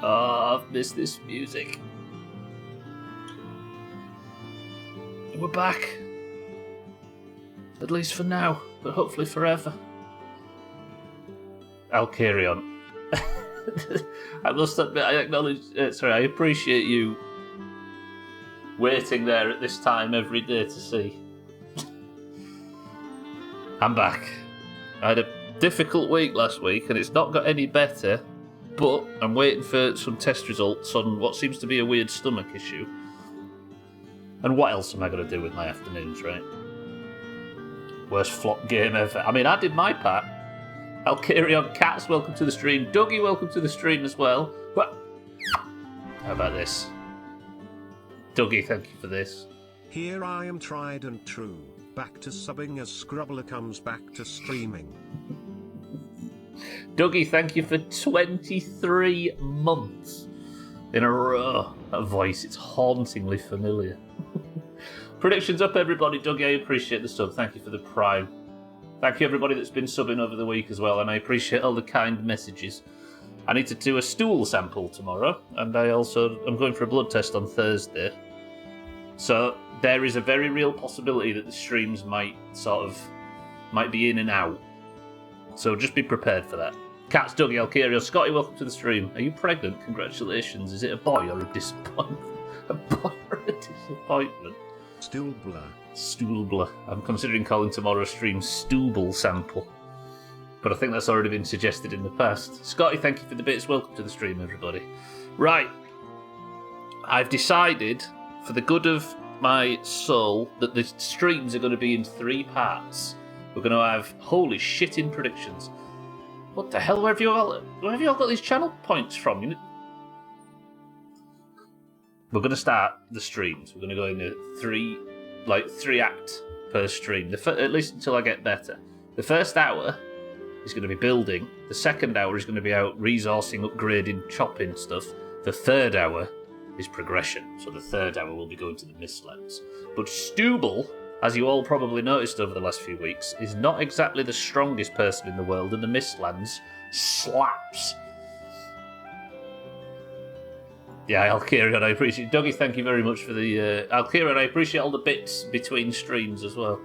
Oh, I've missed this music. We're back. At least for now, but hopefully forever. I'll carry on. I must admit, I appreciate you waiting there at this time every day to see. I'm back. I had a difficult week last week, and it's not got any better, but I'm waiting for some test results on what seems to be a weird stomach issue. And what else am I going to do with my afternoons, right? Worst flop game ever. I mean, I did my part. I'll carry on. Cats, welcome to the stream. Dougie, welcome to the stream as well. What? How about this? Dougie, thank you for this. Here I am, tried and true. Back to subbing as Scrubbler comes back to streaming. Dougie, thank you for 23 months in a row. That voice, it's hauntingly familiar. Predictions up, everybody. Dougie, I appreciate the sub. Thank you for the prime. Thank you, everybody that's been subbing over the week as well, and I appreciate all the kind messages. I need to do a stool sample tomorrow, and I'm going for a blood test on Thursday. So there is a very real possibility that the streams might be in and out. So just be prepared for that. Cats, Dougie, Alcario, Scotty, welcome to the stream. Are you pregnant? Congratulations. Is it a boy or a disappointment? A boy or a disappointment? Stoolbler. I'm considering calling tomorrow's stream Stooble Sample. But I think that's already been suggested in the past. Scotty, thank you for the bits. Welcome to the stream, everybody. Right. I've decided, for the good of my soul, that the streams are going to be in 3 parts. We're going to have holy shit in predictions. What the hell? Where have you all got these channel points from? We're going to start the streams. We're going to go into 3 acts per stream, at least until I get better. The first hour is going to be building. The second hour is going to be out resourcing, upgrading, chopping stuff. The third hour is progression. So the third hour will be going to the Mistlands. But Stooble, as you all probably noticed over the last few weeks, is not exactly the strongest person in the world, and the Mistlands slaps. Yeah, Alkirion, I appreciate it. Dougie, thank you very much for the... Alkirion, I appreciate all the bits between streams as well.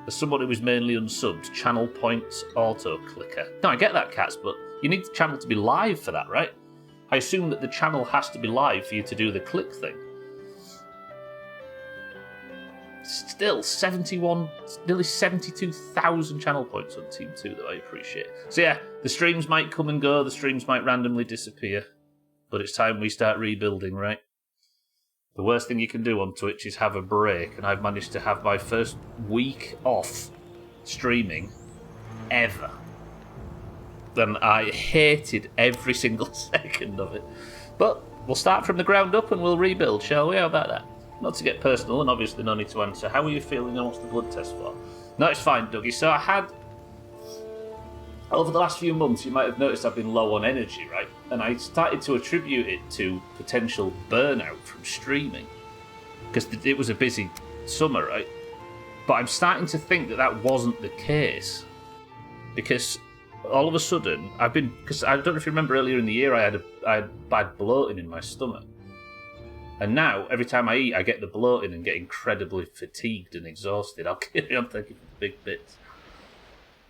As someone who is mainly unsubbed, channel points auto-clicker. No, I get that, Cats, but you need the channel to be live for that, right? I assume that the channel has to be live for you to do the click thing. Still, 71, nearly 72,000 channel points on Team 2 that I appreciate. So yeah, the streams might come and go, the streams might randomly disappear. But it's time we start rebuilding, right? The worst thing you can do on Twitch is have a break, and I've managed to have my first week off streaming ever. And I hated every single second of it. But we'll start from the ground up and we'll rebuild, shall we? How about that? Not to get personal, and obviously no need to answer. How are you feeling and what's the blood test for? No, it's fine, Dougie. So I had... Over the last few months, you might have noticed I've been low on energy, right? And I started to attribute it to potential burnout from streaming. Because it was a busy summer, right? But I'm starting to think that wasn't the case. Because all of a sudden, because I don't know if you remember earlier in the year, I had bad bloating in my stomach. And now, every time I eat, I get the bloating and get incredibly fatigued and exhausted. I'll carry on thinking for the big bits.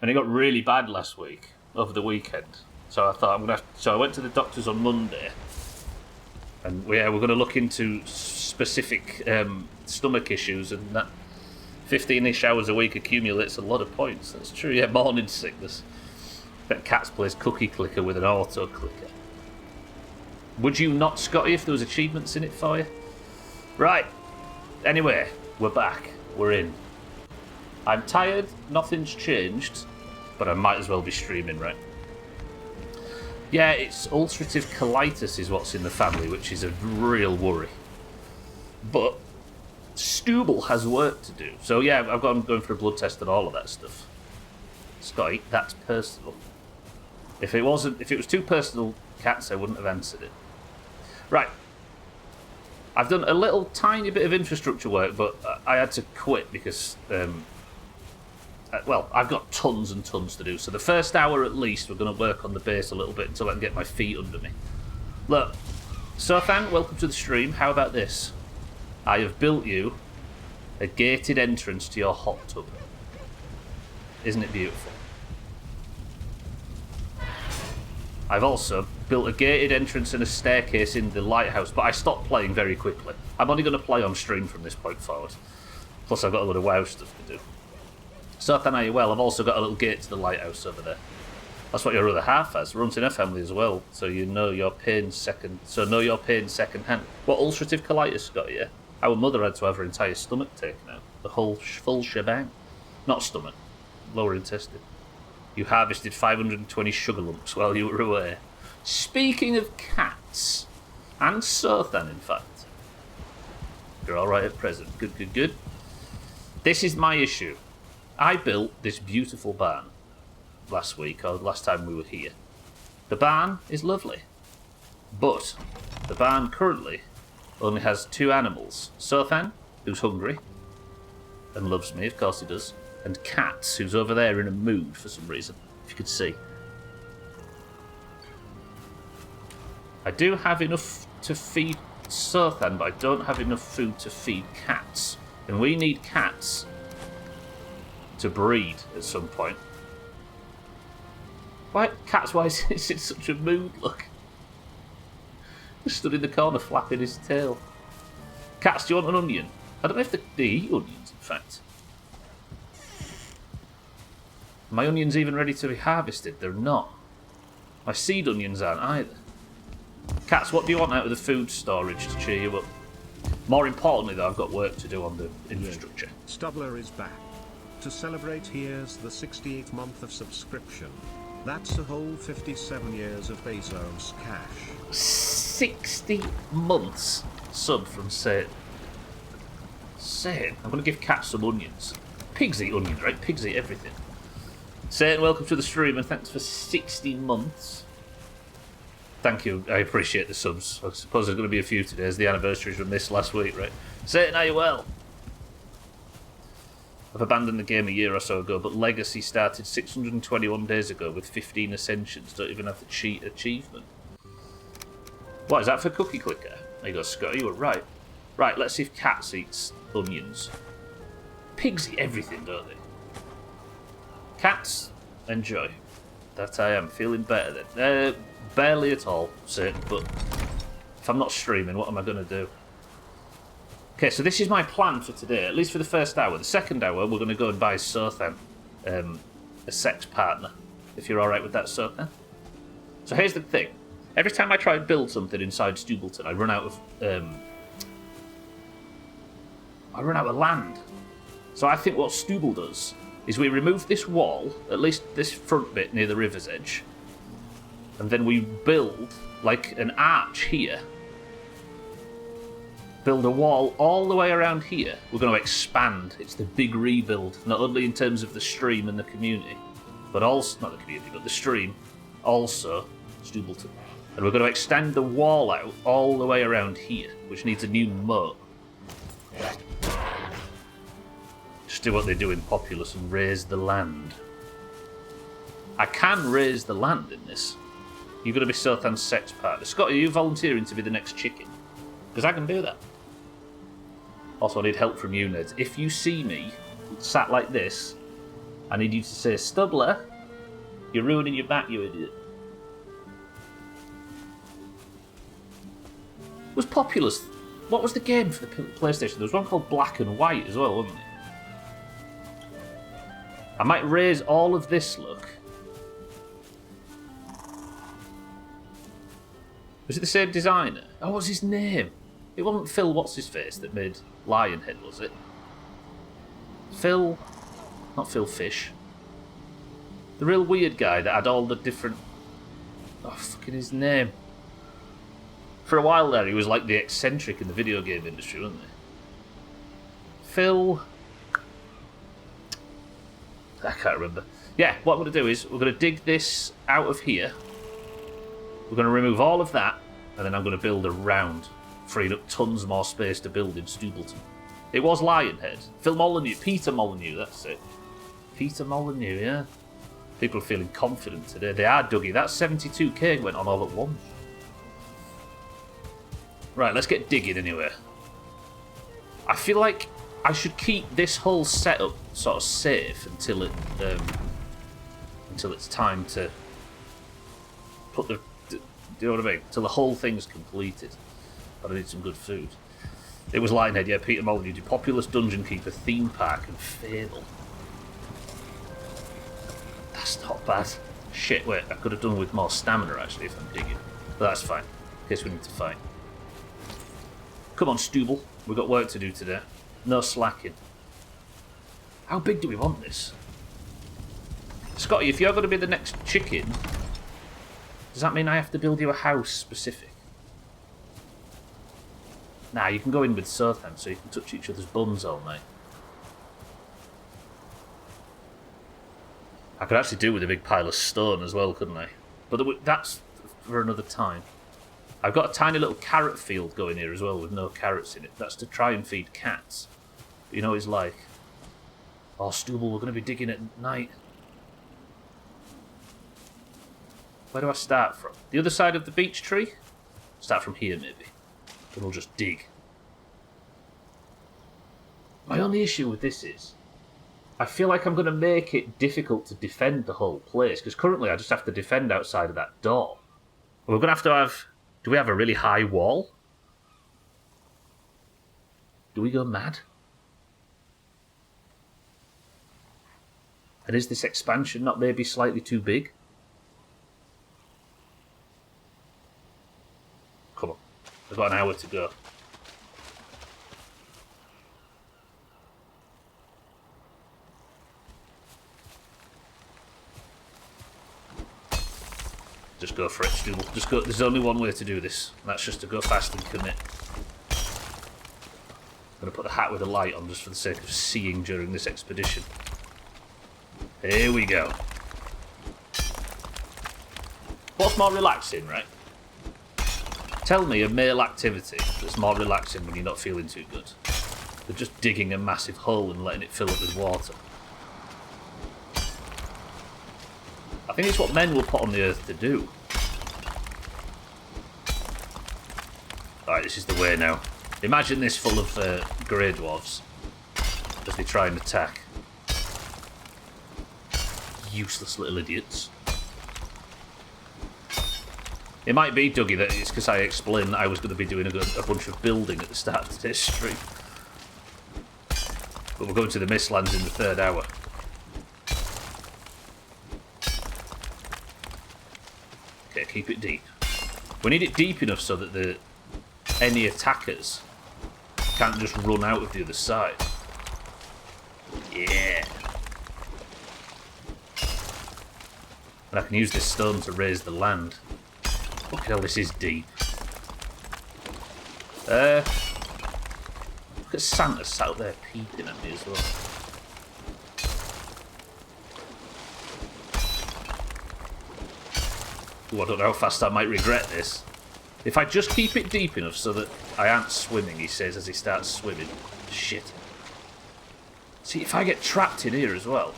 And it got really bad last week, over the weekend. So I thought So I went to the doctors on Monday, and we're going to look into specific stomach issues, and that 15-ish hours a week accumulates a lot of points. That's true. Yeah, morning sickness. That Cats plays cookie clicker with an auto clicker. Would you not, Scotty, if there was achievements in it for you? Right. Anyway, we're back. We're in. I'm tired, nothing's changed, but I might as well be streaming, right? Yeah, it's ulcerative colitis is what's in the family, which is a real worry. But Stooble has work to do. So yeah, I'm going for a blood test and all of that stuff. Scotty, that's personal. If it was too personal, Cats, I wouldn't have answered it. Right. I've done a little tiny bit of infrastructure work, but I had to quit because... I've got tons and tons to do. So the first hour at least, we're going to work on the base a little bit until I can get my feet under me. Look, Sothan, welcome to the stream. How about this? I have built you a gated entrance to your hot tub. Isn't it beautiful? I've also built a gated entrance and a staircase in the lighthouse, but I stopped playing very quickly. I'm only going to play on stream from this point forward. Plus I've got a lot of WoW stuff to do. Sothan, are you well? I've also got a little gate to the lighthouse over there. That's what your other half has. Runs in her family as well, so you know your pain second. So know your pain second hand. What ulcerative colitis got you? Our mother had to have her entire stomach taken out. The whole full shebang. Not stomach. Lower intestine. You harvested 520 sugar lumps while you were away. Speaking of cats, and Sothan, in fact. You're alright at present. Good, good, good. This is my issue. I built this beautiful barn last week, or last time we were here. The barn is lovely. But the barn currently only has 2 animals. Sothan, who's hungry and loves me, of course he does. And Cats, who's over there in a mood for some reason, if you could see. I do have enough to feed Sothan, but I don't have enough food to feed Cats. And we need Cats to breed at some point. Why, Cats, why is it in such a mood, look? Just stood in the corner flapping his tail. Cats, do you want an onion? I don't know if they eat onions, in fact. My onions even ready to be harvested? They're not. My seed onions aren't either. Cats, what do you want out of the food storage to cheer you up? More importantly, though, I've got work to do on the infrastructure. Stubbler is back. To celebrate, here's the 68th month of subscription. That's a whole 57 years of Bezos cash. 60 months sub from Satan. Satan, I'm going to give Cats some onions. Pigs eat onions, right? Pigs eat everything. Satan, welcome to the stream, and thanks for 60 months. Thank you, I appreciate the subs. I suppose there's going to be a few today, as the anniversaries were missed last week, right? Satan, are you well? I've abandoned the game a year or so ago, but Legacy started 621 days ago with 15 ascensions. Don't even have the cheat achievement. What, is that for Cookie Clicker? There you go, Scott, you were right. Right, let's see if Cats eats onions. Pigs eat everything, don't they? Cats, enjoy. That I am. Feeling better then. Barely at all, Satan, but if I'm not streaming, what am I going to do? Okay, so this is my plan for today, at least for the first hour. The second hour, we're going to go and buy Sothan a sex partner, if you're alright with that, Sothan. So here's the thing. Every time I try and build something inside Stubleton, I run out of land. So I think what Stubble does is we remove this wall, at least this front bit near the river's edge, and then we build like an arch here. Build a wall all the way around here. We're going to expand. It's the big rebuild, not only in terms of the stream and the community, but also, not the community, but the stream, also Stubleton. And we're going to extend the wall out all the way around here, which needs a new moat. Just do what they do in Populous and raise the land. I can raise the land in this. You're going to be Sothan's sex partner. Scott, are you volunteering to be the next chicken? Because I can do that. Also, I need help from you, Ned. If you see me sat like this, I need you to say, Stubbler, you're ruining your back, you idiot. Was Populous... What was the game for the PlayStation? There was one called Black and White as well, wasn't it? I might raise all of this, look. Was it the same designer? Oh, what was his name? It wasn't Phil What's-His-Face that made Lionhead, was it? Phil... Not Phil Fish. The real weird guy that had all the different... Oh, fucking his name. For a while there, he was like the eccentric in the video game industry, wasn't he? Phil... I can't remember. Yeah, what I'm going to do is we're going to dig this out of here. We're going to remove all of that, and then I'm going to build around, freeing up tons more space to build in Stubleton. It was Lionhead. Phil Molyneux. Peter Molyneux, that's it. Peter Molyneux, yeah. People are feeling confident today. They are, Dougie. That 72k went on all at once. Right, let's get digging anyway. I feel like I should keep this whole setup sort of safe until it's time to put the... Do you know what I mean? Until the whole thing's completed. But I need some good food. It was Lionhead, yeah, Peter Molyneux. Populous Dungeon Keeper, Theme Park, and Fable. That's not bad. Shit, wait, I could have done with more stamina, actually, if I'm digging. But that's fine, in case we need to fight. Come on, Stubble. We've got work to do today. No slacking. How big do we want this? Scotty, if you're going to be the next chicken, does that mean I have to build you a house specific? Nah, you can go in with Sotham so you can touch each other's bums all night. I could actually do with a big pile of stone as well, couldn't I? But that's for another time. I've got a tiny little carrot field going here as well with no carrots in it. That's to try and feed cats. But you know what it's like. Oh, Stubble, we're going to be digging at night. Where do I start from? The other side of the beech tree? Start from here, maybe. Then we'll just dig. My only issue with this is, I feel like I'm going to make it difficult to defend the whole place, because currently I just have to defend outside of that door. We're going to have... Do we have a really high wall? Do we go mad? And is this expansion not maybe slightly too big? Come on. We've got an hour to go. Just go for it, Stubble. Just go. There's only one way to do this, and that's just to go fast and commit. I'm going to put the hat with a light on just for the sake of seeing during this expedition. Here we go. What's more relaxing, right? Tell me a male activity that's more relaxing when you're not feeling too good than just digging a massive hole and letting it fill up with water. I think it's what men were put on the earth to do. Alright, this is the way now. Imagine this full of grey dwarves as they try and attack. Useless little idiots. It might be, Dougie, that it's because I explained that I was going to be doing a bunch of building at the start of today's stream. But we're going to the Mistlands in the 3rd hour. Okay, keep it deep. We need it deep enough so that any attackers can't just run out of the other side. Yeah. And I can use this stone to raise the land. Look at how this is deep. Look at Santa sat out there peeping at me as well. Ooh, I don't know how fast I might regret this. If I just keep it deep enough so that I aren't swimming, he says as he starts swimming. Shit. See, if I get trapped in here as well.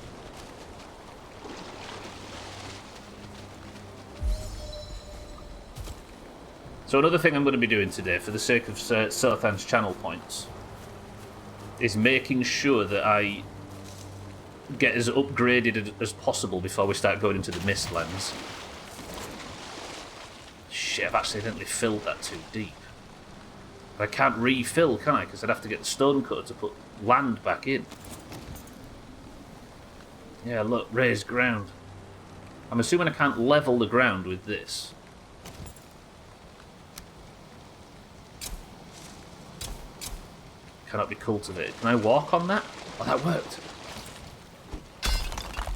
So another thing I'm going to be doing today, for the sake of Sothan's channel points, is making sure that I get as upgraded as possible before we start going into the Mistlands. Shit, I've accidentally filled that too deep. But I can't refill, can I? Because I'd have to get the stone cutter to put land back in. Yeah, look, raised ground. I'm assuming I can't level the ground with this. Cannot be cultivated. Can I walk on that? Oh, that worked.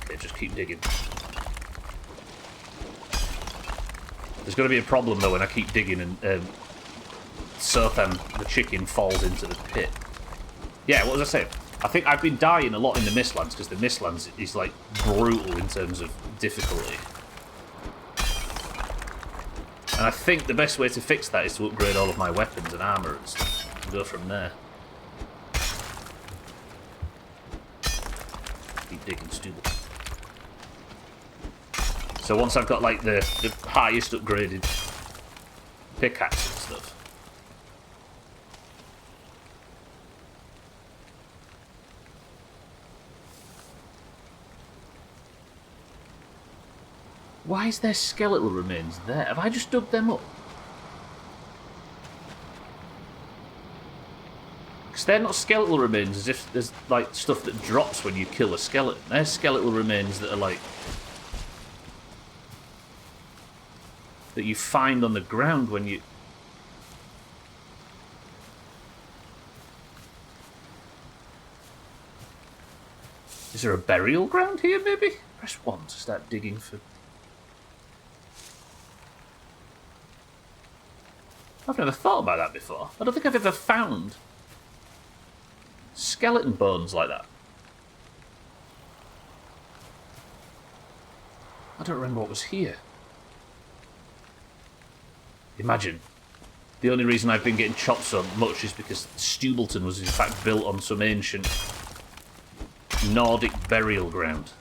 Okay, just keep digging. There's going to be a problem though when I keep digging and Sotham, the chicken, falls into the pit. Yeah, what was I saying? I think I've been dying a lot in the Mistlands because the Mistlands is like brutal in terms of difficulty. And I think the best way to fix that is to upgrade all of my weapons and armour and stuff and go from there. Keep digging, stupid. So once I've got like the highest upgraded pickaxe and stuff, Why is there skeletal remains there? Have I just dug them up? Because they're not skeletal remains as if there's like stuff that drops when you kill a skeleton. They're skeletal remains that are like... that you find on the ground when you... Is there a burial ground here, maybe? Press 1 to start digging for... I've never thought about that before. I don't think I've ever found skeleton bones like that. I don't remember what was here. Imagine. The only reason I've been getting chopped so much is because Stubleton was in fact built on some ancient Nordic burial ground.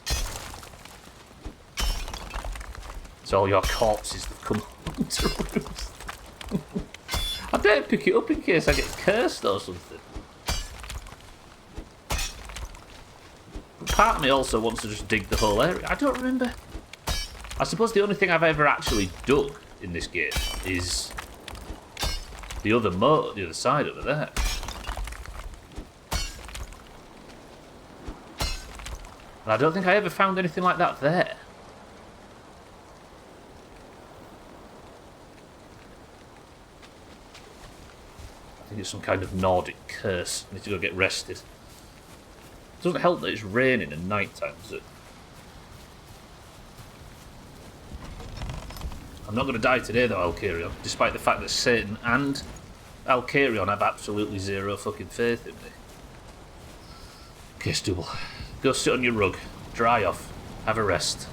So all your corpses have come home to roost. I better pick it up in case I get cursed or something. But part of me also wants to just dig the whole area. I don't remember. I suppose the only thing I've ever actually dug in this game is the other moat, the other side over there. And I don't think I ever found anything like that there. I think it's some kind of Nordic curse. I need to go get rested. It doesn't help that it's raining and night time, does it? I'm not going to die today though, Alcarion, despite the fact that Satan and Alcarion have absolutely zero fucking faith in me. Okay, Stubble. Go sit on your rug. Dry off. Have a rest.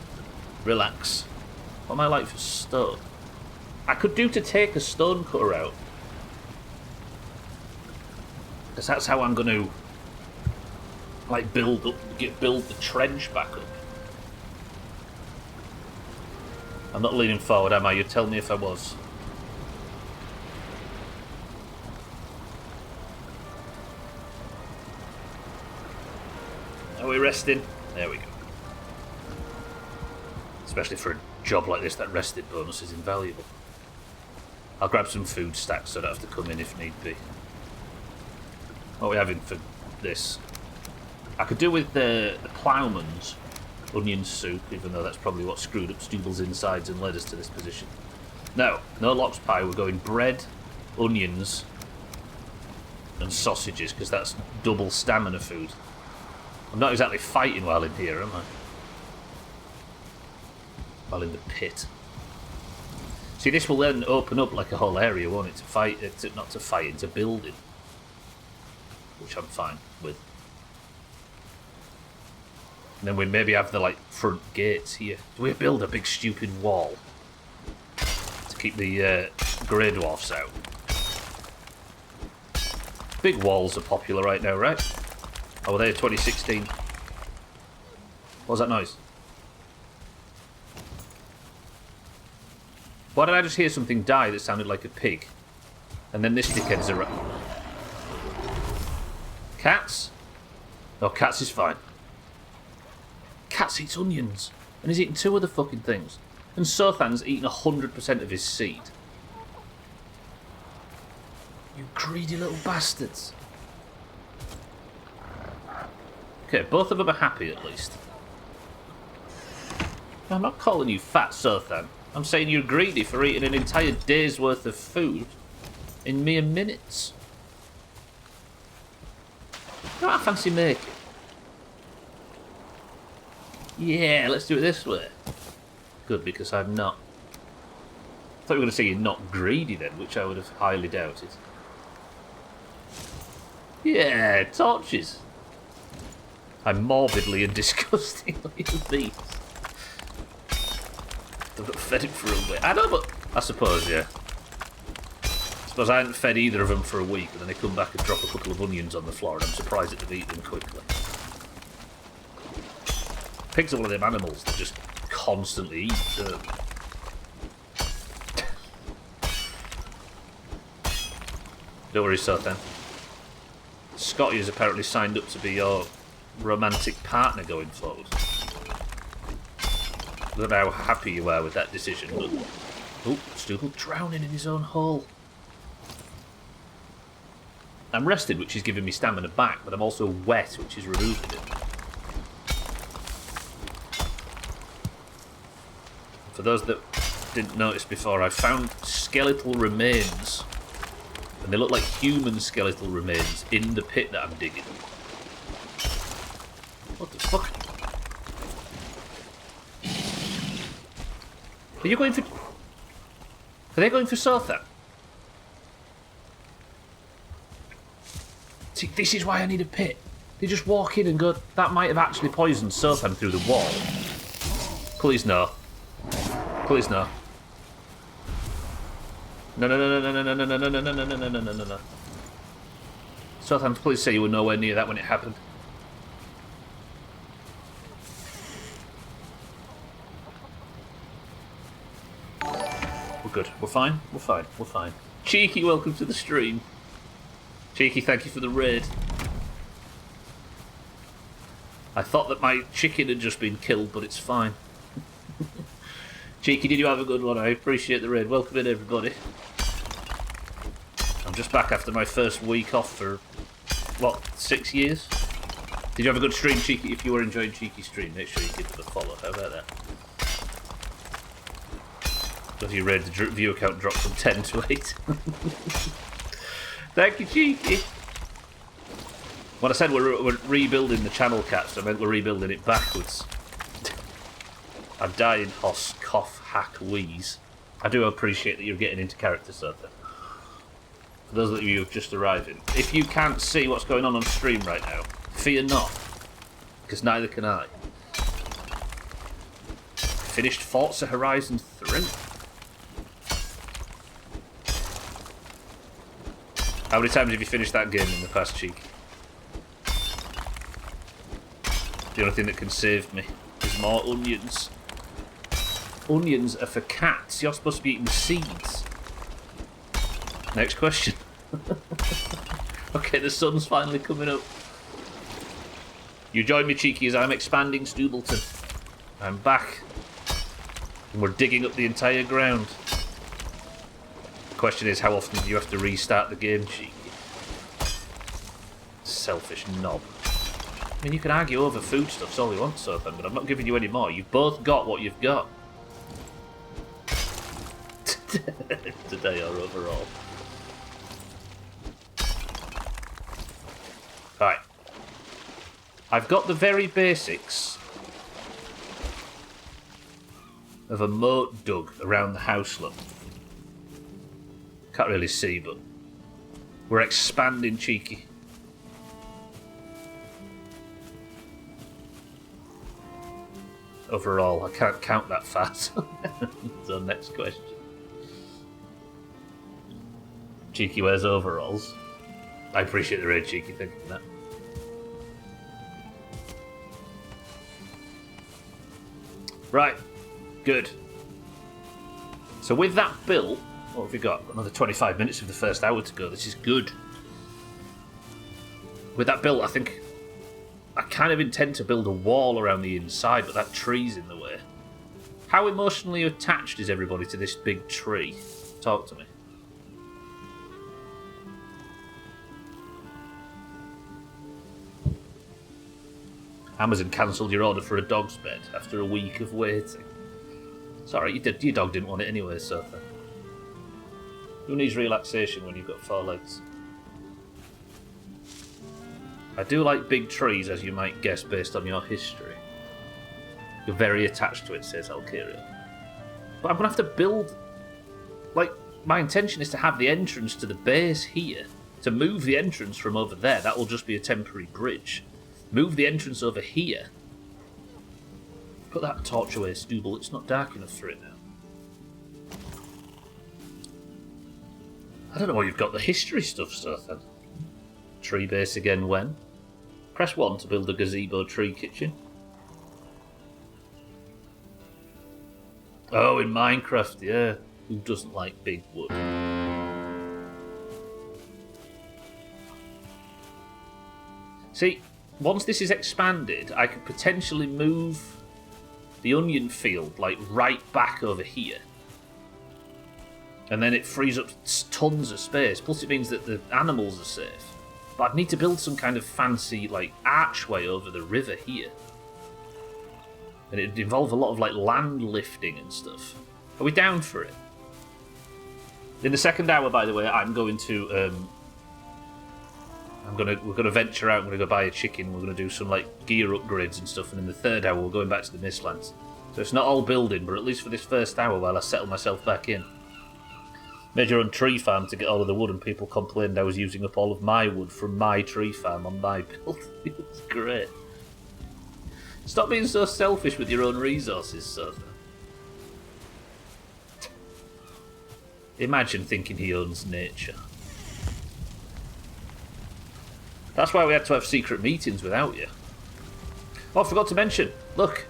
Relax. What am I like for stone? I could do to take a stone cutter out. Because that's how I'm going to like build the trench back up. I'm not leaning forward, am I? You'd tell me if I was. Are we resting? There we go. Especially for a job like this, that rested bonus is invaluable. I'll grab some food stacks so I don't have to come in if need be. What are we having for this? I could do with the ploughman's onion soup, even though that's probably what screwed up Stubble's insides and led us to this position. No lox pie. We're going bread, onions, and sausages, because that's double stamina food. I'm not exactly fighting while in here, am I? While in the pit. See, this will then open up like a whole area, won't it? To fight, not to fight, into building. Which I'm fine with. And then we maybe have the like front gates here. Do we build a big stupid wall to keep the grey dwarfs out? Big walls are popular right now, right? Oh, were they 2016? What was that noise? Why did I just hear something die that sounded like a pig? And then this dickhead's around. Cats? No, cats is fine. Cats eats onions. And he's eating 2 other fucking things. And Sothan's eating 100% of his seed. You greedy little bastards. Okay, both of them are happy at least. I'm not calling you fat, Sothan. I'm saying you're greedy for eating an entire day's worth of food in mere minutes. You know what I fancy making? Yeah, let's do it this way. Good, because I'm not. I thought you were going to say you're not greedy then, which I would have highly doubted. Yeah, torches. I'm morbidly and disgustingly obese. I've not fed him for a week. I know, but I suppose, yeah. I suppose I hadn't fed either of them for a week, and then they come back and drop a couple of onions on the floor, and I'm surprised that they've eaten them quickly. Pigs are one of them animals that just constantly eat. Don't worry, Sothan. Scotty has apparently signed up to be your romantic partner going forward. I don't know how happy you are with that decision, but... Oh, Stubble drowning in his own hole. I'm rested, which is giving me stamina back, but I'm also wet, which is removing it. For those that didn't notice before, I found skeletal remains, and they look like human skeletal remains, in the pit that I'm digging. What the fuck? Are you going for... Are they going for Sotha? See, this is why I need a pit. They just walk in and go, that might have actually poisoned Sotham through the wall. Please no. Please no. No, no, no, no, no, no, no, no, no, no, no, no, no, no, no, no. Sotham, please say you were nowhere near that when it happened. We're good. We're fine. We're fine. We're fine. Cheeky, welcome to the stream. Cheeky, thank you for the raid. I thought that my chicken had just been killed, but it's fine. Cheeky, did you have a good one? I appreciate the raid. Welcome in, everybody. I'm just back after my first week off for, what, 6 years? Did you have a good stream, Cheeky? If you were enjoying Cheeky's stream, make sure you give it a follow. How about that? As you read, the view count dropped from 10 to 8. Thank you, Cheeky. When I said we're rebuilding the channel cats, I meant we're rebuilding it backwards. I'm dying, hoss, cough, hack, wheeze. I do appreciate that you're getting into character, Sotha. For those of you who've just arrived in, if you can't see what's going on stream right now, fear not, because neither can I. Finished Forza Horizon 3. How many times have you finished that game in the past, Cheek? The only thing that can save me is more onions. Onions are for cats. You're supposed to be eating seeds. Next question. Okay, the sun's finally coming up. You join me, Cheeky, as I'm expanding Stubleton. I'm back. And we're digging up the entire ground. The question is, how often do you have to restart the game, Cheeky? Selfish knob. I mean, you can argue over foodstuffs all you want, Sothan, but I'm not giving you any more. You've both got what you've got. Today or overall. Right. I've got the very basics of a moat dug around the house, look. Can't really see, but we're expanding, Cheeky. Overall, I can't count that fast. So next question. Cheeky wears overalls. I appreciate the raid, Cheeky. Thank you for that. Right. Good. So with that built, what have we got? Another 25 minutes of the first hour to go. This is good. With that built, I think I kind of intend to build a wall around the inside, but that tree's in the way. How emotionally attached is everybody to this big tree? Talk to me. Amazon cancelled your order for a dog's bed after a week of waiting. Sorry, your dog didn't want it anyway, Sophie. Who needs relaxation when you've got 4 legs? I do like big trees, as you might guess based on your history. You're very attached to it, says Alkiria. But I'm going to have to build... Like, my intention is to have the entrance to the base here. To move the entrance from over there, that will just be a temporary bridge. Move the entrance over here. Put that torch away, Stubble. It's not dark enough for it now. I don't know why you've got the history stuff, Sothan. Tree base again when? Press 1 to build a gazebo tree kitchen. Oh, in Minecraft, yeah. Who doesn't like big wood? See, once this is expanded, I could potentially move the onion field, like, right back over here. And then it frees up tons of space. Plus it means that the animals are safe. But I'd need to build some kind of fancy, like, archway over the river here. And it'd involve a lot of, like, land lifting and stuff. Are we down for it? In the second hour, by the way, I'm going to, we're gonna venture out, I'm gonna go buy a chicken, we're gonna do some, like, gear upgrades and stuff, and in the third hour we're going back to the Mistlands. So it's not all building, but at least for this first hour while I settle myself back in. Made your own tree farm to get all of the wood, and people complained I was using up all of my wood from my tree farm on my build. It was great. Stop being so selfish with your own resources, Sotha. Imagine thinking he owns nature. That's why we had to have secret meetings without you. Oh, I forgot to mention. Look.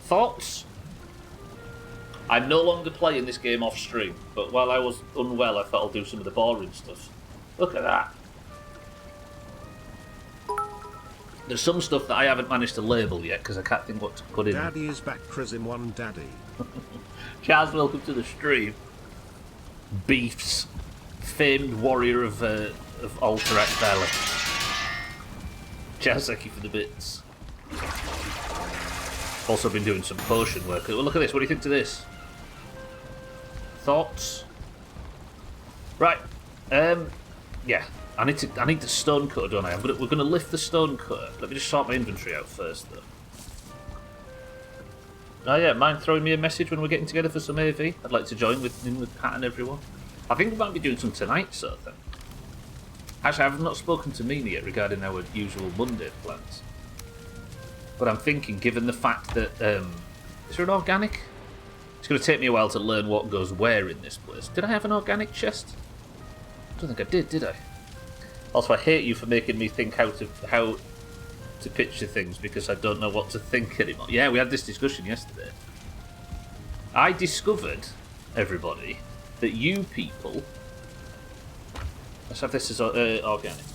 Thoughts? I'm no longer playing this game off stream, but while I was unwell, I thought I'll do some of the boring stuff. Look at that. There's some stuff that I haven't managed to label yet because I can't think what to put in. Daddy is back, Chrism1 Daddy. Chaz, welcome to the stream. Beefs, famed warrior of Alterac Valley. Chaz, thank you for the bits. Also been doing some potion work. Oh, look at this. What do you think to this? Thoughts? Right. Yeah. I need the stone cutter, don't I? We're gonna lift the stone cutter. Let me just sort my inventory out first, though. Oh yeah, mind throwing me a message when we're getting together for some AV? I'd like to join with Pat and everyone. I think we might be doing some tonight, sort of thing. Actually, I've not spoken to Mina yet regarding our usual Monday plans. But I'm thinking, given the fact that... is there an organic? It's going to take me a while to learn what goes where in this place. Did I have an organic chest? I don't think I did I? Also, I hate you for making me think how to picture things because I don't know what to think anymore. Yeah, we had this discussion yesterday. I discovered, everybody, that you people... Let's have this as organic.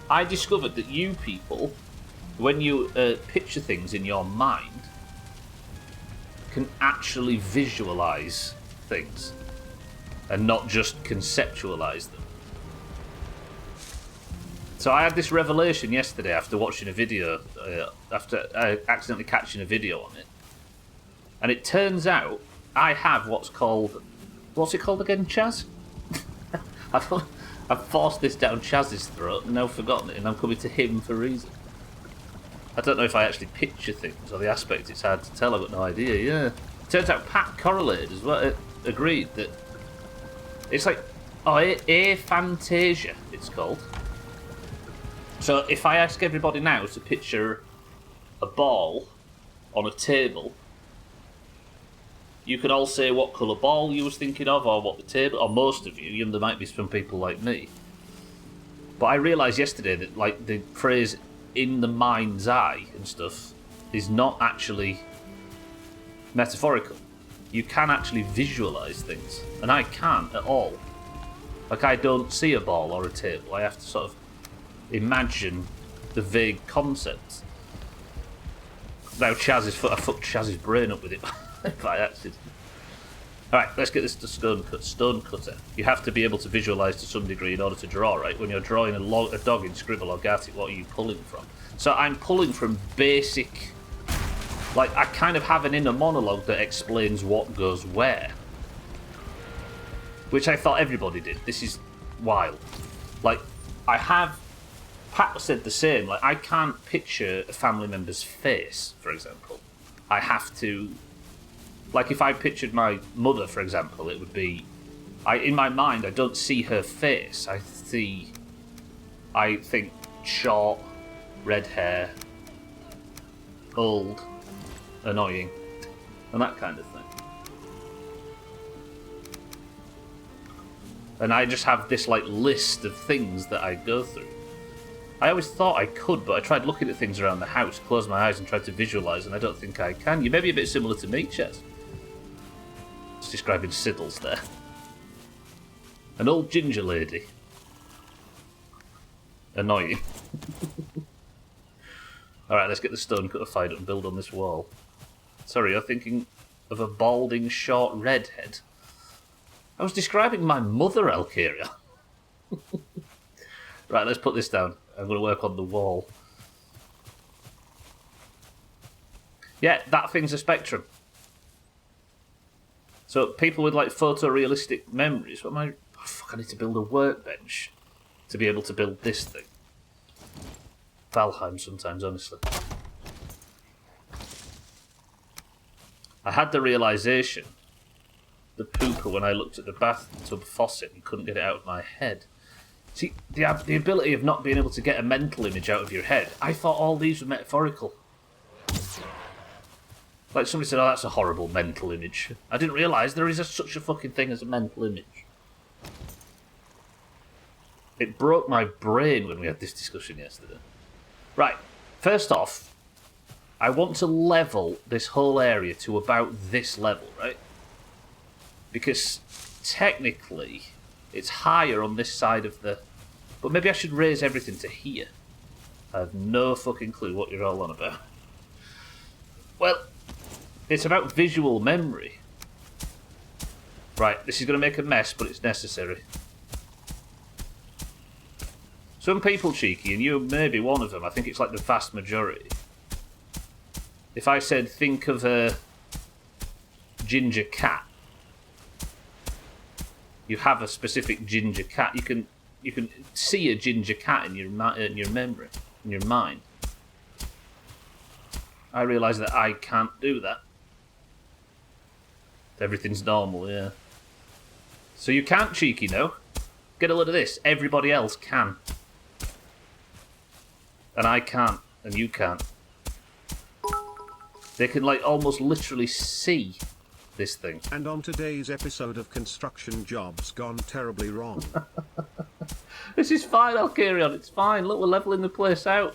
I discovered that you people... when you picture things in your mind, can actually visualise things and not just conceptualise them. So I had this revelation yesterday after watching a video, after accidentally catching a video on it. And it turns out I have what's it called again, Chaz? I've forced this down Chaz's throat and now forgotten it, and I'm coming to him for reason. I don't know if I actually picture things or the aspect it's hard to tell. I've got no idea, yeah. Turns out Pat correlated as well, agreed that it's like, aphantasia it's called. So if I ask everybody now to picture a ball on a table, you could all say what colour ball you was thinking of, or what the table, or most of you, there might be some people like me. But I realised yesterday that, like, the phrase in the mind's eye and stuff is not actually metaphorical. You can actually visualise things, and I can't at all. Like, I don't see a ball or a table, I have to sort of imagine the vague concepts. Now I fucked Chaz's brain up with it by accident. Alright, let's get this to stone cutter. You have to be able to visualise to some degree in order to draw, right? When you're drawing a dog in Scribble or Gartic, what are you pulling from? So I'm pulling from basic... Like, I kind of have an inner monologue that explains what goes where. Which I thought everybody did. This is wild. Like, I have... Pat said the same. Like, I can't picture a family member's face, for example. I have to... Like, if I pictured my mother, for example, it would be... in my mind, I don't see her face. I think short, red hair, old, annoying, and that kind of thing. And I just have this, like, list of things that I go through. I always thought I could, but I tried looking at things around the house, closed my eyes and tried to visualise, and I don't think I can. You may be a bit similar to me, Chez. Just describing Siddles there. An old ginger lady. Annoying. Alright, let's get the stone cutter fired up and build on this wall. Sorry, you're thinking of a balding, short redhead? I was describing my mother, Alkeria. Right, let's put this down. I'm going to work on the wall. Yeah, that thing's a spectrum. So people with like photorealistic memories. What am I? Oh, fuck! I need to build a workbench to be able to build this thing. Valheim sometimes, honestly. I had the realisation, the pooper, when I looked at the bathtub faucet and couldn't get it out of my head. See, the ability of not being able to get a mental image out of your head. I thought all these were metaphorical. Like somebody said, oh, that's a horrible mental image. I didn't realise there is such a fucking thing as a mental image. It broke my brain when we had this discussion yesterday. Right, first off, I want to level this whole area to about this level, right? Because technically, it's higher on this side of the... But maybe I should raise everything to here. I have no fucking clue what you're all on about. Well... It's about visual memory. Right, this is going to make a mess, but it's necessary. Some people, Cheeky, and you may be one of them, I think it's like the vast majority. If I said, think of a ginger cat, you have a specific ginger cat. You can see a ginger cat in your memory, in your mind. I realise that I can't do that. Everything's normal, yeah. So you can't, Cheeky, no? Get a load of this. Everybody else can. And I can't, and you can't. They can, like, almost literally see this thing. And on today's episode of Construction Jobs Gone Terribly Wrong. This is fine, I'll carry on. It's fine. Look, we're levelling the place out.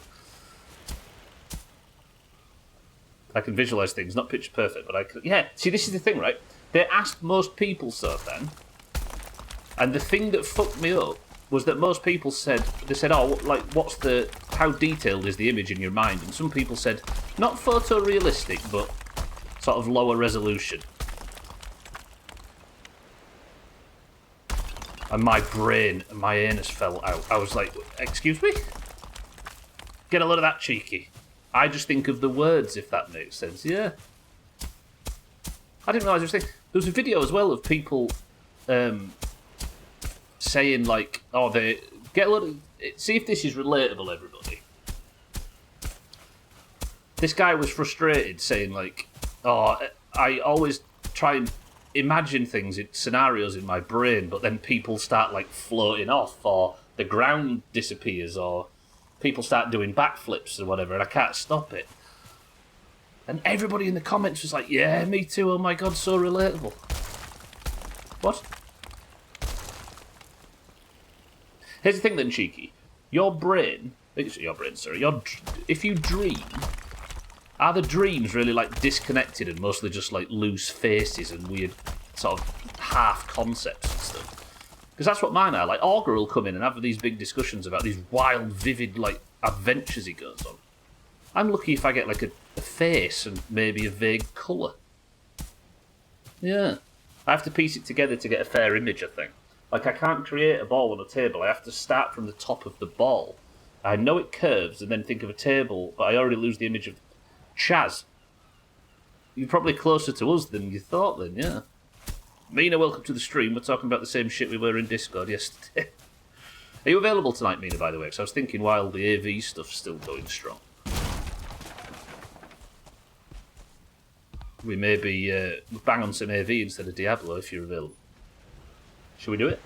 I can visualise things, not picture perfect, but I can... Yeah, see, this is the thing, right? They asked most people so then, and the thing that fucked me up was that most people said, they said, oh, like, what's the... How detailed is the image in your mind? And some people said, not photorealistic, but sort of lower resolution. And my brain and my anus fell out. I was like, excuse me? Get a load of that, Cheeky. I just think of the words, if that makes sense. Yeah. I didn't realise there was a video as well of people saying, like, oh, they get a lot of... See if this is relatable, everybody. This guy was frustrated, saying, like, oh, I always try and imagine things, scenarios in my brain, but then people start, like, floating off, or the ground disappears, or people start doing backflips or whatever, and I can't stop it. And everybody in the comments was like, yeah, me too, oh my god, so relatable. What? Here's the thing then, Cheeky. Your brain, if you dream, are the dreams really like disconnected and mostly just like loose faces and weird sort of half concepts and stuff? Because that's what mine are. Like, Augur will come in and have these big discussions about these wild, vivid, like, adventures he goes on. I'm lucky if I get, like, a face and maybe a vague colour. Yeah. I have to piece it together to get a fair image, I think. Like, I can't create a ball on a table. I have to start from the top of the ball. I know it curves and then think of a table, but I already lose the image of... Chaz. You're probably closer to us than you thought then, yeah. Mina, welcome to the stream. We're talking about the same shit we were in Discord yesterday. Are you available tonight, Mina, by the way? Because I was thinking while the AV stuff's still going strong. We may be bang on some AV instead of Diablo if you're available. Should we do it?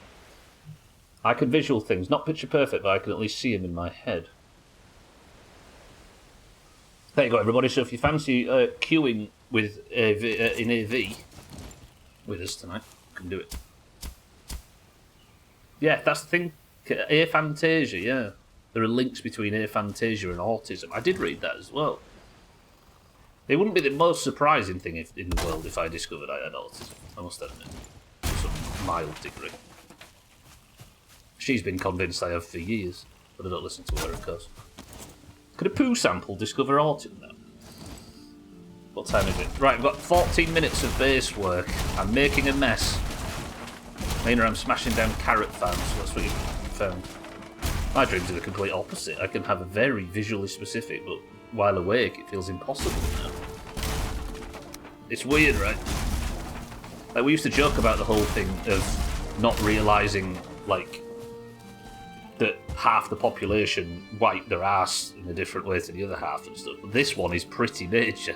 I can visual things. Not picture perfect, but I can at least see them in my head. There you go, everybody. So if you fancy queuing with AV, in AV... with us tonight, you can do it. Yeah, that's the thing. Aphantasia, yeah. There are links between aphantasia and autism. I did read that as well. It wouldn't be the most surprising thing in the world if I discovered I had autism, I must admit. To some mild degree. She's been convinced I have for years, but I don't listen to her, of course. Could a poo sample discover autumn now? What time is it? Right, I've got 14 minutes of base work. I'm making a mess. Meaning I'm smashing down carrot farms. That's what you found. My dreams are the complete opposite. I can have a very visually specific, but while awake, it feels impossible now. It's weird, right? Like, we used to joke about the whole thing of not realising, like, that half the population wipe their ass in a different way to the other half and stuff. But this one is pretty major.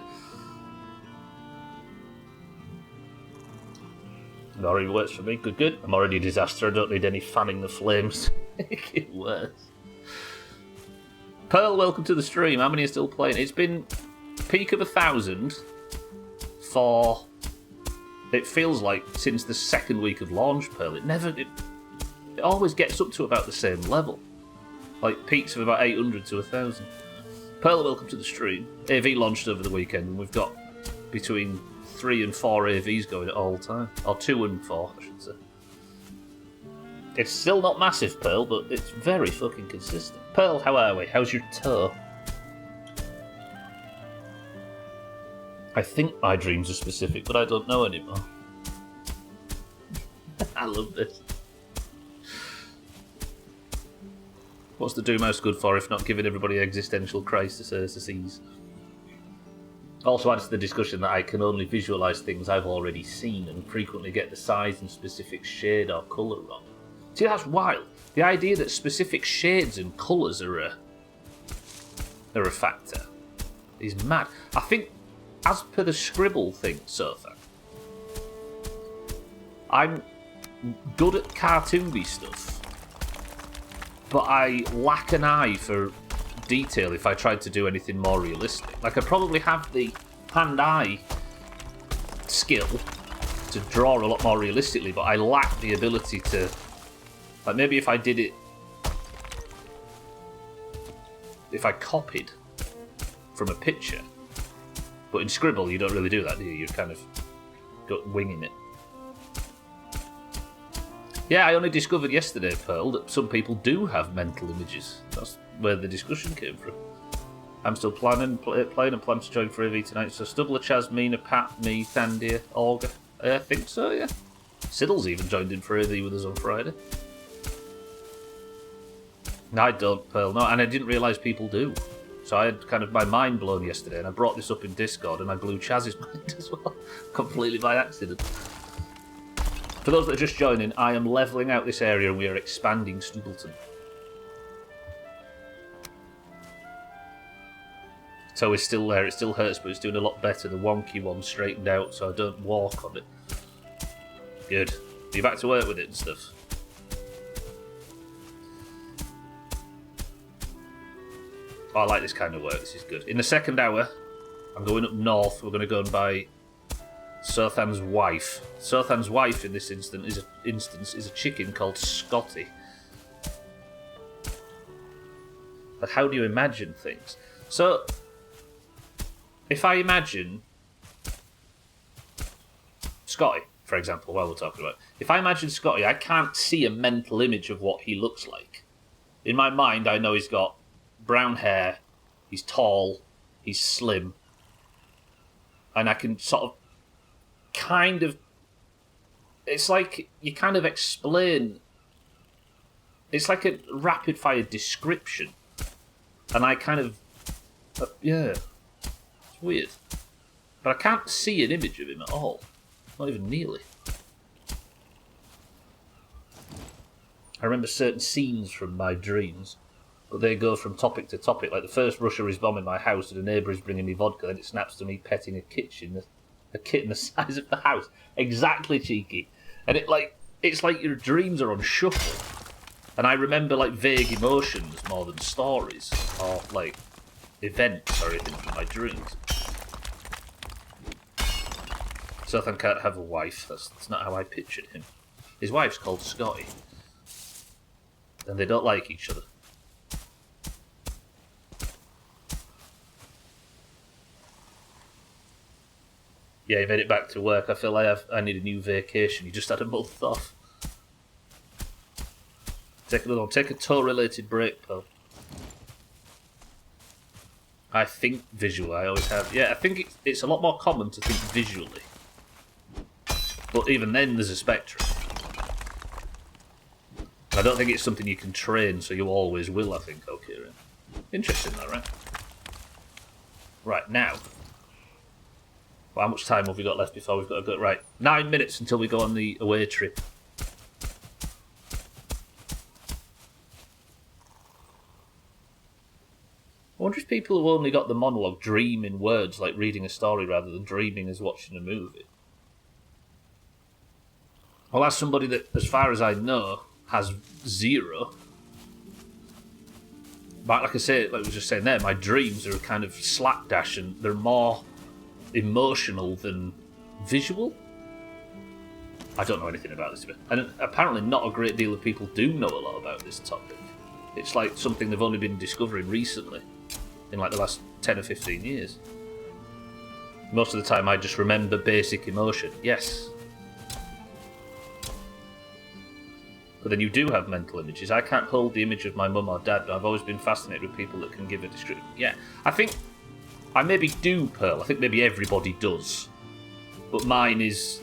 It already works for me. Good, good. I'm already a disaster. I don't need any fanning the flames to make it worse. Pearl, welcome to the stream. How many are still playing? It's been peak of 1,000 for... It feels like since the second week of launch, Pearl. It always gets up to about the same level. Like peaks of about 800 to 1,000. Pearl, welcome to the stream. AV launched over the weekend and we've got between 3 and 4 AVs going at all time. Or 2 and 4, I should say. It's still not massive, Pearl, but it's very fucking consistent. Pearl, how are we? How's your toe? I think my dreams are specific, but I don't know anymore. I love this. What's the Doomhaus good for if not giving everybody existential crises? Also adds to the discussion that I can only visualise things I've already seen and frequently get the size and specific shade or colour wrong. See, that's wild. The idea that specific shades and colours are a factor is mad. I think, as per the scribble thing so far, I'm good at cartoony stuff, but I lack an eye for detail if I tried to do anything more realistic. Like, I probably have the hand-eye skill to draw a lot more realistically, but I lack the ability to... Like, maybe if I did it... If I copied from a picture. But in Scribble, you don't really do that, do you? You're kind of winging it. Yeah, I only discovered yesterday, Pearl, that some people do have mental images. That's where the discussion came from. I'm still playing and plan to join for AV tonight. So Stubbler, Chaz, Mina, Pat, me, Thandia, Olga. I think so, yeah. Siddle's even joined in for AV with us on Friday. No, I don't, Pearl, no, and I didn't realise people do. So I had kind of my mind blown yesterday, and I brought this up in Discord, and I blew Chaz's mind as well, completely by accident. For those that are just joining, I am levelling out this area and we are expanding Stubbleton. Toe is still there, it still hurts, but it's doing a lot better. The wonky one straightened out so I don't walk on it. Good. Are you back to work with it and stuff? Oh, I like this kind of work, this is good. In the second hour, I'm going up north. We're going to go and buy Sothan's wife. Sothan's wife in this instance is a chicken called Scotty. But how do you imagine things? So, if I imagine Scotty, for example, while we're talking about it, if I imagine Scotty, I can't see a mental image of what he looks like. In my mind, I know he's got brown hair, he's tall, he's slim, and I can sort of kind of... It's like you kind of explain... It's like a rapid-fire description. And I kind of... yeah. It's weird. But I can't see an image of him at all. Not even nearly. I remember certain scenes from my dreams, but they go from topic to topic. Like the first Russia is bombing my house and a neighbour is bringing me vodka, then it snaps to me petting a kitten the size of the house. Exactly, cheeky. And it's like your dreams are on shuffle. And I remember like vague emotions more than stories or like events or anything from my dreams. Sothan can't have a wife. That's not how I pictured him. His wife's called Scotty. And they don't like each other. Yeah, he made it back to work. I feel like I need a new vacation. He just had a month off. Take another one. Take a toe-related break, pal. I think visually. I always have. Yeah, I think it's a lot more common to think visually. But even then, there's a spectrum. I don't think it's something you can train, so you always will, I think, Kieran. Interesting, though, right? Right, now. Well, how much time have we got left before we've got to go? Right, 9 minutes until we go on the away trip. I wonder if people who only got the monologue dream in words like reading a story rather than dreaming as watching a movie. Well, as somebody that, as far as I know, has zero. But like I say, like I was just saying there, my dreams are kind of slapdash and they're more emotional than visual. I don't know anything about this, and apparently not a great deal of people do know a lot about this topic. It's like something they've only been discovering recently, in like the last 10 or 15 years. Most of the time I just remember basic emotion, yes. But then you do have mental images. I can't hold the image of my mum or dad, but I've always been fascinated with people that can give a description. Yeah, I think I maybe do, Pearl. I think maybe everybody does. But mine is...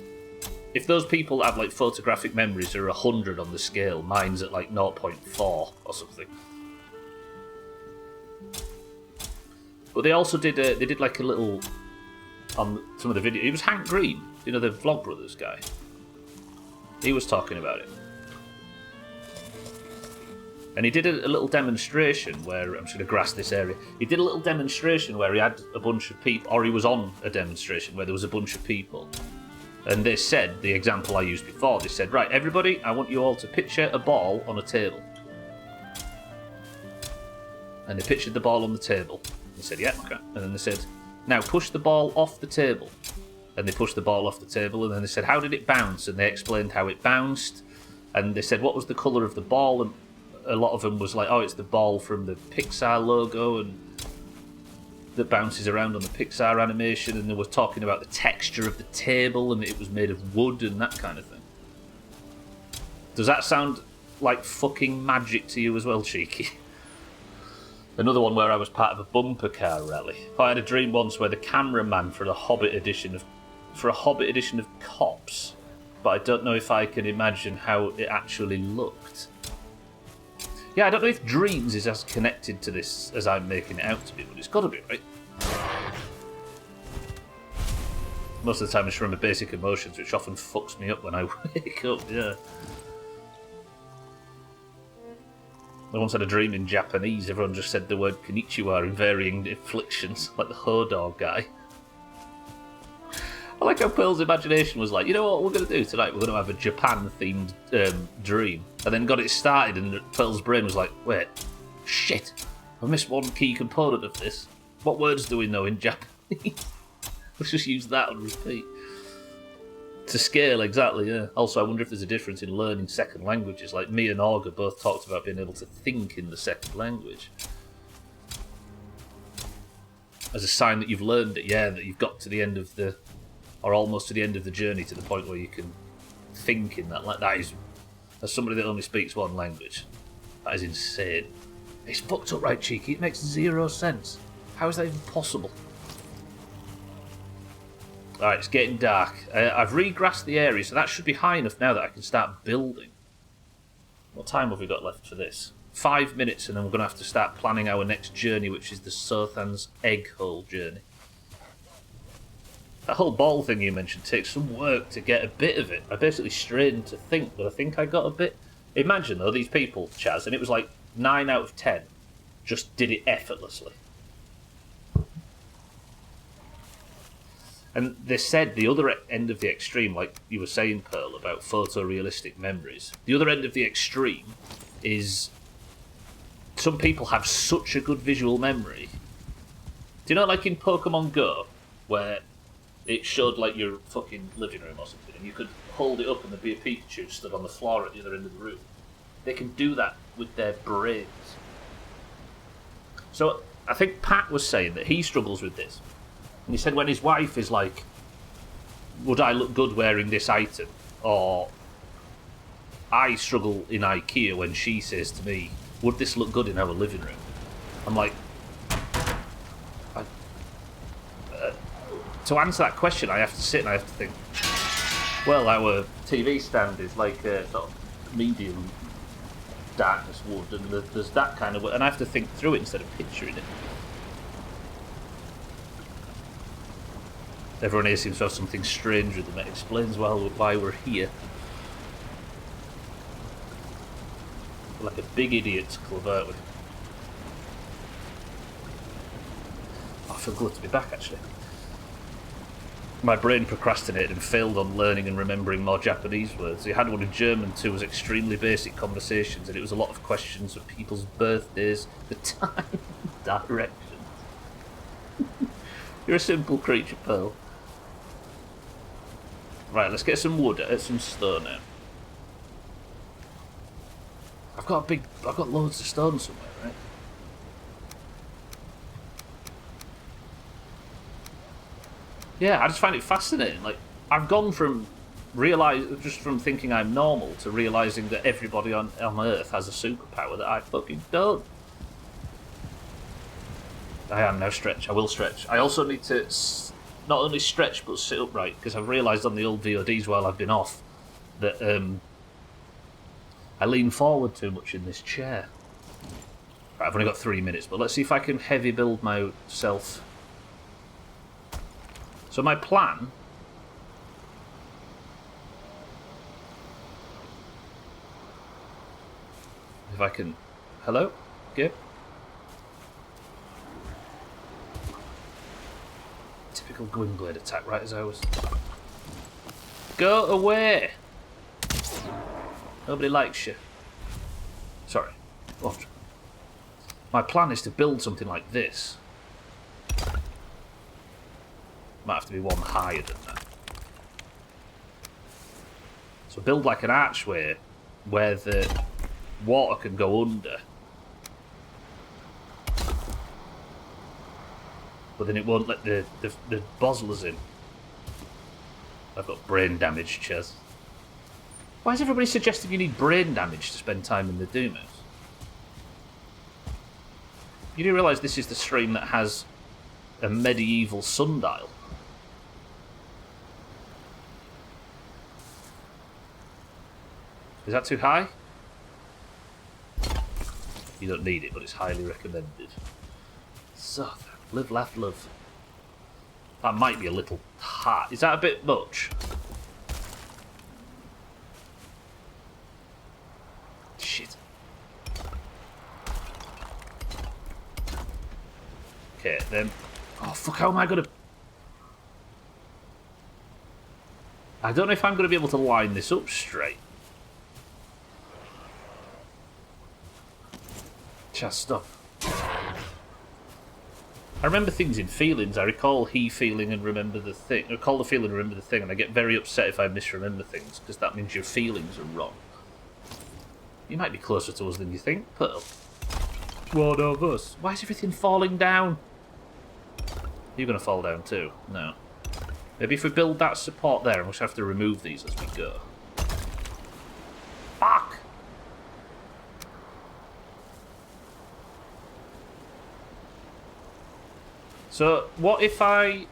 If those people have like photographic memories are 100 on the scale, mine's at like 0.4 or something. But they also did they did like a little on some of the video. It was Hank Green, you know, the Vlogbrothers guy. He was talking about it. And he did a little demonstration where, I'm just going to grasp this area, he did a little demonstration where he had a bunch of people, or he was on a demonstration where there was a bunch of people. And they said, the example I used before, they said, right, everybody, I want you all to picture a ball on a table. And they pictured the ball on the table. They said, yeah, okay. And then they said, now push the ball off the table. And they pushed the ball off the table, and then they said, how did it bounce? And they explained how it bounced. And they said, what was the colour of the ball? And a lot of them was like, oh, it's the ball from the Pixar logo and that bounces around on the Pixar animation, and they were talking about the texture of the table and it was made of wood and that kind of thing. Does that sound like fucking magic to you as well, Cheeky? Another one where I was part of a bumper car rally. I had a dream once where the cameraman for a Hobbit edition of Cops, but I don't know if I can imagine how it actually looked. Yeah, I don't know if dreams is as connected to this as I'm making it out to be, but it's got to be, right? Most of the time I just remember basic emotions, which often fucks me up when I wake up, yeah. I once had a dream in Japanese, everyone just said the word konnichiwa in varying inflections, like the Hodor guy. I like how Pearl's imagination was like, you know what we're going to do tonight? We're going to have a Japan-themed dream. And then got it started and Pearl's brain was like, wait, shit, I missed one key component of this. What words do we know in Japanese? Let's just use that on repeat. To scale, exactly, yeah. Also, I wonder if there's a difference in learning second languages. Like me and Olga both talked about being able to think in the second language. As a sign that you've learned it, yeah, that you've got to the end of the... or almost to the end of the journey, to the point where you can think in that. Like that is, as somebody that only speaks one language, that is insane. It's fucked up, right, Cheeky? It makes zero sense. How is that even possible? Alright, it's getting dark. I've regrassed the area, so that should be high enough now that I can start building. What time have we got left for this? 5 minutes, and then we're going to have to start planning our next journey, which is the Sothan's egg hole journey. That whole ball thing you mentioned takes some work to get a bit of it. I basically strained to think, but I think I got a bit. Imagine, though, these people, Chaz, and it was like 9 out of 10 just did it effortlessly. And they said the other end of the extreme, like you were saying, Pearl, about photorealistic memories, the other end of the extreme is some people have such a good visual memory. Do you know, like in Pokemon Go, where it showed like your fucking living room or something, and you could hold it up and there'd be a Pikachu stood on the floor at the other end of the room? They can do that with their brains. So I think Pat was saying that he struggles with this. And he said when his wife is like, would I look good wearing this item? Or I struggle in IKEA when she says to me, would this look good in our living room? I'm like, to answer that question, I have to sit and I have to think, well, our TV stand is like a sort of medium darkness wood, and there's that kind of wood, and I have to think through it instead of picturing it. Everyone here seems to have something strange with them. It explains well why we're here. We're like a big idiot's club, aren't we? I feel good to be back, actually. My brain procrastinated and failed on learning and remembering more Japanese words. We had one in German too, was extremely basic conversations, and it was a lot of questions of people's birthdays, the time, directions. You're a simple creature, Pearl. Right, let's get some wood, some stone out. I've got loads of stone somewhere, right? Yeah, I just find it fascinating. Like, I've gone from just from thinking I'm normal to realising that everybody on Earth has a superpower that I fucking don't. I am now stretch. I will stretch. I also need to not only stretch but sit upright, because I've realised on the old VODs while I've been off that I lean forward too much in this chair. Right, I've only got 3 minutes, but let's see if I can heavy build myself. So my plan... If I can... Hello? Gib? Typical Gwynblade attack, right as I was... Go away! Nobody likes you. Sorry. What? My plan is to build something like this. Might have to be one higher than that. So build like an archway where the water can go under. But then it won't let the bosslers in. I've got brain damage, Ches. Why is everybody suggesting you need brain damage to spend time in the Doomhaus? You do realise this is the stream that has a medieval sundial? Is that too high? You don't need it, but it's highly recommended. So, live, laugh, love. That might be a little hard. Is that a bit much? Shit. Okay, then. Oh, fuck, how am I gonna... I don't know if I'm gonna be able to line this up straight. Just stop. I remember things in feelings. I recall he feeling and remember the thing. I recall the feeling and remember the thing, and I get very upset if I misremember things, because that means your feelings are wrong. You might be closer to us than you think, Pearl. One of us. Why is everything falling down? You're going to fall down too. No. Maybe if we build that support there, and we'll just have to remove these as we go. Fuck! So, what if I...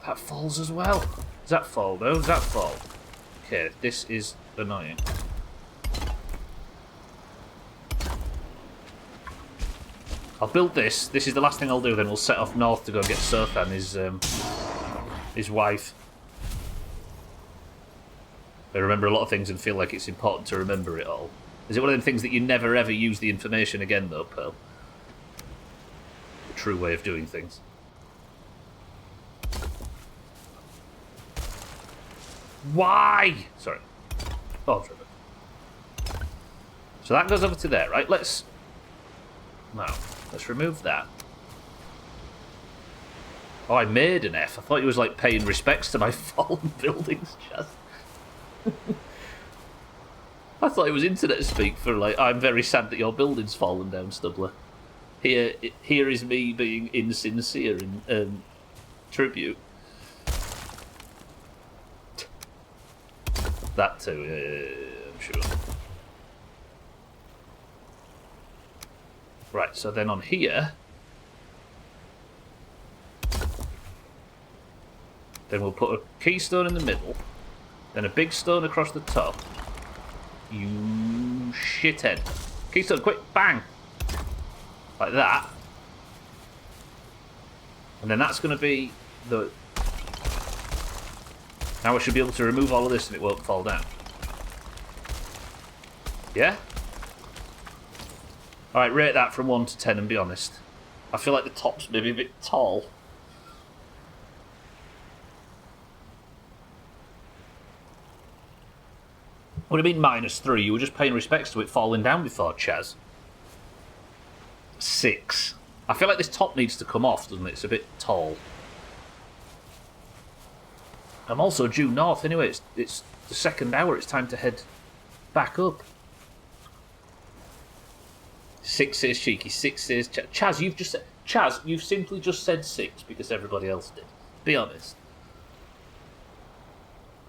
That falls as well. Does that fall? No, does that fall? Okay, this is annoying. I'll build this. This is the last thing I'll do, then we'll set off north to go and get Sothan, his wife. I remember a lot of things and feel like it's important to remember it all. Is it one of them things that you never ever use the information again, though, Pearl? True way of doing things. Why? Sorry. Oh, Trevor. So that goes over to there, right? Let's remove that. Oh, I made an F. I thought he was like paying respects to my fallen buildings chest. I thought it was internet speak for like, I'm very sad that your building's fallen down, Stubbler. Here is me being insincere in tribute. That too, I'm sure. Right, so then on here, Then we'll put a keystone in the middle. Then a big stone across the top. You shithead. Keystone, quick, bang! Like that. And then that's going to be the... Now I should be able to remove all of this and it won't fall down. Yeah? Alright, rate that from 1 to 10 and be honest. I feel like the top's maybe a bit tall. What do you mean -3? You were just paying respects to it falling down before, Chaz. 6. I feel like this top needs to come off, doesn't it? It's a bit tall. I'm also due north anyway. It's the second hour. It's time to head back up. 6 says cheeky. 6 says Chaz. You've just said Chaz. You've simply just said 6 because everybody else did. Be honest.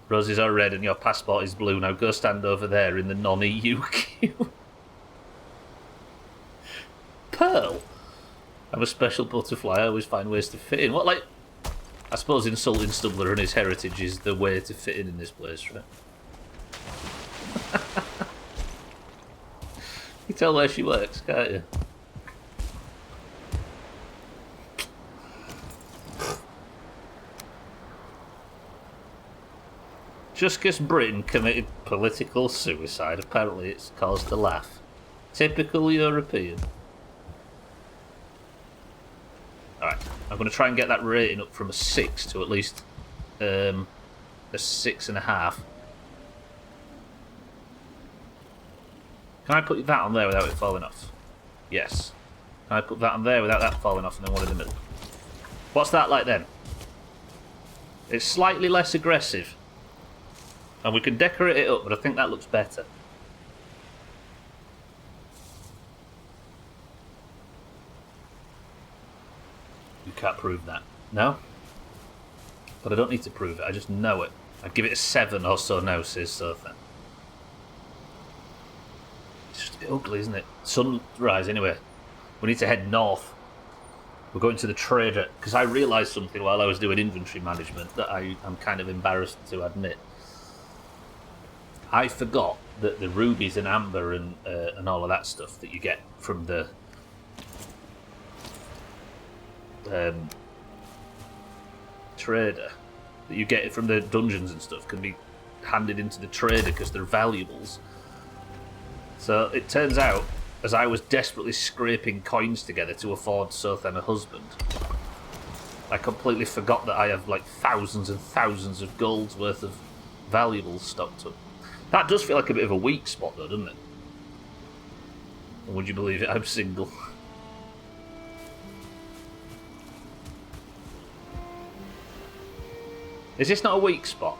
Roses are red and your passport is blue. Now go stand over there in the non-EU queue. Pearl. I'm a special butterfly. I always find ways to fit in. What, like... I suppose insulting Stumbler and his heritage is the way to fit in this place, right? You tell where she works, can't you? Just because Britain committed political suicide, apparently it's caused a laugh. Typical European. Alright, I'm going to try and get that rating up from a 6 to at least a 6.5. Can I put that on there without it falling off? Yes. Can I put that on there without that falling off and then one in the middle? What's that like then? It's slightly less aggressive. And we can decorate it up, but I think that looks better. You can't prove that. No? But I don't need to prove it, I just know it. I'd give it a 7 or so now, says Sothan. It's just a bit ugly, isn't it? Sunrise, anyway. We need to head north. We're going to the trader, because I realised something while I was doing inventory management that I'm kind of embarrassed to admit. I forgot that the rubies and amber and all of that stuff that you get from the trader, that you get from the dungeons and stuff, can be handed into the trader because they're valuables. So it turns out, as I was desperately scraping coins together to afford Sothan a husband, I completely forgot that I have like thousands and thousands of gold's worth of valuables stocked up. That does feel like a bit of a weak spot though, doesn't it? Or would you believe it? I'm single. Is this not a weak spot?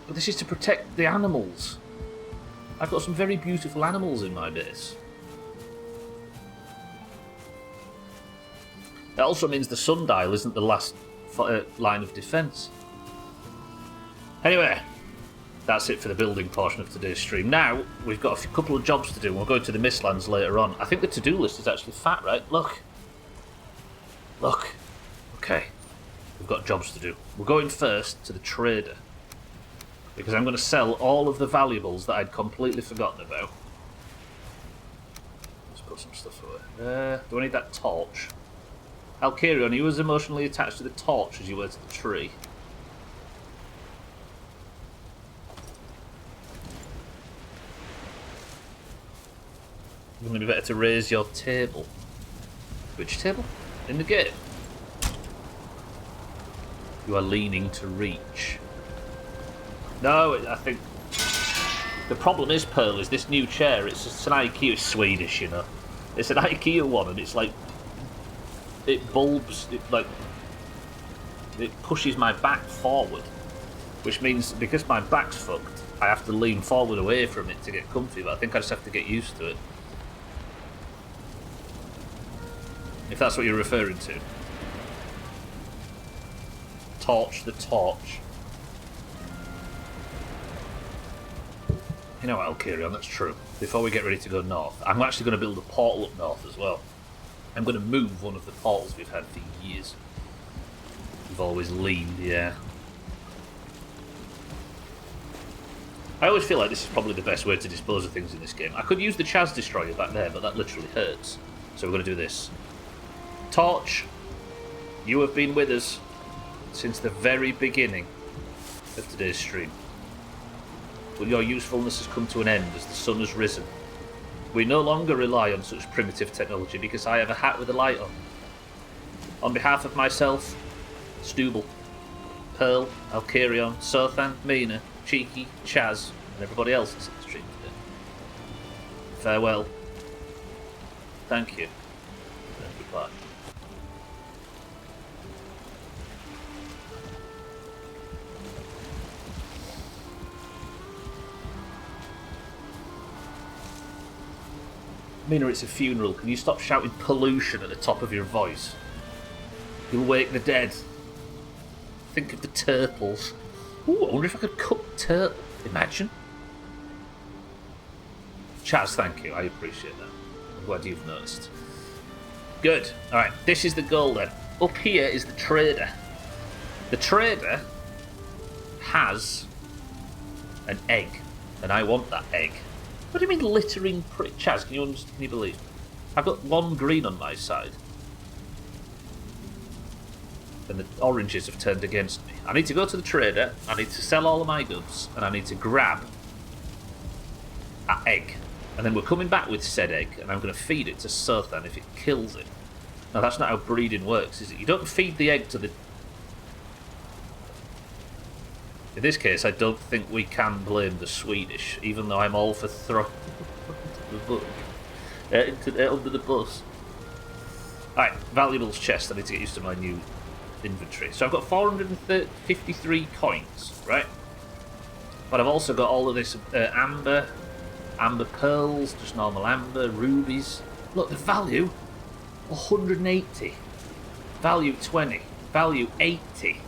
But this is to protect the animals. I've got some very beautiful animals in my base. That also means the sundial isn't the last line of defence. Anyway, that's it for the building portion of today's stream. Now, we've got a couple of jobs to do. We'll go to the Mistlands later on. I think the to-do list is actually fat, right? Look. Look. Okay. We've got jobs to do. We're going first to the trader, because I'm going to sell all of the valuables that I'd completely forgotten about. Let's put some stuff away. Do I need that torch? Alkarion, you was emotionally attached to the torch as you were to the tree. It's going to be better to raise your table. Which table? In the game. You are leaning to reach. No, I think the problem is, Pearl, is this new chair. It's an IKEA, it's Swedish, you know. It's an IKEA one, and it's like it bulbs. It pushes my back forward, which means because my back's fucked, I have to lean forward away from it to get comfy. But I think I just have to get used to it. If that's what you're referring to. Torch the torch. You know what, Alkarion, that's true. Before we get ready to go north, I'm actually going to build a portal up north as well. I'm going to move one of the portals we've had for years. always leaned, yeah. I always feel like this is probably the best way to dispose of things in this game. I could use the Chaz Destroyer back there, but that literally hurts. So we're going to do this. Torch, you have been with us since the very beginning of today's stream. But your usefulness has come to an end as the sun has risen. We no longer rely on such primitive technology because I have a hat with a light on. On behalf of myself, Stubble, Pearl, Alkarion, Sothan, Mina, Cheeky, Chaz, and everybody else that's in the stream today. Farewell. Thank you. And goodbye. Mina, it's a funeral. Can you stop shouting pollution at the top of your voice? You'll wake the dead. Think of the turtles. Ooh, I wonder if I could cook turtle. Imagine. Chaz, thank you. I appreciate that. I'm glad you've noticed. Good. Alright, this is the goal then. Up here is the trader. The trader has an egg, and I want that egg. What do you mean littering prick? Chaz, can you believe? I've got one green on my side. And the oranges have turned against me. I need to go to the trader, I need to sell all of my goods, and I need to grab that egg. And then we're coming back with said egg, and I'm going to feed it to Sothan if it kills it. Now that's not how breeding works, is it? You don't feed the egg to the... In this case, I don't think we can blame the Swedish, even though I'm all for throwing under the bus. Alright, valuables chest. I need to get used to my new inventory. So I've got 453 coins, right? But I've also got all of this amber pearls, just normal amber, rubies. Look, the value, 180. Value 20. Value 80.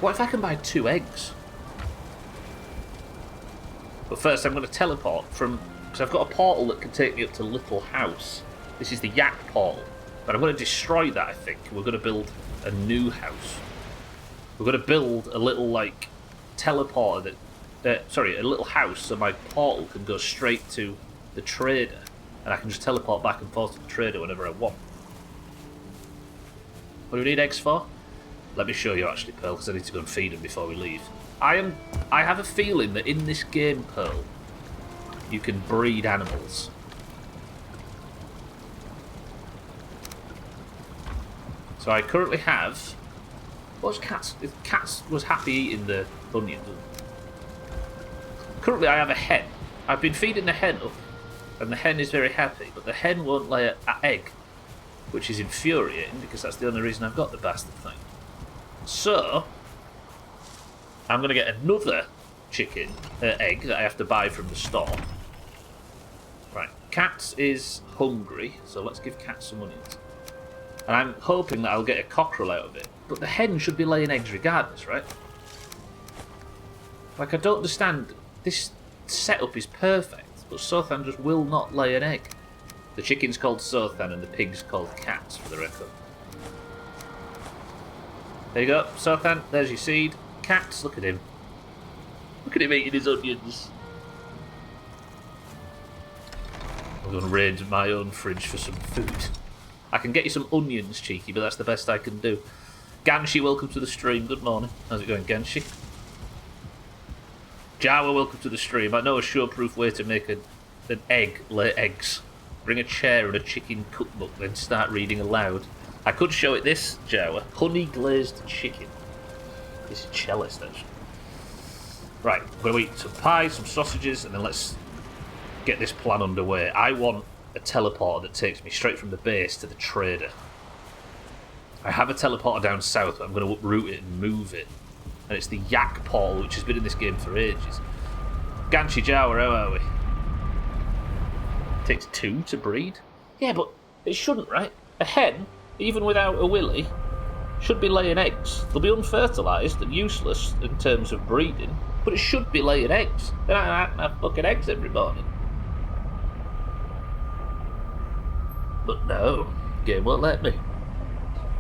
What if I can buy 2 eggs? But first I'm going to teleport from... Because I've got a portal that can take me up to Little House. This is the Yak portal. But I'm going to destroy that, I think. We're going to build a new house. We're going to build a little, like, teleporter that... a little house so my portal can go straight to the trader. And I can just teleport back and forth to the trader whenever I want. What do we need eggs for? Let me show you, actually, Pearl, because I need to go and feed them before we leave. I have a feeling that in this game, Pearl, you can breed animals. So I currently have... What's Cats? If Cats was happy eating the onions. Currently I have a hen. I've been feeding the hen up, and the hen is very happy, but the hen won't lay an egg, which is infuriating, because that's the only reason I've got the bastard thing. So, I'm going to get another chicken egg that I have to buy from the store. Right, Cats is hungry, so let's give Cats some onions. And I'm hoping that I'll get a cockerel out of it. But the hen should be laying eggs regardless, right? Like, I don't understand. This setup is perfect, but Sothan just will not lay an egg. The chicken's called Sothan and the pig's called Cats, for the record. There you go, Sothan, there's your seed. Cats, look at him. Look at him eating his onions. I'm going to raid my own fridge for some food. I can get you some onions, Cheeky, but that's the best I can do. Ganshi, welcome to the stream. Good morning. How's it going, Ganshi? Jawa, welcome to the stream. I know a sure-proof way to make an egg lay eggs. Bring a chair and a chicken cookbook, then start reading aloud. I could show it this, Jawa. Honey glazed chicken. This is cellist, actually. Right, we're going to eat some pie, some sausages, and then let's get this plan underway. I want a teleporter that takes me straight from the base to the trader. I have a teleporter down south, but I'm going to uproot it and move it. And it's the Yak portal, which has been in this game for ages. Ganshi Jawa, how are we? It takes 2 to breed? Yeah, but it shouldn't, right? A hen, even without a willy, should be laying eggs. They'll be unfertilised and useless in terms of breeding, but it should be laying eggs. Then I can have fucking eggs every morning. But no, game won't let me.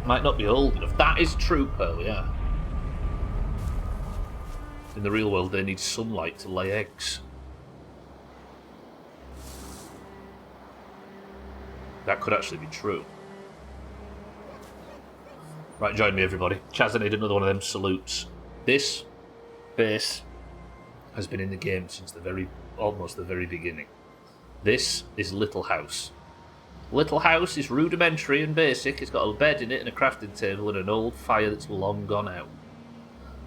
Might not be old enough. That is true, Pearl, yeah. In the real world, they need sunlight to lay eggs. That could actually be true. Right, join me, everybody. Chaz, I need another one of them salutes. This base has been in the game since almost the very beginning. This is Little House. Little House is rudimentary and basic. It's got a bed in it and a crafting table and an old fire that's long gone out.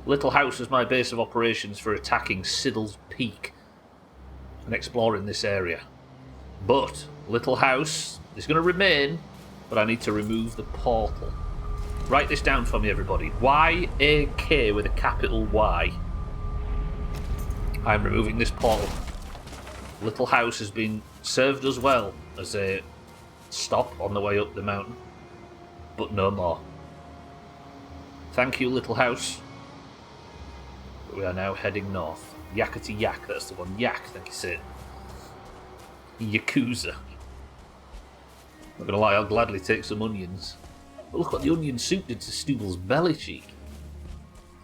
Little House is my base of operations for attacking Siddle's Peak and exploring this area. But Little House is going to remain, but I need to remove the portal. Write this down for me, everybody. Y-A-K with a capital Y. I'm removing this portal. Little House has been served us well as a stop on the way up the mountain, but no more. Thank you, Little House. We are now heading north. Yakety yak, that's the one. Yak, thank you, Sid. Yakuza. Not gonna lie, I'll gladly take some onions. But look what the onion soup did to Stubel's belly cheek.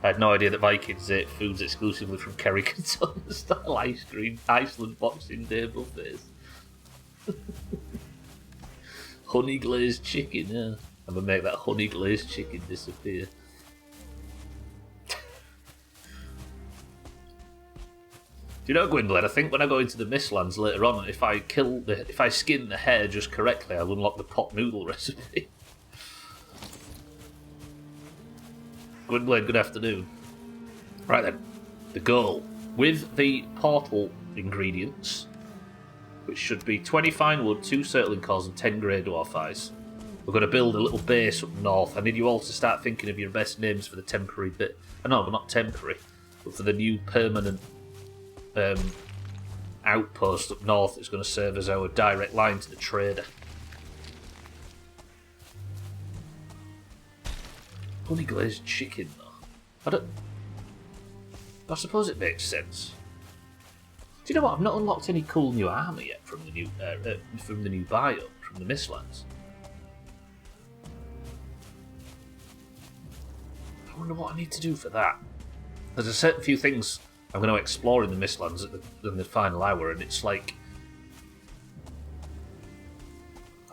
I had no idea that Vikings ate foods exclusively from Kerry Cantona style ice cream, Iceland Boxing Day buffets. Honey glazed chicken, yeah. I'm gonna make that honey glazed chicken disappear. Do you know, Gwynplaine, I think when I go into the Mistlands later on, if I skin the hare just correctly, I'll unlock the pot noodle recipe. Gwynplaine, good afternoon. Right then, the goal. With the portal ingredients, which should be 20 fine wood, 2 circling cores and 10 grey dwarf eyes, we're going to build a little base up north. I need you all to start thinking of your best names for the temporary bit. No, but not temporary, but for the new permanent outpost up north that's going to serve as our direct line to the trader. Honey glazed chicken, though. I suppose it makes sense. Do you know what? I've not unlocked any cool new armour yet from the new biome, from the Mistlands. I wonder what I need to do for that. There's a certain few things I'm going to explore in the Mistlands in the final hour, and it's like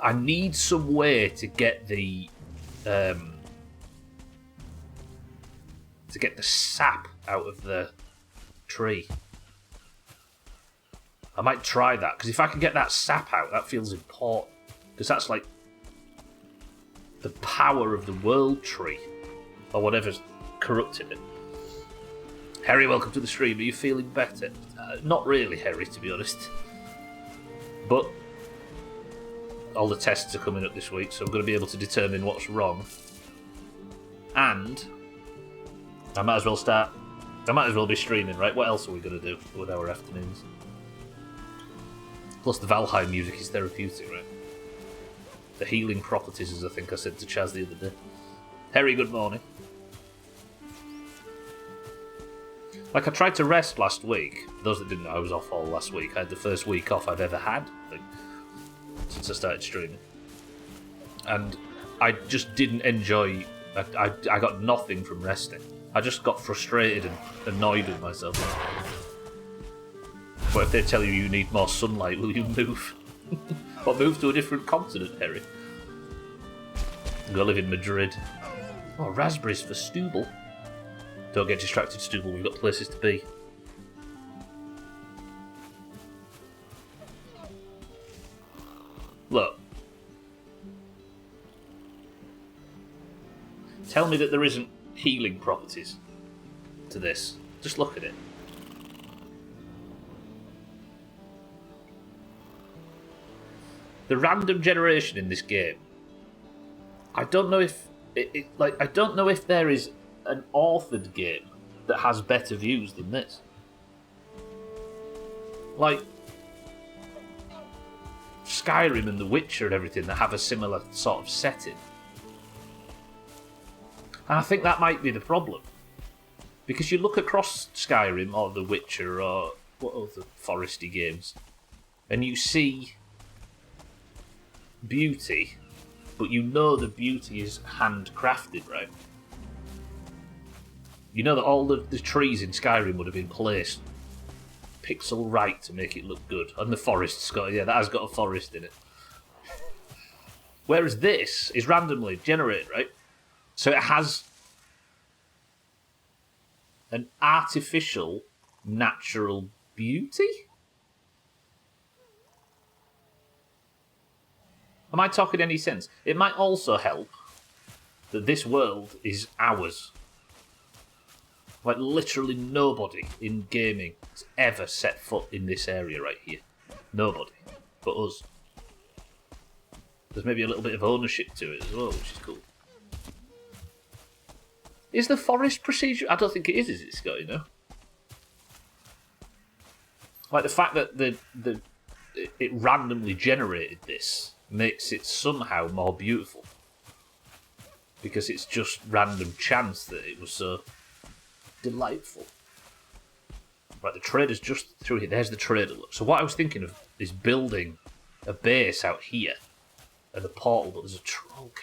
I need some way to get the sap out of the tree. I might try that, because if I can get that sap out, that feels important, because that's like the power of the world tree, or whatever's corrupted it. Harry, welcome to the stream. Are you feeling better? Not really, Harry, to be honest. But all the tests are coming up this week, so I'm going to be able to determine what's wrong. And I might as well be streaming, right? What else are we going to do with our afternoons? Plus the Valheim music is therapeutic, right? The healing properties, as I think I said to Chaz the other day. Harry, good morning. Like, I tried to rest last week. For those that didn't know, I was off all last week. I had the first week off I've ever had, I think, since I started streaming. And I just didn't enjoy... I got nothing from resting. I just got frustrated and annoyed with myself. But if they tell you need more sunlight, will you move? Or move to a different continent, Harry? Go live in Madrid. Oh, raspberries for Stubel. Don't get distracted, Stubel, we've got places to be. Look. Tell me that there isn't healing properties to this. Just look at it. The random generation in this game. I don't know if I don't know if there is an authored game that has better views than this. Like Skyrim and The Witcher and everything that have a similar sort of setting. And I think that might be the problem. Because you look across Skyrim or The Witcher or what other foresty games, and you see beauty, but you know the beauty is handcrafted, right? You know that all the trees in Skyrim would have been placed pixel right to make it look good. And the forest's got, yeah, that has got a forest in it. Whereas this is randomly generated, right? So it has an artificial, natural beauty? Am I talking any sense? It might also help that this world is ours. Like, literally nobody in gaming has ever set foot in this area right here. Nobody. But us. There's maybe a little bit of ownership to it as well, which is cool. Is the forest procedure? I don't think it is it, Scott, you know? Like, the fact that it randomly generated this makes it somehow more beautiful. Because it's just random chance that it was so delightful. Right, the trader's just through here. There's the trader, look. So what I was thinking of is building a base out here and a portal, but there's a troll.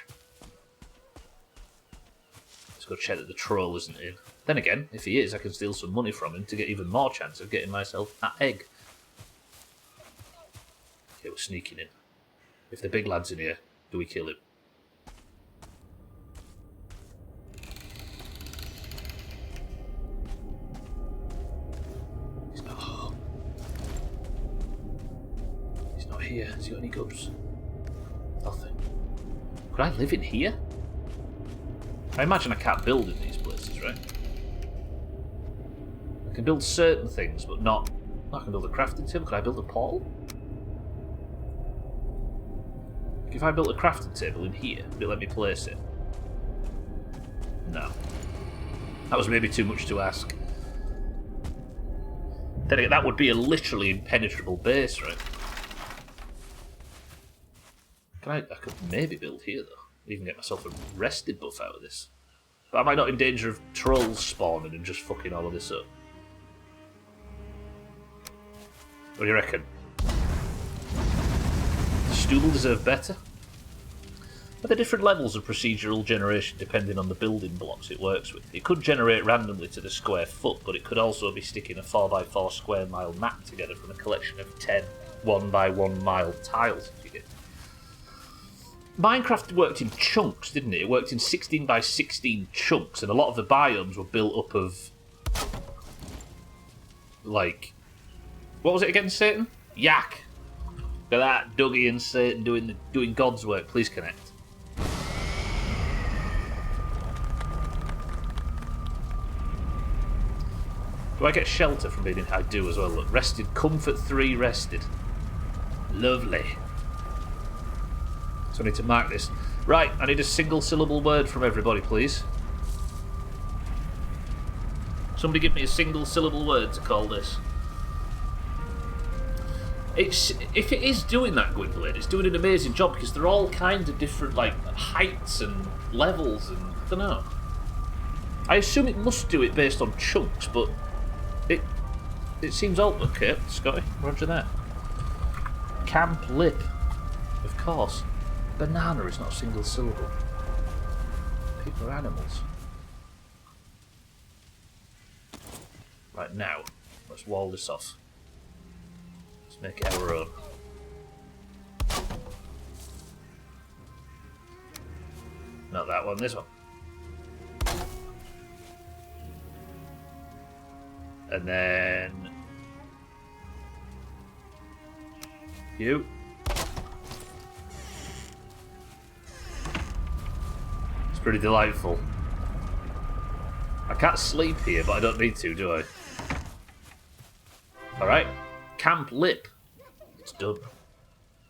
Let's go check that the troll isn't in. Then again, if he is, I can steal some money from him to get even more chance of getting myself that egg. Okay, we're sneaking in. If the big lad's in here, do we kill him? He's not here. Has he got any goods? Nothing. Could I live in here? I imagine I can't build in these places, right? I can build certain things, but not... I can build a crafting table. Could I build a portal? If I built a crafting table in here, would it let me place it? No. That was maybe too much to ask. Then again, that would be a literally impenetrable base, right? I could maybe build here, though. Even get myself a rested buff out of this. But am I not in danger of trolls spawning and just fucking all of this up? What do you reckon? Stubble deserve better? Are there different levels of procedural generation depending on the building blocks it works with? It could generate randomly to the square foot, but it could also be sticking a 4x4 square mile map together from a collection of 10 1x1 mile tiles, if you get. Minecraft worked in chunks, didn't it? It worked in 16x16 chunks, and a lot of the biomes were built up of... like... what was it again, Satan? Yak! Look at that, Dougie and Satan doing God's work. Please connect. Do I get shelter from being in? I do as well. Look, rested. Comfort 3 rested. Lovely. So I need to mark this. Right, I need a single syllable word from everybody, please. Somebody give me a single syllable word to call this. If it is doing that, Gwynplaine, it's doing an amazing job because they're all kind of different, like, heights and levels and, I don't know. I assume it must do it based on chunks, but it seems old. Okay, Scotty, roger that. Camp lip. Of course. Banana is not a single syllable. People are animals. Right, now, let's wall this off. Make it our own. Not that one, this one. And then... you. It's pretty delightful. I can't sleep here, but I don't need to, do I? Alright. Camp lip. It's done.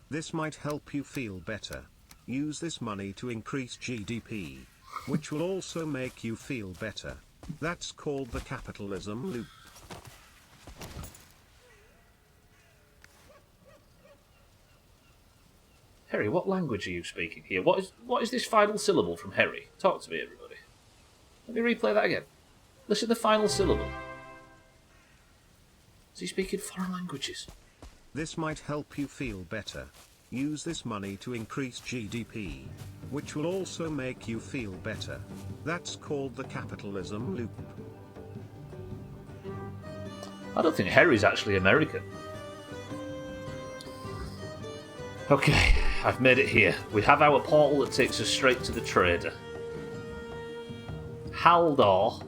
This might help you feel better. Use this money to increase GDP, which will also make you feel better. That's called the capitalism loop. Harry, what language are you speaking here? What is this final syllable from Harry? Talk to me, everybody. Let me replay that again. Listen to the final syllable. Is he speaking foreign languages? This might help you feel better. Use this money to increase GDP, which will also make you feel better. That's called the capitalism loop. I don't think Harry's actually American. Okay, I've made it here. We have our portal that takes us straight to the trader. Haldor,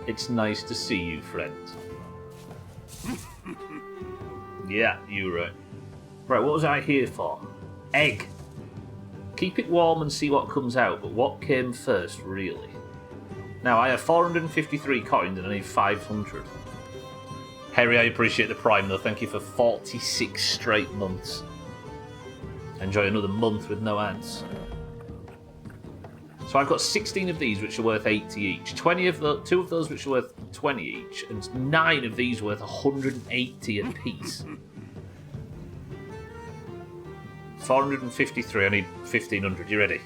it's nice to see you, friend. Yeah, you're right. Right, what was I here for? Egg. Keep it warm and see what comes out, but what came first, really? Now, I have 453 coins and I need 500. Harry, I appreciate the prime, though. Thank you for 46 straight months. Enjoy another month with no ads. So I've got 16 of these, which are worth 80 each. 2 of those, which are worth 20 each, and 9 of these worth 180 apiece. 453. I need 1,500. You ready?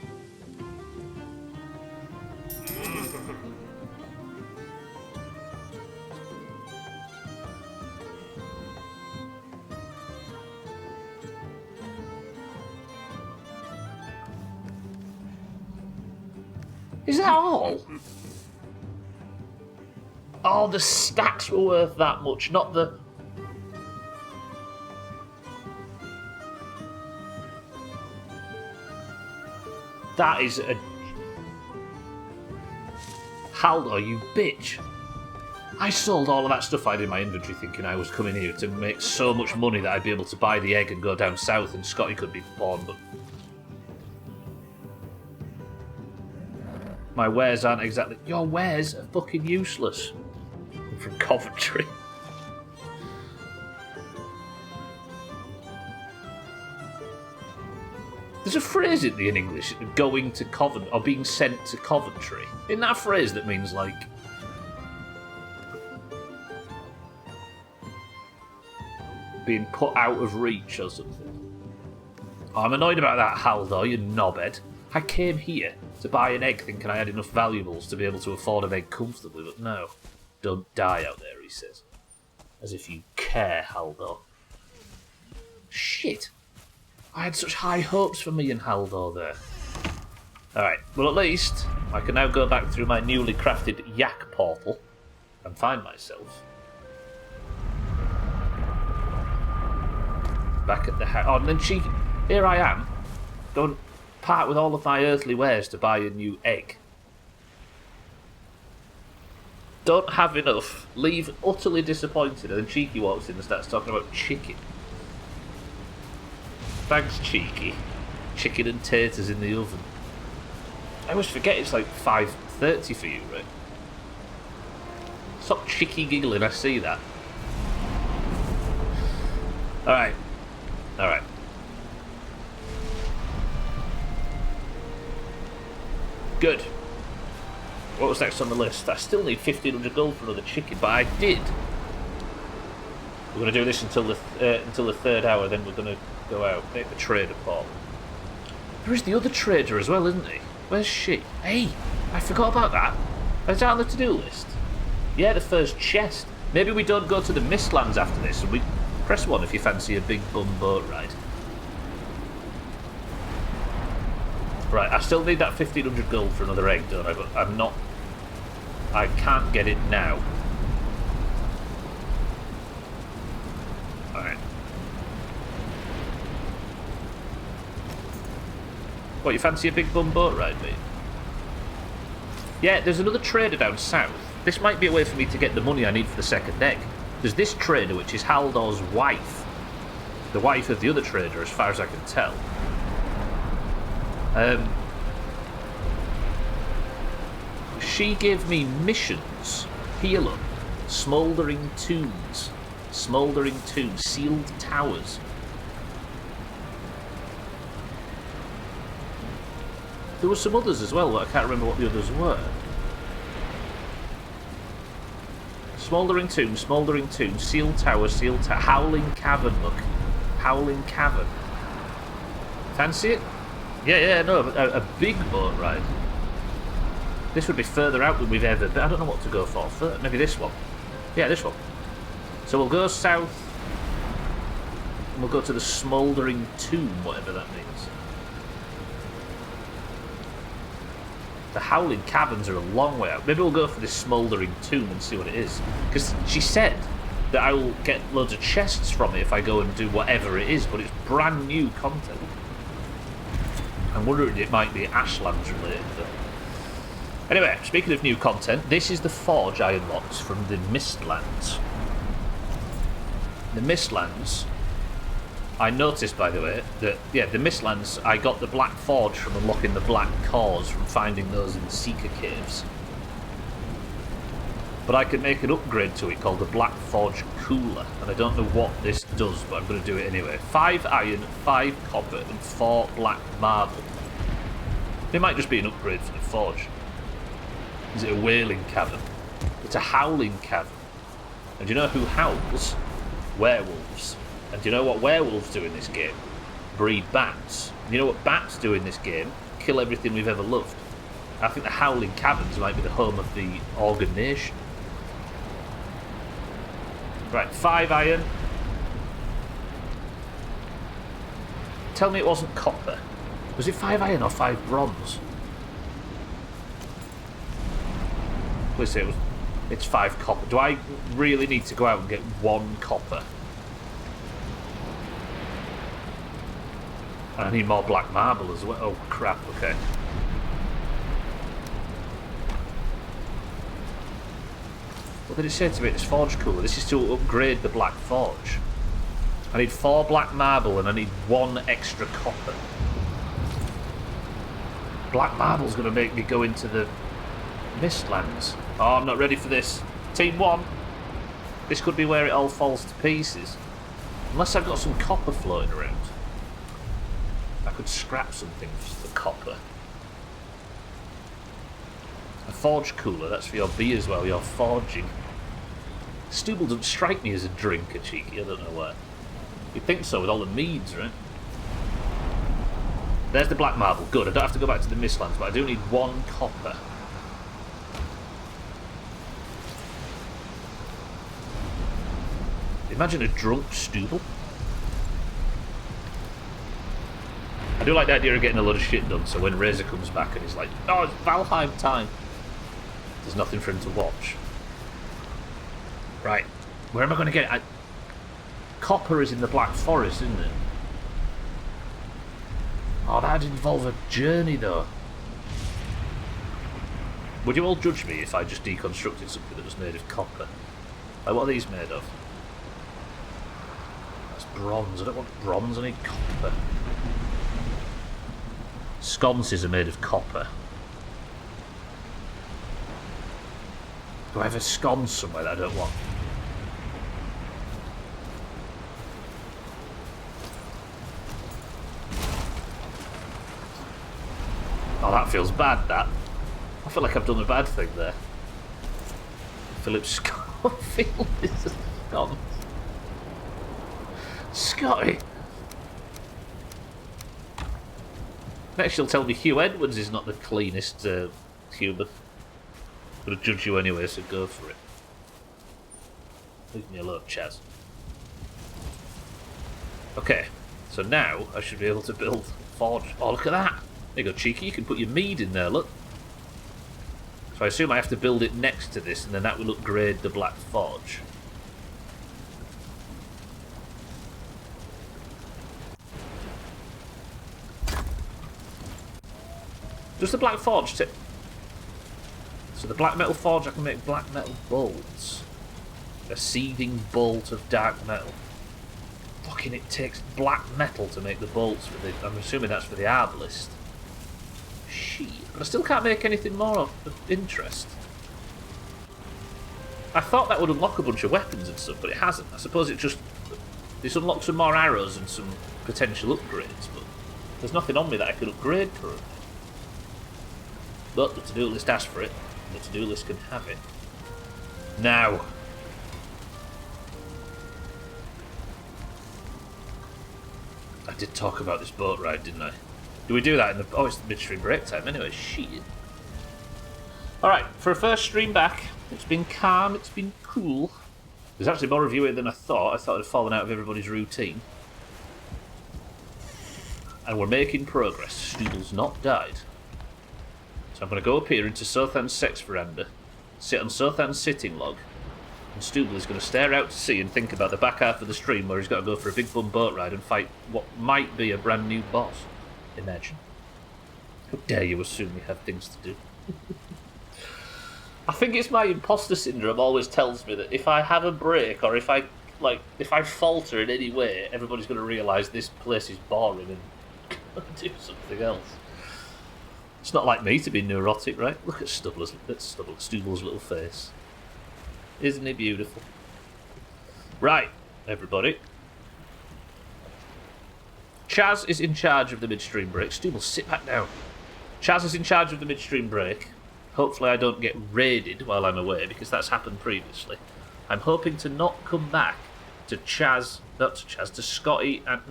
Is that all? Oh, the stacks were worth that much, not the... That is a... Haldor, you bitch. I sold all of that stuff I had in my inventory thinking I was coming here to make so much money that I'd be able to buy the egg and go down south and Scotty could be born, but... My wares aren't exactly... Your wares are fucking useless. I'm from Coventry. There's a phrase in English, going to Coventry, or being sent to Coventry. Isn't that a phrase that means, like... being put out of reach or something? Oh, I'm annoyed about that, Haldor, you knobhead. I came here to buy an egg thinking I had enough valuables to be able to afford an egg comfortably, but no. Don't die out there, he says. As if you care, Haldor. Shit! I had such high hopes for me and Haldor there. Alright, well at least I can now go back through my newly crafted yak portal and find myself back at the house. Oh, and then here I am. Don't part with all of my earthly wares to buy a new egg. Don't have enough. Leave utterly disappointed. And then Cheeky walks in and starts talking about chicken. Thanks, Cheeky. Chicken and taters in the oven. I always forget it's like 5:30 for you, right? Stop cheeky giggling, I see that. Alright. Alright. Good. What was next on the list? I still need 1,500 gold for another chicken, but I did. We're going to do this until the 3rd hour, then we're going to go out, make the trader port. There is the other trader as well, isn't he? Where's she? Hey, I forgot about that. Is that on the to-do list? Yeah, the first chest. Maybe we don't go to the Mistlands after this, and we press 1 if you fancy a big bum boat ride. Right, I still need that 1,500 gold for another egg, don't I? But I'm not... I can't get it now. Alright. What, you fancy a big bum boat ride, mate? Yeah, there's another trader down south. This might be a way for me to get the money I need for the second egg. There's this trader, which is Haldor's wife. The wife of the other trader, as far as I can tell. She gave me missions. Here, look. Smouldering tombs. Smouldering tombs. Sealed towers. There were some others as well, but I can't remember what the others were. Smouldering tomb, sealed tower, Howling cavern, look. Howling cavern. Fancy it? Yeah, no, a big boat ride. This would be further out than we've ever been. I don't know what to go for. Maybe this one. Yeah, this one. So we'll go south. And we'll go to the Smouldering Tomb, whatever that means. The Howling Caverns are a long way out. Maybe we'll go for this Smouldering Tomb and see what it is. Because she said that I will get loads of chests from it if I go and do whatever it is, but it's brand new content. I'm wondering it might be Ashlands related, though. Anyway, speaking of new content, this is the Forge I unlocked from the Mistlands. The Mistlands, I noticed, by the way, that, yeah, the Mistlands, I got the Black Forge from unlocking the Black Cores from finding those in the Seeker Caves. But I can make an upgrade to it called the Black Forge Cooler, and I don't know what this does, but I'm going to do it anyway. 5 iron, 5 copper, and 4 black marble. It might just be an upgrade for the Forge. Is it a Wailing Cavern? It's a Howling Cavern. And do you know who howls? Werewolves. And do you know what werewolves do in this game? Breed bats. And you know what bats do in this game? Kill everything we've ever loved. I think the Howling Caverns might be the home of the Organ Nation. Right, 5 iron. Tell me it wasn't copper. Was it 5 iron or 5 bronze? Please say it's 5 copper. Do I really need to go out and get 1 copper? And I need more black marble as well. Oh crap, okay. What did it say to me? This Forge Cooler. This is to upgrade the Black Forge. I need 4 black marble and I need 1 extra copper. Black marble's going to make me go into the Mistlands. Oh, I'm not ready for this. Team 1. This could be where it all falls to pieces. Unless I've got some copper floating around. I could scrap something for the copper. A Forge Cooler, that's for your beers while you're forging. Stubble doesn't strike me as a drinker, cheeky, I don't know why. You'd think so with all the meads, right? There's the black marble, good. I don't have to go back to the Mistlands, but I do need 1 copper. Imagine a drunk Stubble. I do like the idea of getting a lot of shit done, so when Razor comes back and he's like, oh, it's Valheim time, there's nothing for him to watch. Right, where am I going to get it? Copper is in the Black Forest, isn't it? Oh, that'd involve a journey, though. Would you all judge me if I just deconstructed something that was made of copper? Like, what are these made of? That's bronze. I don't want bronze, I need copper. Sconces are made of copper. Do I have a sconce somewhere that I don't want? Oh, that feels bad, that. I feel like I've done a bad thing there. Philip Scofield is a sconce. Scotty! Next you'll tell me Hugh Edwards is not the cleanest human. I'm going to judge you anyway, so go for it. Leave me alone, Chaz. Okay, so now I should be able to build Forge. Oh, look at that! There you go, cheeky. You can put your mead in there, look. So I assume I have to build it next to this, and then that will upgrade the Black Forge. Does the Black Forge take... So the Black Metal Forge, I can make Black Metal bolts. A seething bolt of dark metal. Fucking it takes black metal to make the bolts for the... I'm assuming that's for the Arbalist. Shit. But I still can't make anything more of interest. I thought that would unlock a bunch of weapons and stuff, but it hasn't. I suppose it just... It's unlocked some more arrows and some potential upgrades, but there's nothing on me that I could upgrade currently. But the to-do list asked for it, and the to-do list can have it. Now. I did talk about this boat ride, didn't I? Do we do that in the... Oh, it's the midstream break time anyway, shit. Alright, for a first stream back, it's been calm, it's been cool. There's actually more of you here than I thought. I thought it had fallen out of everybody's routine. And we're making progress. Stooble's not died. So I'm going to go up here into Sothan's sex veranda, sit on Sothan's sitting log, and Stooble is going to stare out to sea and think about the back half of the stream where he's got to go for a big bum boat ride and fight what might be a brand new boss. Imagine. How dare you assume we have things to do? I think it's my imposter syndrome always tells me that if I have a break or if I falter in any way, everybody's going to realise this place is boring and do something else. It's not like me to be neurotic, right? Look at Stooble's little face. Isn't he beautiful? Right, everybody. Chaz is in charge of the midstream break. Stooble, sit back down. Chaz is in charge of the midstream break. Hopefully I don't get raided while I'm away, because that's happened previously. I'm hoping to not come back to Scotty and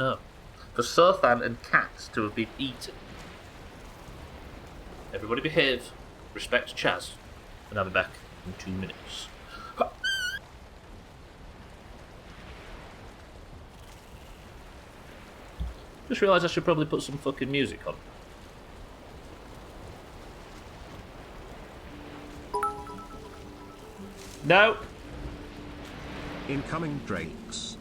for Sothan and Cat to have been eaten. Everybody behave, respect Chaz, and I'll be back in 2 minutes. Just realised I should probably put some fucking music on. No. Incoming drakes.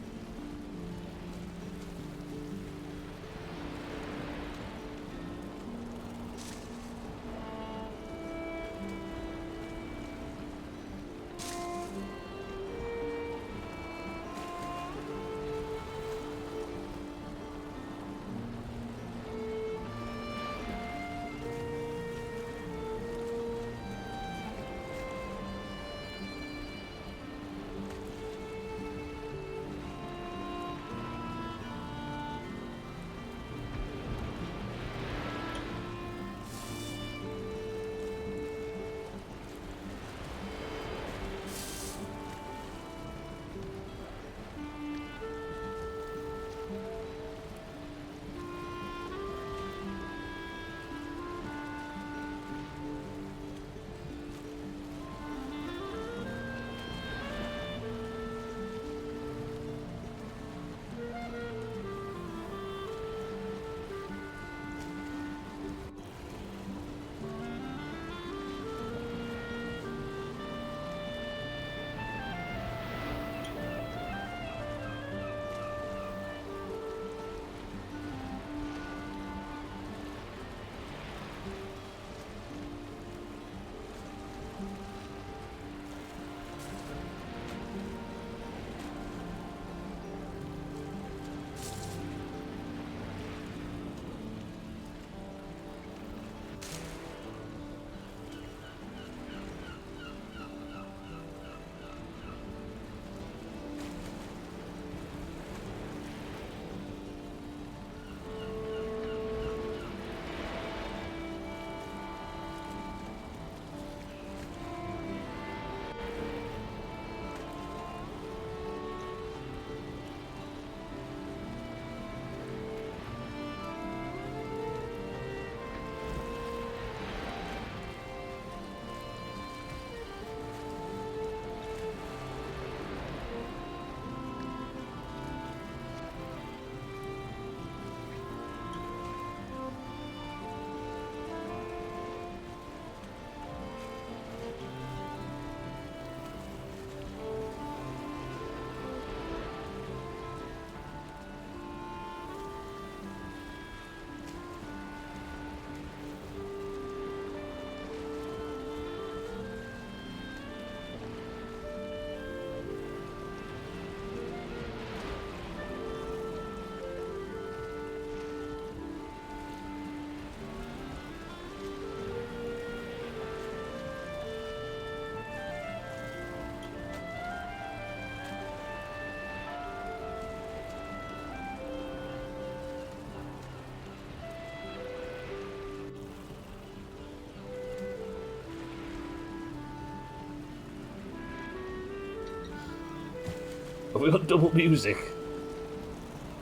Have we got double music?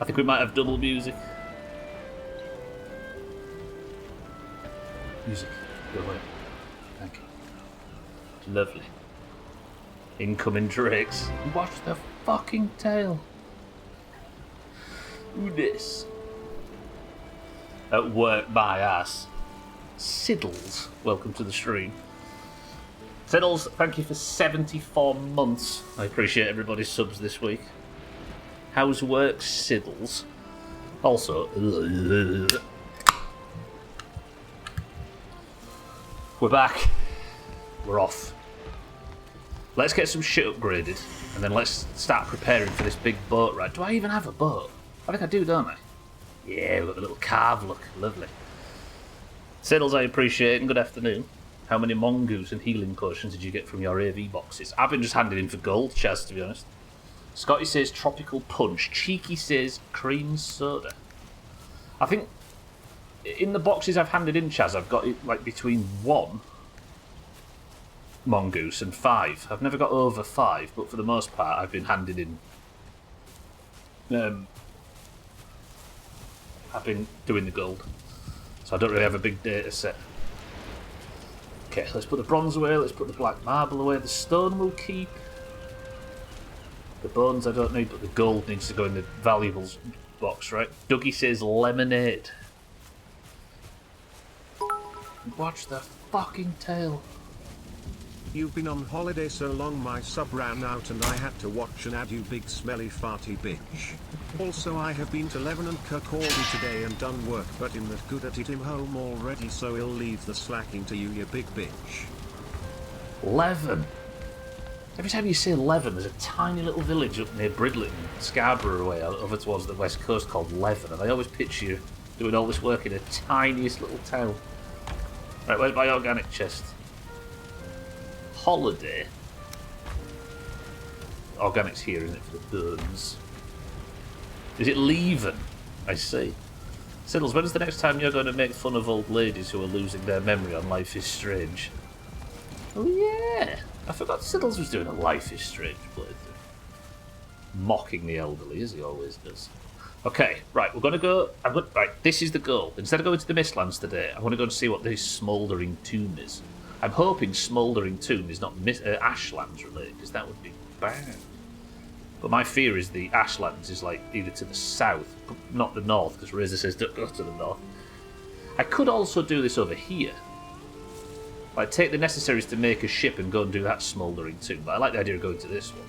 I think we might have double music. Music, go away. Thank you. Lovely. Incoming drakes. Watch the fucking tail. Who this? At work, my ass. Siddles, welcome to the stream. Siddles, thank you for 74 months. I appreciate everybody's subs this week. How's work, Siddles? Also, we're back. We're off. Let's get some shit upgraded, and then let's start preparing for this big boat ride. Do I even have a boat? I think I do, don't I? Yeah, we've got the little carve look. Lovely. Siddles, I appreciate it, and good afternoon. How many mongoose and healing potions did you get from your AV boxes? I've been just handed in for gold, Chaz, to be honest. Scotty says tropical punch. Cheeky says cream soda. I think in the boxes I've handed in, Chaz, I've got it like between 1 mongoose and 5. I've never got over 5, but for the most part I've been handed in. I've been doing the gold, so I don't really have a big data set. Okay, let's put the bronze away, let's put the black marble away, the stone we'll keep. The bones I don't need, but the gold needs to go in the valuables box, right? Dougie says lemonade. Watch the fucking tail. You've been on holiday so long my sub ran out and I had to watch an ad, you big smelly farty bitch. Also I have been to Leven and Kirkcaldy today and done work, but I'm not good at it, I'm home already, so I'll leave the slacking to you big bitch. Leven. Every time you say Leven, there's a tiny little village up near Bridlington, Scarborough way, over towards the west coast called Leven, and I always picture you doing all this work in a tiniest little town. Right, where's my organic chest? Holiday. Organic's here, isn't it, for the burns? Is it Leven? I see. Siddles, when is the next time you're going to make fun of old ladies who are losing their memory on Life is Strange? Oh yeah! I forgot Siddles was doing a Life is Strange playthrough. Mocking the elderly, as he always does. Okay, right, we're going to go... Right, this is the goal. Instead of going to the Mistlands today, I want to go and see what this Smouldering Tomb is. I'm hoping Smouldering Tomb is not Ashlands related, because that would be bad. But my fear is the Ashlands is like either to the south, but not the north, because Razor says don't go to the north. I could also do this over here. Like, take the necessaries to make a ship and go and do that Smouldering Tomb, but I like the idea of going to this one.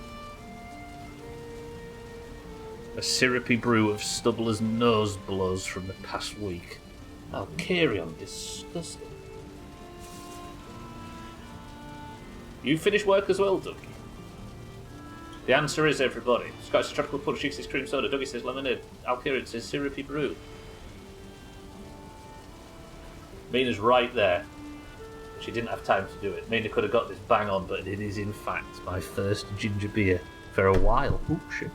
A syrupy brew of Stubbler's nose blows from the past week. Oh, carry on, disgusting. You finished work as well, Dougie? The answer is everybody. Scott says tropical punch, Cheeks says cream soda, Dougie says lemonade, Alkirian says syrupy brew. Mina's right there. She didn't have time to do it. Mina could have got this bang on, but it is in fact my first ginger beer for a while. Ooh, shit.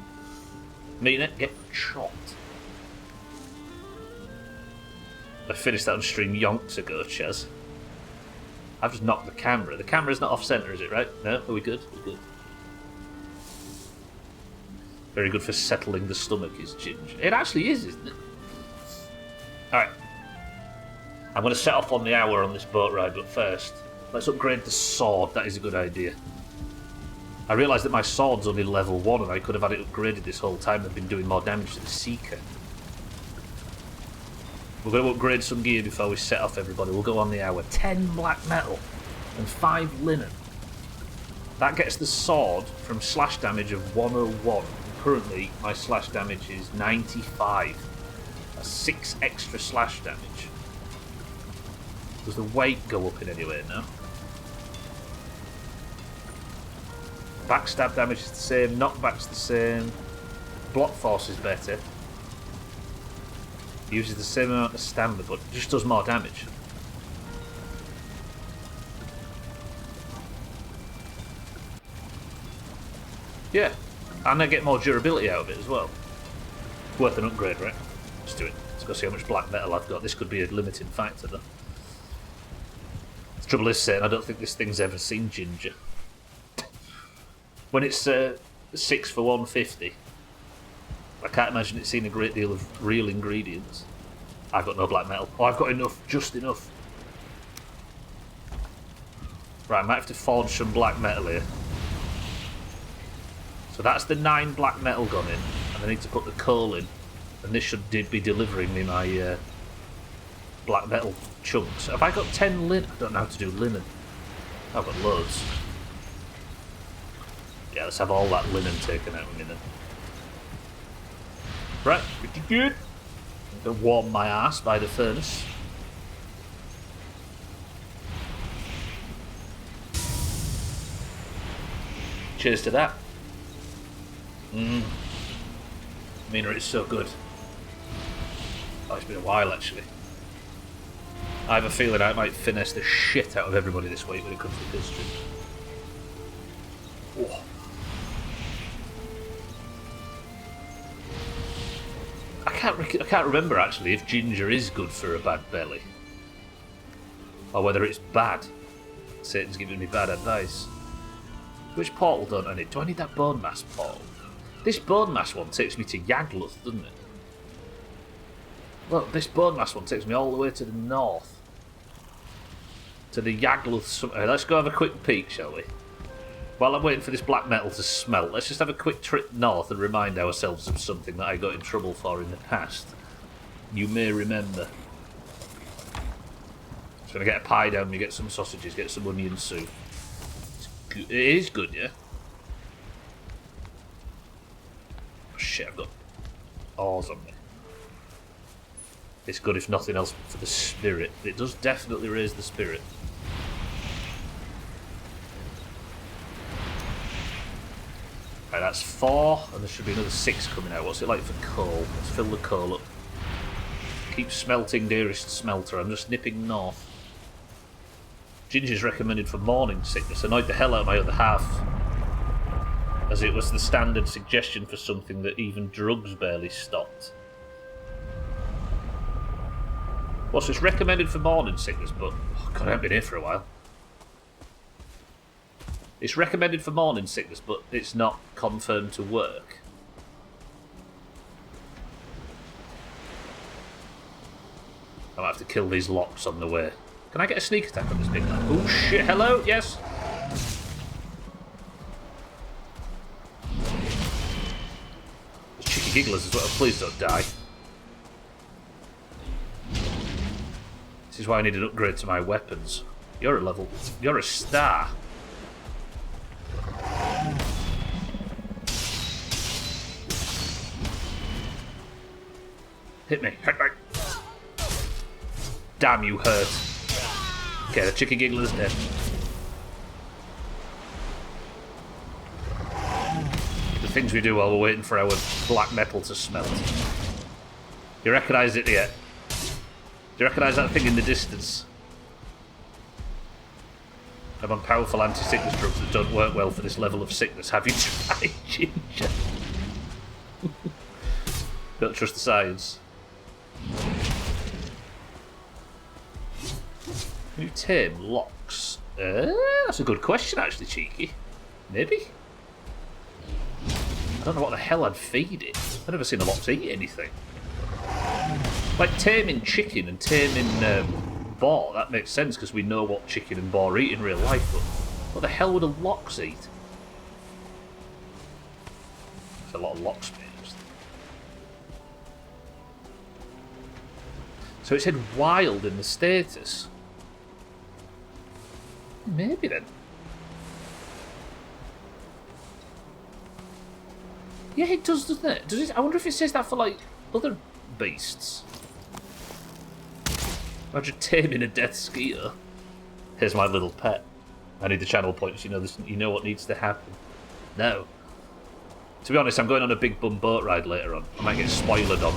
Mina, get chopped. I finished that on stream yonks ago, Chaz. I've just knocked the camera. The camera's not off-centre, is it, right? No? Are we good? We're good. Very good for settling the stomach, is ginger. It actually is, isn't it? Alright. I'm going to set off on the hour on this boat ride, but first, let's upgrade the sword. That is a good idea. I realised that my sword's only level 1 and I could have had it upgraded this whole time and been doing more damage to the Seeker. We're going to upgrade some gear before we set off, everybody. We'll go on the hour. 10 black metal and 5 linen. That gets the sword from slash damage of 101. Currently, my slash damage is 95. That's 6 extra slash damage. Does the weight go up in any way now? Backstab damage is the same, knockback's the same, block force is better. Uses the same amount of stamina, but just does more damage. Yeah, and I get more durability out of it as well. Worth an upgrade, right? Let's do it. Let's go see how much black metal I've got. This could be a limiting factor, though. The trouble is, saying I don't think this thing's ever seen ginger. When it's 6 for 150, I can't imagine it's seen a great deal of real ingredients. I've got no black metal. Oh, I've got enough, just enough. Right, I might have to forge some black metal here. So that's the 9 black metal gone in, and I need to put the coal in, and this should be delivering me my black metal chunks. Have I got 10 linen? I don't know how to do linen. I've got loads. Yeah, let's have all that linen taken out of me then. Right, pretty good. I'm going to warm my ass by the furnace. Cheers to that. Mina, it's so good. Oh, it's been a while actually. I have a feeling I might finesse the shit out of everybody this week when it comes to this stream. Oh. I can't remember actually if ginger is good for a bad belly. Or whether it's bad. Satan's giving me bad advice. Which portal don't I need? Do I need that bone mass portal? This bone mass one takes me to Yagluth, doesn't it? Look, this bone mass one takes me all the way to the north. To the Yagluth. Let's go have a quick peek, shall we? While I'm waiting for this black metal to smelt, let's just have a quick trip north and remind ourselves of something that I got in trouble for in the past. You may remember. Just gonna get a pie down, you get some sausages, get some onion soup. It is good, yeah? Oh, shit, I've got ores on me. It's good if nothing else for the spirit. It does definitely raise the spirit. Right, that's 4, and there should be another 6 coming out. What's it like for coal? Let's fill the coal up. Keep smelting, dearest smelter. I'm just nipping north. Ginger's recommended for morning sickness. Annoyed the hell out of my other half, as it was the standard suggestion for something that even drugs barely stopped. What's this? Recommended for morning sickness, but oh God, I haven't been here for a while. It's recommended for morning sickness, but it's not confirmed to work. I'll have to kill these locks on the way. Can I get a sneak attack on this big man? Oh shit, hello, yes! There's cheeky gigglers as well, please don't die. This is why I need an upgrade to my weapons. You're a star. Hit me, hit me. Damn, you hurt. Okay, the chicken giggler's dead. The things we do while we're waiting for our black metal to smelt. You recognise it yet? Do you recognise that thing in the distance? I'm on powerful anti-sickness drugs that don't work well for this level of sickness. Have you tried, Ginger? Don't trust the science. Can you tame locks? That's a good question, actually, Cheeky. Maybe? I don't know what the hell I'd feed it. I've never seen a lox eat anything. Like taming chicken and taming boar, that makes sense because we know what chicken and boar eat in real life, but what the hell would a lox eat? There's a lot of lox made. So it said wild in the status. Maybe then. Yeah, it does, doesn't it? Does it? I wonder if it says that for like other beasts. Imagine taming a death skeeter. Here's my little pet. I need the channel points. You know this. You know what needs to happen. No. To be honest, I'm going on a big bum boat ride later on. I might get spoilered on.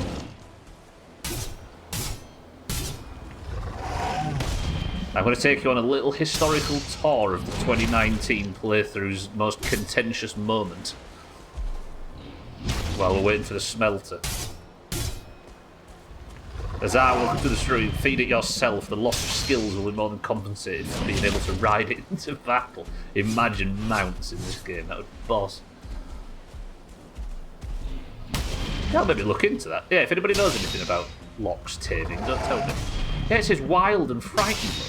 I'm going to take you on a little historical tour of the 2019 playthrough's most contentious moment while we're waiting for the smelter. Azar, welcome to the stream. Feed it yourself. The loss of skills will be more than compensated for being able to ride it into battle. Imagine mounts in this game. That would be boss. I'll maybe look into that. Yeah, if anybody knows anything about locks taming, don't tell me. Yeah, it says wild and frightened.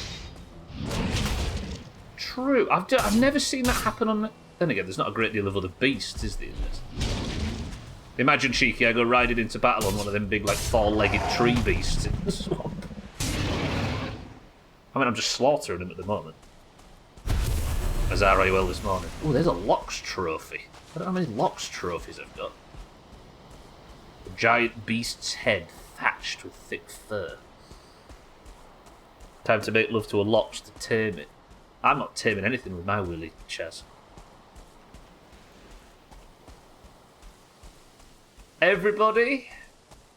True. I've never seen that happen on... Then again, there's not a great deal of other beasts, is there, in this? Imagine, Cheeky, I go riding into battle on one of them big, like, four-legged tree beasts in the swamp. I mean, I'm just slaughtering him at the moment. As RAL this morning. Oh, there's a Locks trophy. I don't know how many Locks trophies I've got. A giant beast's head thatched with thick fur. Time to make love to a Locks to tame it. I'm not taming anything with my willy, Chaz. Everybody,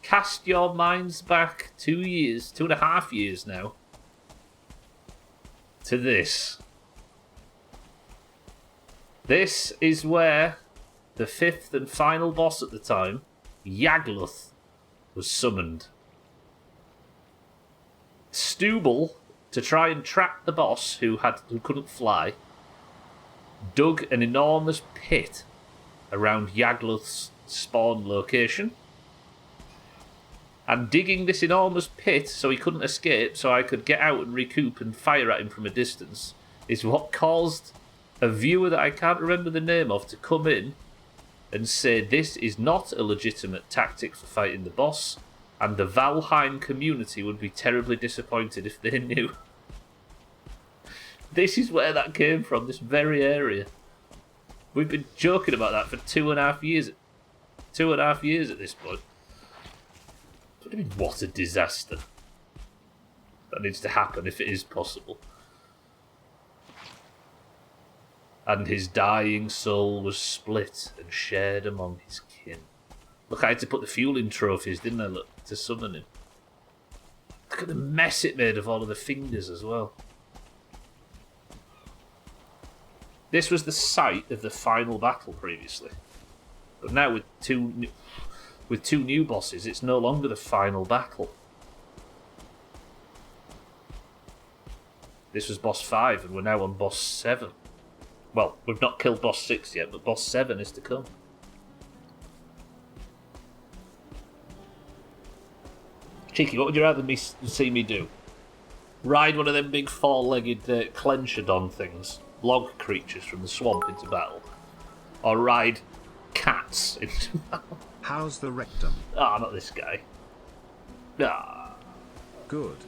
cast your minds back 2.5 years now, to this. This is where the 5th and final boss at the time, Yagluth, was summoned. Stubble, to try and trap the boss who couldn't fly, dug an enormous pit around Yagluth's spawn location. And digging this enormous pit so he couldn't escape, so I could get out and recoup and fire at him from a distance, is what caused a viewer that I can't remember the name of to come in and say this is not a legitimate tactic for fighting the boss, and the Valheim community would be terribly disappointed if they knew. This is where that came from, this very area. We've been joking about that for 2.5 years. 2.5 years at this point. What do you mean, what a disaster? That needs to happen if it is possible. And his dying soul was split and shared among his kin. Look, I had to put the fuel in trophies, didn't I, look, to summon him. Look at the mess it made of all of the fingers as well. This was the site of the final battle previously. But now with two new bosses, it's no longer the final battle. This was boss 5 and we're now on boss 7. Well, we've not killed boss 6 yet, but boss 7 is to come. Cheeky, what would you rather see me do? Ride one of them big 4-legged Clenchodon things, log creatures from the swamp into battle? Or ride cats into battle? How's the rectum? Ah, not this guy. Ah. Good.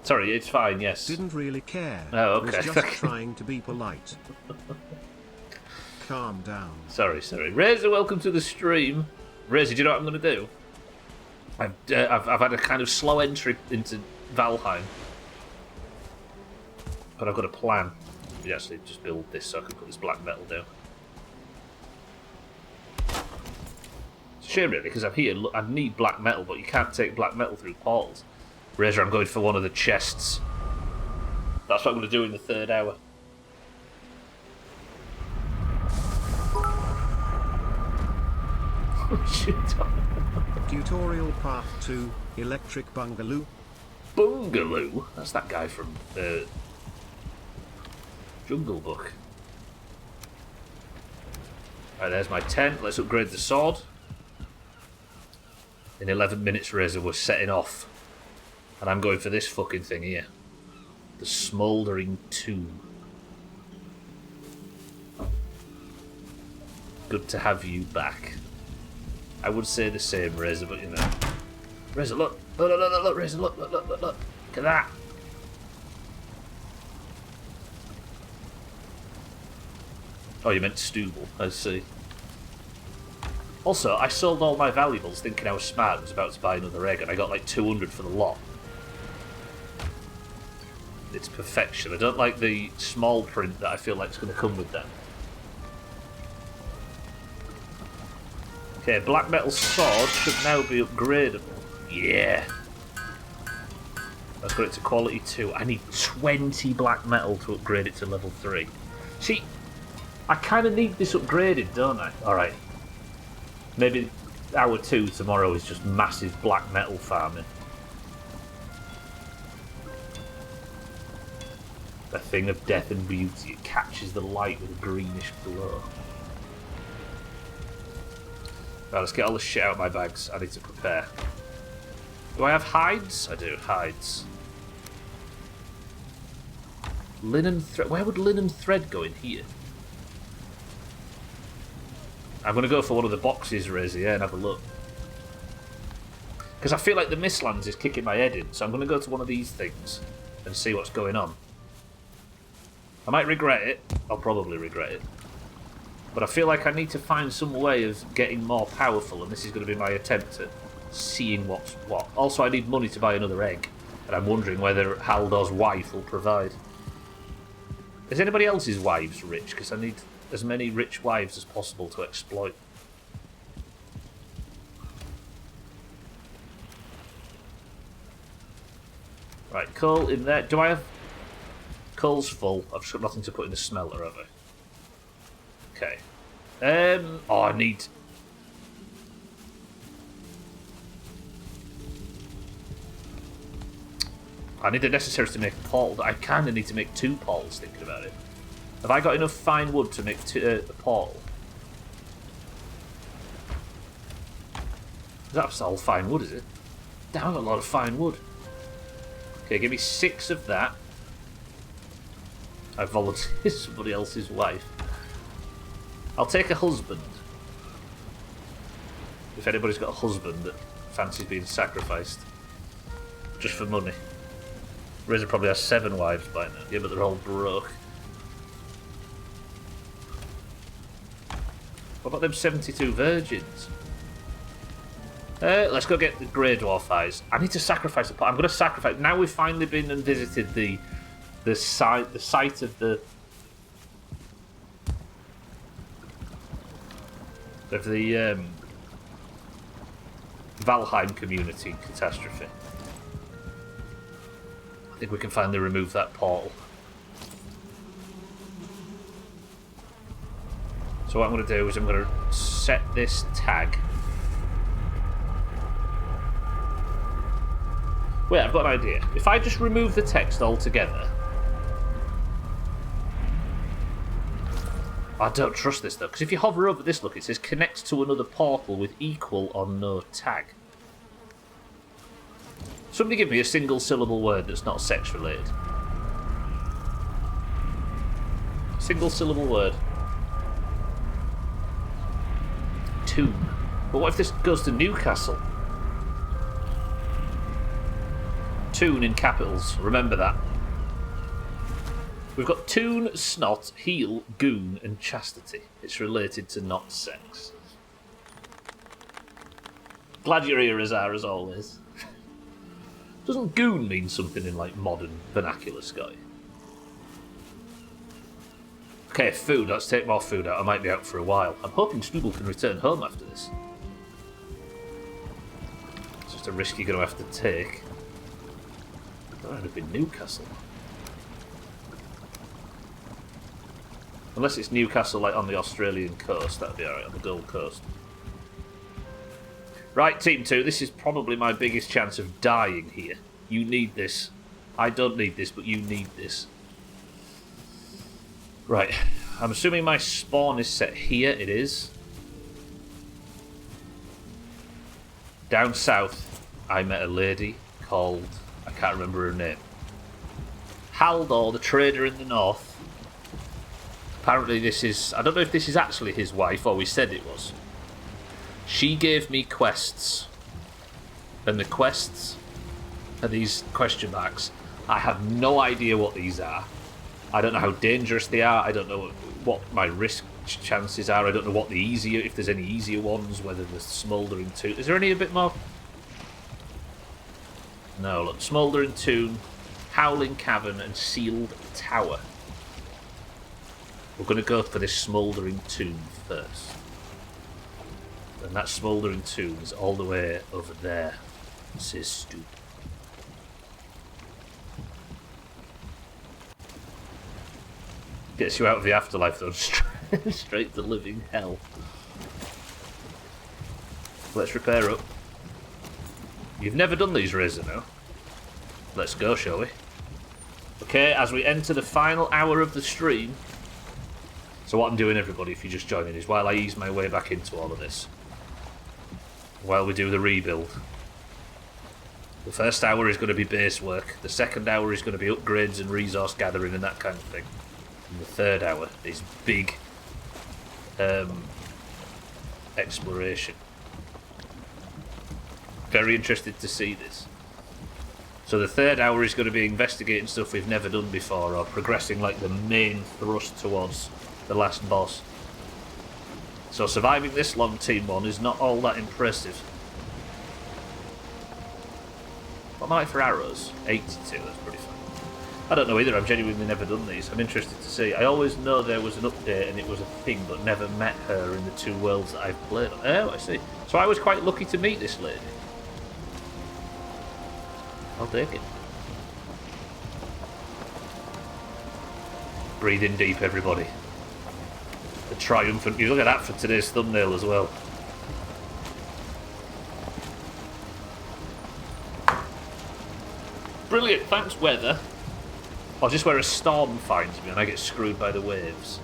Sorry, it's fine, yes. Didn't really care. Oh, okay. Was just trying to be polite. Calm down. Sorry. Razor, welcome to the stream. Razor, do you know what I'm going to do? I've had a kind of slow entry into Valheim. But I've got a plan. We actually just build this so I can put this black metal down. It's a shame, really, because I'm here. I need black metal, but you can't take black metal through portals. Razor, I'm going for one of the chests. That's what I'm going to do in the 3rd hour. Tutorial part 2, Electric Bungaloo. Bungaloo? That's that guy from Jungle Book. Alright, there's my tent. Let's upgrade the sword. In 11 minutes, Razor, we're setting off. And I'm going for this fucking thing here. The Smouldering Tomb. Good to have you back. I would say the same, Razor, but you know. Razor, look! Look, Razor, look! Look at that! Oh, you meant Stubble, I see. Also, I sold all my valuables thinking I was smart and was about to buy another egg, and I got like 200 for the lot. It's perfection. I don't like the small print that I feel like is going to come with that. Okay, black metal sword should now be upgradable. Yeah. Let's put it to quality 2. I need 20 black metal to upgrade it to level 3. See, I kind of need this upgraded, don't I? Alright. Maybe hour 2 tomorrow is just massive black metal farming. A thing of death and beauty. It catches the light with a greenish glow. Right, let's get all this shit out of my bags. I need to prepare. Do I have hides? I do, hides. Linen thread. Where would linen thread go in here? I'm going to go for one of the boxes, Razor, yeah, and have a look. Because Because I feel like the Mistlands is kicking my head in, so I'm going to go to one of these things and see what's going on. I might regret it. I'll probably regret it. But I feel like I need to find some way of getting more powerful, and this is going to be my attempt at seeing what's what. Also, I need money to buy another egg, and I'm wondering whether Haldor's wife will provide. Is anybody else's wives rich? Because I need as many rich wives as possible to exploit. Right, coal in there. Do I have... Coal's full. I've just got nothing to put in the smelter, have I? Okay. Oh, I need... the necessaries to make a portal. I kind of need to make 2 portals, thinking about it. Have I got enough fine wood to make a portal? That's all fine wood, is it? Damn, a lot of fine wood. Okay, give me 6 of that. I volunteered somebody else's wife. I'll take a husband. If anybody's got a husband that fancies being sacrificed. Just for money. Razor probably has 7 wives by now. Yeah, but they're all broke. What about them 72 virgins? Let's go get the Grey Dwarf eyes. I need to sacrifice a pot. I'm going to sacrifice. Now we've finally been and visited the site of the Valheim community catastrophe. I think we can finally remove that portal. So what I'm going to do is I'm going to set this tag. Wait, I've got an idea. If I just remove the text altogether... I don't trust this though, because if you hover over this, look, it says connect to another portal with equal or no tag. Somebody give me a single syllable word that's not sex related. Single syllable word. Toon. But what if this goes to Newcastle? Toon in capitals, remember that. We've got toon, snot, heel, goon, and chastity. It's related to not sex. Glad your ears are as always. Doesn't goon mean something in like modern vernacular, Scotty? Okay, food. Let's take more food out. I might be out for a while. I'm hoping Snoogle can return home after this. It's just a risk you're going to have to take. That would have been Newcastle. Unless it's Newcastle like on the Australian coast, that'd be alright, on the Gold Coast. Right, Team 2, this is probably my biggest chance of dying here. You need this. I don't need this, but you need this. Right, I'm assuming my spawn is set here. It is. Down south, I met a lady called... I can't remember her name. Haldor, the trader in the north. Apparently this is... I don't know if this is actually his wife, or we said it was. She gave me quests. And the quests are these question marks. I have no idea what these are. I don't know how dangerous they are. I don't know what my risk chances are. I don't know what the easier... if there's any easier ones, whether there's Smouldering Tomb. Is there any a bit more... No, look. Smouldering Tomb, Howling Cavern, and Sealed Tower. We're going to go for this Smouldering Tomb first. And that Smouldering Tomb is all the way over there, says Stu. Gets you out of the afterlife though, straight to living hell. Let's repair up. You've never done these, Razor, now? Let's go, shall we? Okay, as we enter the final hour of the stream... So what I'm doing, everybody, if you're just joining, is while I ease my way back into all of this, while we do the rebuild, the first hour is going to be base work, the second hour is going to be upgrades and resource gathering and that kind of thing, and the third hour is big exploration. very interested to see this. So the third hour is going to be investigating stuff we've never done before, or progressing like the main thrust towards the last boss. So surviving this long, Team 1, is not all that impressive. What am I like for arrows? 82, that's pretty fun. I don't know either, I've genuinely never done these. I'm interested to see. I always know there was an update and it was a thing, but never met her in the 2 worlds that I've played on. Oh, I see. So I was quite lucky to meet this lady. I'll take it. Breathe in deep, everybody. The triumphant... You look at that for today's thumbnail as well. Brilliant, thanks weather. Or just where a storm finds me and I get screwed by the waves.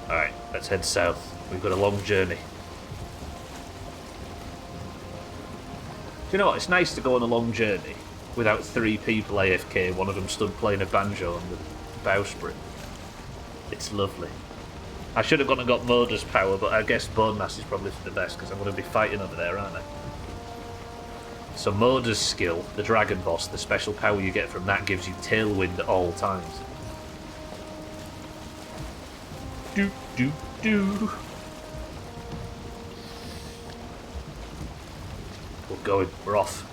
Alright, let's head south. We've got a long journey. Do you know what? It's nice to go on a long journey without 3 people AFK, one of them stood playing a banjo on the bowsprit. It's lovely. I should have gone and got Moda's power, but I guess Bone Mass is probably for the best because I'm going to be fighting over there, aren't I? So Moda's skill, the dragon boss, the special power you get from that gives you tailwind at all times. Do do do. We're going, we're off.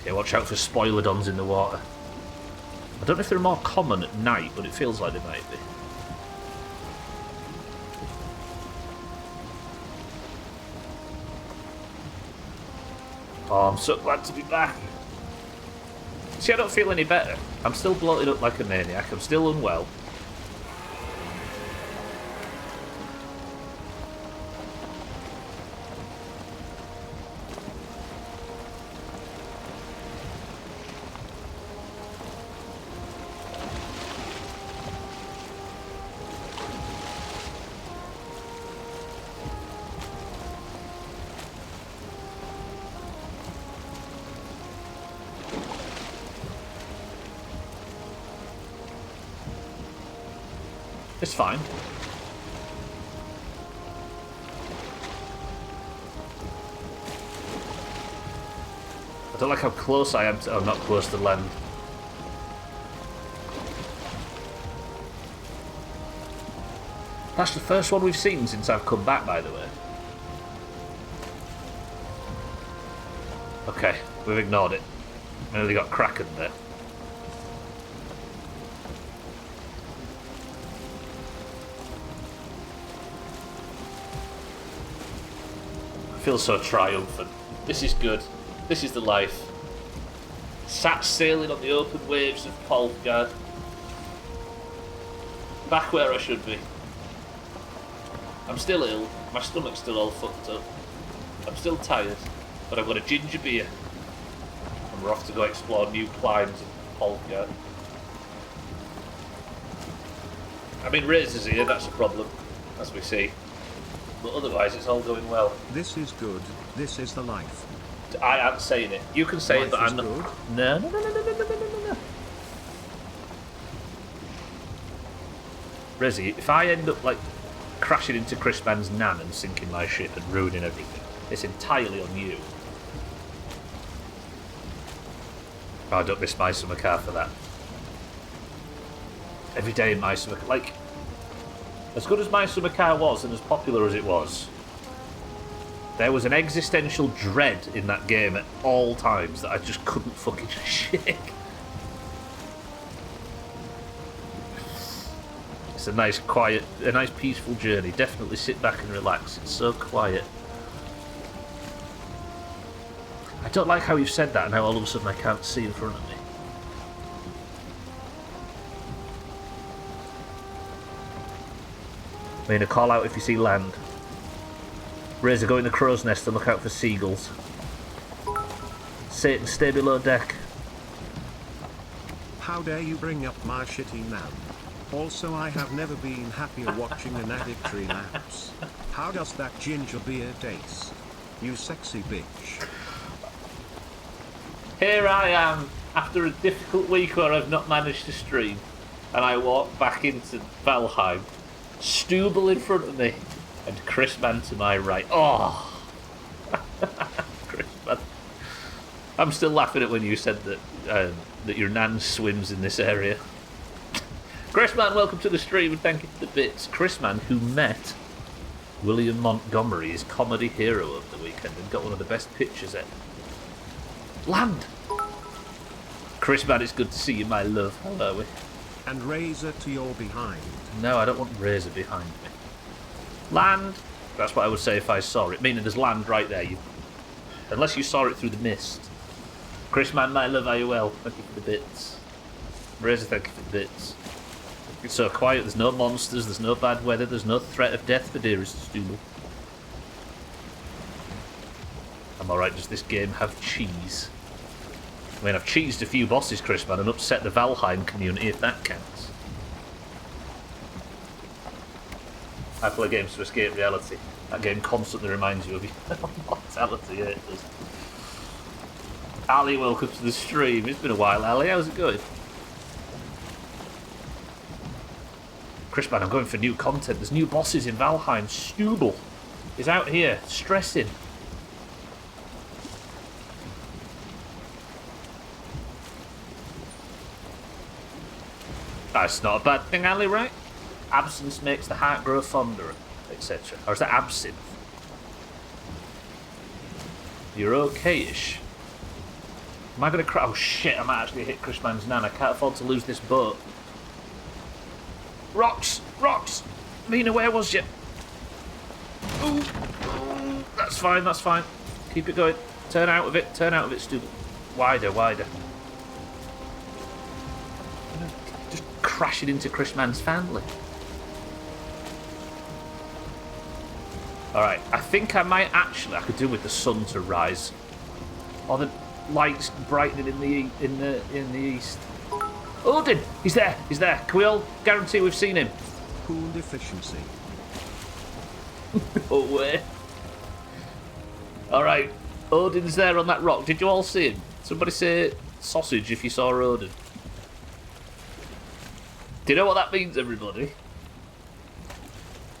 Okay, watch out for spoilodons in the water. I don't know if they're more common at night, but it feels like they might be. Oh, I'm so glad to be back. See, I don't feel any better. I'm still bloated up like a maniac. I'm still unwell. It's fine. I don't like how close I am to... I'm not close to land. That's the first one we've seen since I've come back, by the way. Okay, we've ignored it. I nearly got Kraken there. I feel so triumphant. This is good. This is the life. Sat sailing on the open waves of Polgard. Back where I should be. I'm still ill. My stomach's still all fucked up. I'm still tired. But I've got a ginger beer. And we're off to go explore new climes of Polgard. I mean, Razor's here, that's a problem. As we see. But otherwise, it's all going well. This is good. This is the life. I am saying it. You can say Life it, but I'm not. good. No, no, no, no, no, no, no, no, no. Rezi, if I end up like crashing into Chris Mann's nan and sinking my ship and ruining everything, it's entirely on you. Oh, I don't miss my summer car for that. Every day in my summer car, like, as good as my summer car was and as popular as it was, there was an existential dread in that game at all times that I just couldn't fucking shake. It's a nice, quiet, a nice, peaceful journey. Definitely sit back and relax. It's so quiet. I don't like how you've said that and how all of a sudden I can't see in front of me. I mean, a call out if you see land. Razor, go in the crow's nest and look out for seagulls. Satan, stay below deck. How dare you bring up my shitty nan? Also, I have never been happier watching an addict relapse. How does that ginger beer taste? You sexy bitch. Here I am, after a difficult week where I've not managed to stream, and I walk back into Valheim. Stubble in front of me. And Chrisman to my right. Oh! Chrisman. I'm still laughing at when you said that your nan swims in this area. Chrisman, welcome to the stream and thank you for the bits. Chrisman, who met William Montgomery, his comedy hero over the weekend, and got one of the best pictures ever. Land! Chrisman, it's good to see you, my love. Hello. And Razor to your behind. No, I don't want Razor behind me. Land! That's what I would say if I saw it. Meaning there's land right there. Unless you saw it through the mist. Chrisman, my love, are you well? Thank you for the bits. Razor, thank you for the bits. It's so quiet, there's no monsters, there's no bad weather, there's no threat of death for dearest Stubble. I'm alright, does this game have cheese? I mean, I've cheesed a few bosses, Chrisman, and upset the Valheim community, if that counts. I play games to escape reality. That game constantly reminds you of your mortality, yeah, it does. Ali, welcome to the stream. It's been a while, Ali. How's it going? Chrisman, I'm going for new content. There's new bosses in Valheim. Stubble is out here, stressing. That's not a bad thing, Ali, right? Absence makes the heart grow fonder, etc. Or is that absinthe? You're okay-ish. Am I going to cry? Oh shit, I might actually hit Chrisman's nan. I can't afford to lose this boat. Rocks! Rocks! Mina, where was you? Ooh! Ooh. That's fine, that's fine. Keep it going. Turn out of it, stupid. Wider, wider. Just crashing into Chrisman's family. Alright, I think I might actually, I could do with the sun to rise. Or the lights brightening in the east. Odin! He's there! He's there! Can we all guarantee we've seen him? Cool efficiency. No way. Alright, Odin's there on that rock. Did you all see him? Somebody say sausage if you saw Odin. Do you know what that means, everybody?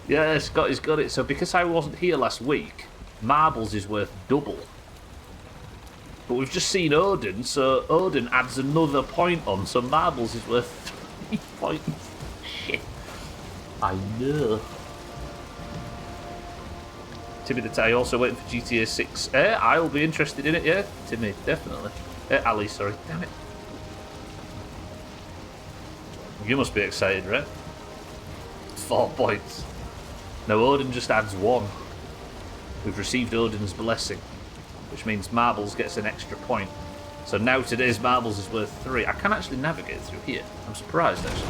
Yeah, Scotty's got it. So because I wasn't here last week, marbles is worth double. But we've just seen Odin, so Odin adds another point on, so marbles is worth 3 points. Shit. I know. Timmy the Tie also waiting for GTA 6. I'll be interested in it, yeah. Timmy, definitely. Ali, sorry. Damn it. You must be excited, right? 4 points. Now Odin just adds 1. We've received Odin's blessing, which means marbles gets an extra point. So now today's marbles is worth 3. I can actually navigate through here. I'm surprised, actually.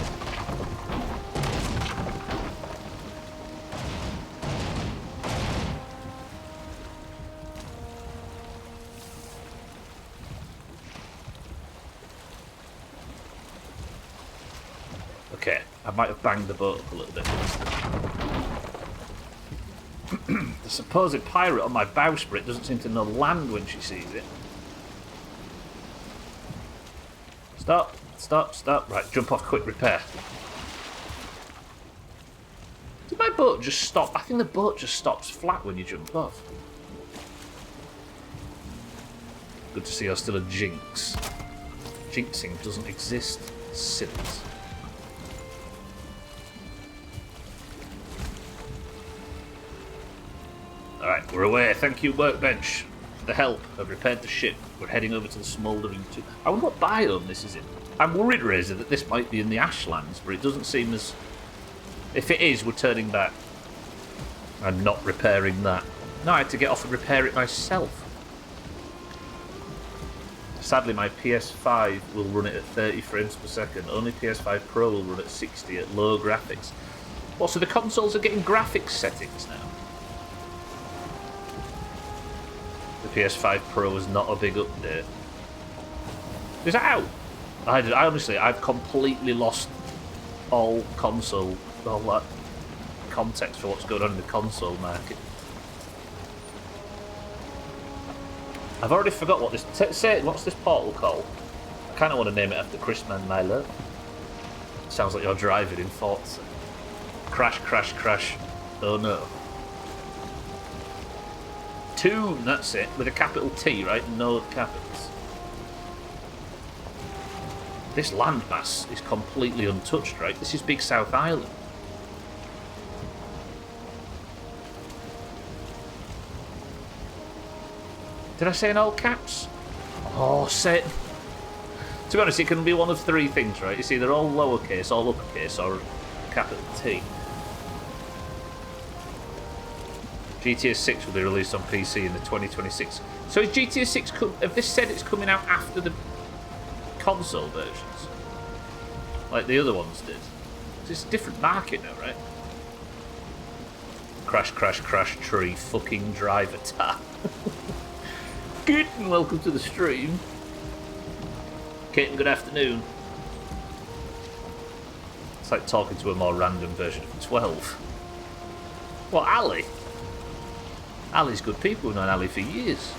Okay, I might have banged the boat up a little bit. The supposed pirate on my bowsprit doesn't seem to know land when she sees it. Stop, stop, stop. Right, jump off, quick repair. Did my boat just stop? I think the boat just stops flat when you jump off. Good to see you're still a jinx. Jinxing doesn't exist. Sillies. Alright, we're away. Thank you, Workbench, for the help. I've repaired the ship. We're heading over to the smouldering tube. I wonder what biome this is in. I'm worried, Razor, that this might be in the Ashlands, but it doesn't seem as... If it is, we're turning back. I'm not repairing that. No, I had to get off and repair it myself. Sadly, my PS5 will run it at 30 frames per second. Only PS5 Pro will run at 60 at low graphics. Well, so the consoles are getting graphics settings now. The PS5 Pro is not a big update. Is that out? I honestly, I've completely lost all that context for what's going on in the console market. I've already forgot what this... Say, what's this portal called? I kind of want to name it after Chrisman, my love. Sounds like you're driving in Forza. Crash, crash, crash. Oh no. Toon, that's it, with a capital T, right? No capitals. This landmass is completely untouched, right? This is Big South Island. Did I say in all caps? Oh, sit. To be honest, it can be one of three things, right? It's either all lowercase, all uppercase, or capital T. GTA 6 will be released on PC in the 2026. So is GTA 6... Have they said it's coming out after the console versions? Like the other ones did? It's a different market now, right? Crash, crash, crash, tree, fucking driver tab. Good, and welcome to the stream. Kitten, good afternoon. It's like talking to a more random version of 12. What, Ali? Ali's good people. We've known Ali for years.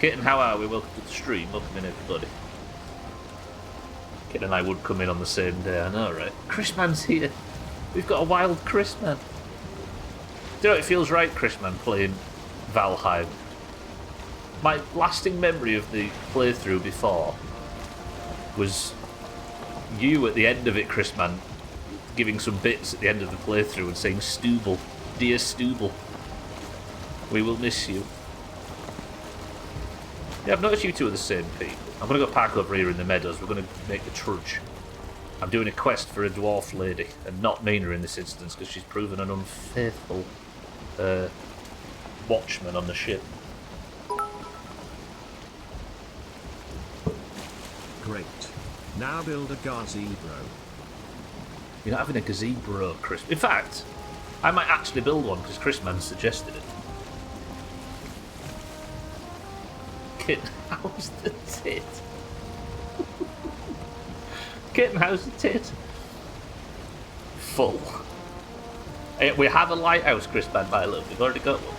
Kitten, how are we? Welcome to the stream. Welcome in, everybody. Kitten and I would come in on the same day, I know, right? Chris Man's here. We've got a wild Chris Man. Do you know, it feels right, Chris Man, playing Valheim. My lasting memory of the playthrough before was you at the end of it, Chris Man, giving some bits at the end of the playthrough and saying, Stooble, dear Stooble, we will miss you. Yeah, I've noticed you two are the same people. I'm going to go park over here in the meadows. We're going to make the trudge. I'm doing a quest for a dwarf lady, and not Mina in this instance, because she's proven an unfaithful watchman on the ship. Great. Now build a gazebo. You're not having a gazebo, Chris. In fact, I might actually build one because Chris Man suggested it. Kitten, how's the tit? Kitten, how's the tit? Full. We have a lighthouse, Chris Man, my love. We've already got one.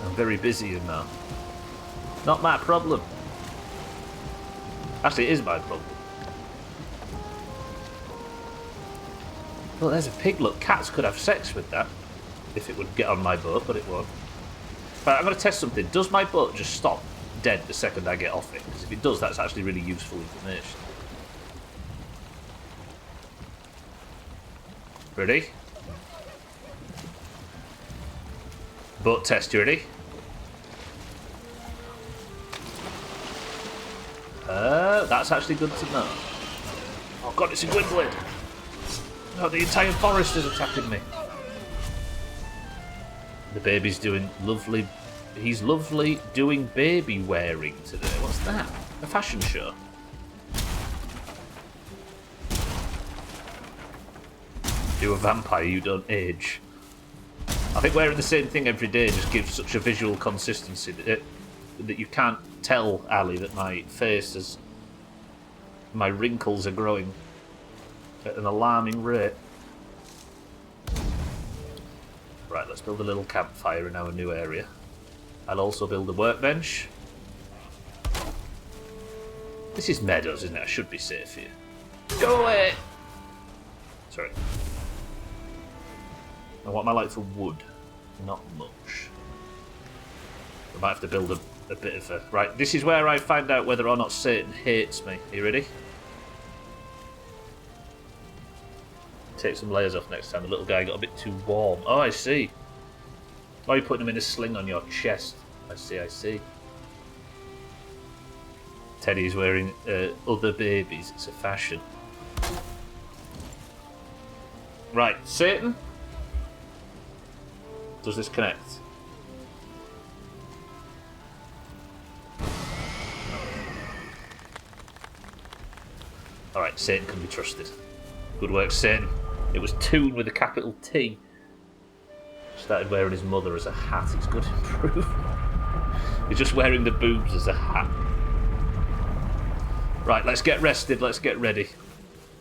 I'm very busy, you know. Not my problem. Actually, it is my problem. Well, there's a pig. Look, cats could have sex with that if it would get on my boat, but it won't. Right, I'm going to test something. Does my boat just stop dead the second I get off it? Because if it does, that's actually really useful information. Ready? Boat test, you ready? That's actually good to know. Oh god, it's a Gwynblade! Oh, the entire forest is attacking me. The baby's doing lovely... He's lovely doing baby wearing today. What's that? A fashion show? Do a vampire, you don't age. I think wearing the same thing every day just gives such a visual consistency that you can't tell Ali that my face is... My wrinkles are growing at an alarming rate. Right, let's build a little campfire in our new area. I'll also build a workbench. This is meadows, isn't it? I should be safe here. Go away! Sorry. And what am I like for wood? Not much. I might have to build a bit of a... Right, this is where I find out whether or not Satan hates me. Are you ready? Take some layers off next time. The little guy got a bit too warm. Oh, I see. Why are you putting him in a sling on your chest? I see, I see. Teddy's wearing other babies. It's a fashion. Right, Satan. Does this connect? Alright, Satan can be trusted. Good work, Satan. It was Toon with a capital T. Started wearing his mother as a hat. It's good improvement. He's just wearing the boobs as a hat. Right, let's get rested. Let's get ready.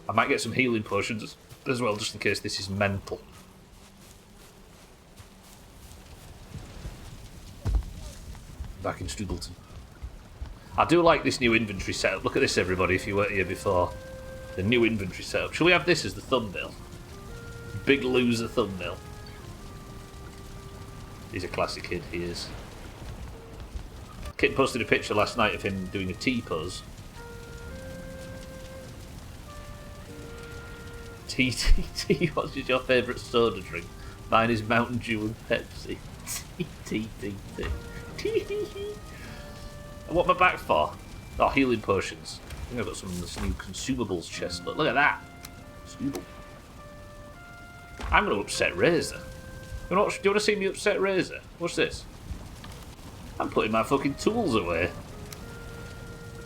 I might get some healing potions as well, just in case this is mental. Back in Stubleton. I do like this new inventory setup. Look at this, everybody, if you weren't here before. The new inventory setup. Shall we have this as the thumbnail? Big loser thumbnail. He's a classic kid, he is. Kit posted a picture last night of him doing a T-pose. T, what is your favourite soda drink? Mine is Mountain Dew and Pepsi. T. What am I back for? Oh, healing potions. I think I've got some of this new consumables chest. Look at that. Consumable. I'm going to upset Razor. Do you want to see me upset Razor? What's this? I'm putting my fucking tools away.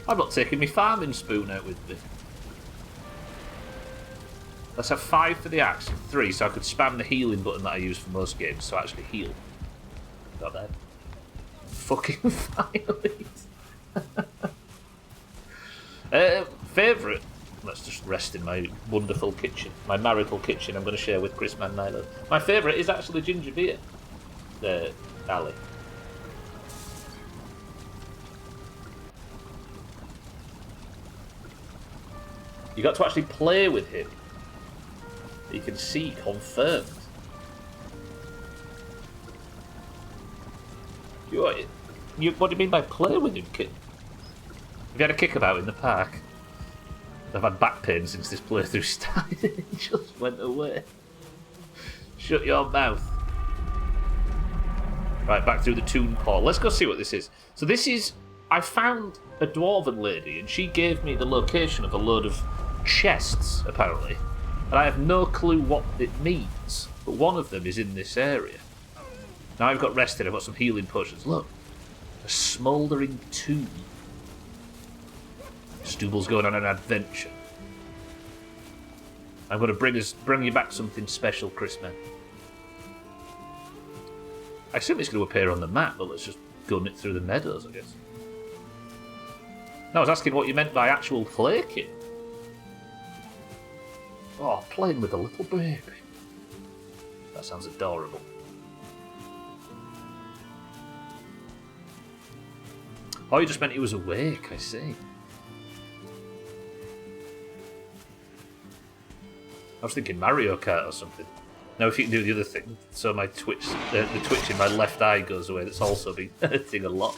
I'm not taking my farming spoon out with me. Let's have 5 for the axe and 3 so I could spam the healing button that I use for most games so I actually heal. Got that? Fucking finally. Favourite? Let's just rest in my wonderful kitchen. My marital kitchen I'm going to share with Chris Man Nilo. My favourite is actually ginger beer. Ali. You got to actually play with him. You can see confirmed. What do you mean by play with him, kid? Have you had a kickabout in the park? I've had back pain since this playthrough started. It just went away. Shut your mouth. Right, back through the Toon Portal. Let's go see what this is. So this is... I found a dwarven lady, and she gave me the location of a load of chests, apparently. And I have no clue what it means. But one of them is in this area. Now I've got rested, I've got some healing potions. Look. A smouldering tomb. Stubble's going on an adventure. I'm going to bring you back something special, Chris Man. I assume it's going to appear on the map, but let's just gun it through the meadows, I guess. No, I was asking what you meant by actual play kit. Oh, playing with a little baby. That sounds adorable. Oh, you just meant he was awake, I see. I was thinking Mario Kart or something. Now, if you can do the other thing, so my twitch, the twitch in my left eye goes away, that's also been hurting a lot.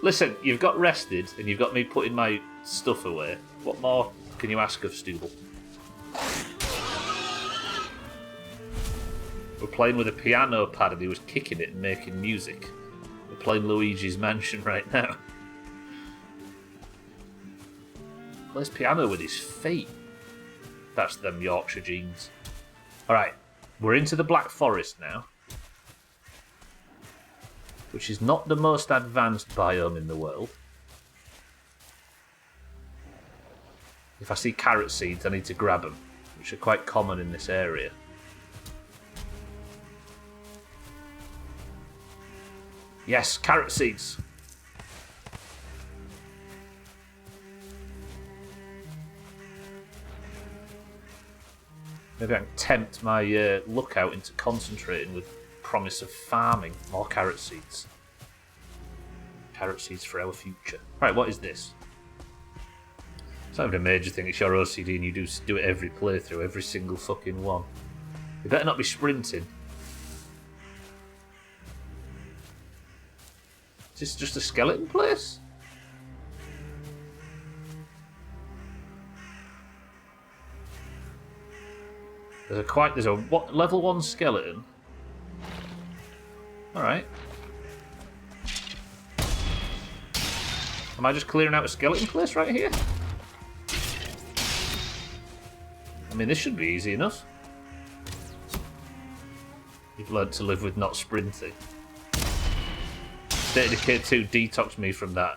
Listen, you've got rested, and you've got me putting my stuff away. What more can you ask of Stubble? We're playing with a piano pad, and he was kicking it and making music. We're playing Luigi's Mansion right now. Plays piano with his feet. That's them Yorkshire genes. Alright, we're into the Black Forest now. Which is not the most advanced biome in the world. If I see carrot seeds, I need to grab them, which are quite common in this area. Yes, carrot seeds. Maybe I can tempt my lookout into concentrating with promise of farming more carrot seeds. Carrot seeds for our future. Right, what is this? It's not even a major thing, it's your OCD and you do it every playthrough, every single fucking one. You better not be sprinting. Is this just a skeleton place? There's a level 1 skeleton. Alright. Am I just clearing out a skeleton place right here? I mean, this should be easy enough. You've learned to live with not sprinting. State of Decay 2 detoxed me from that.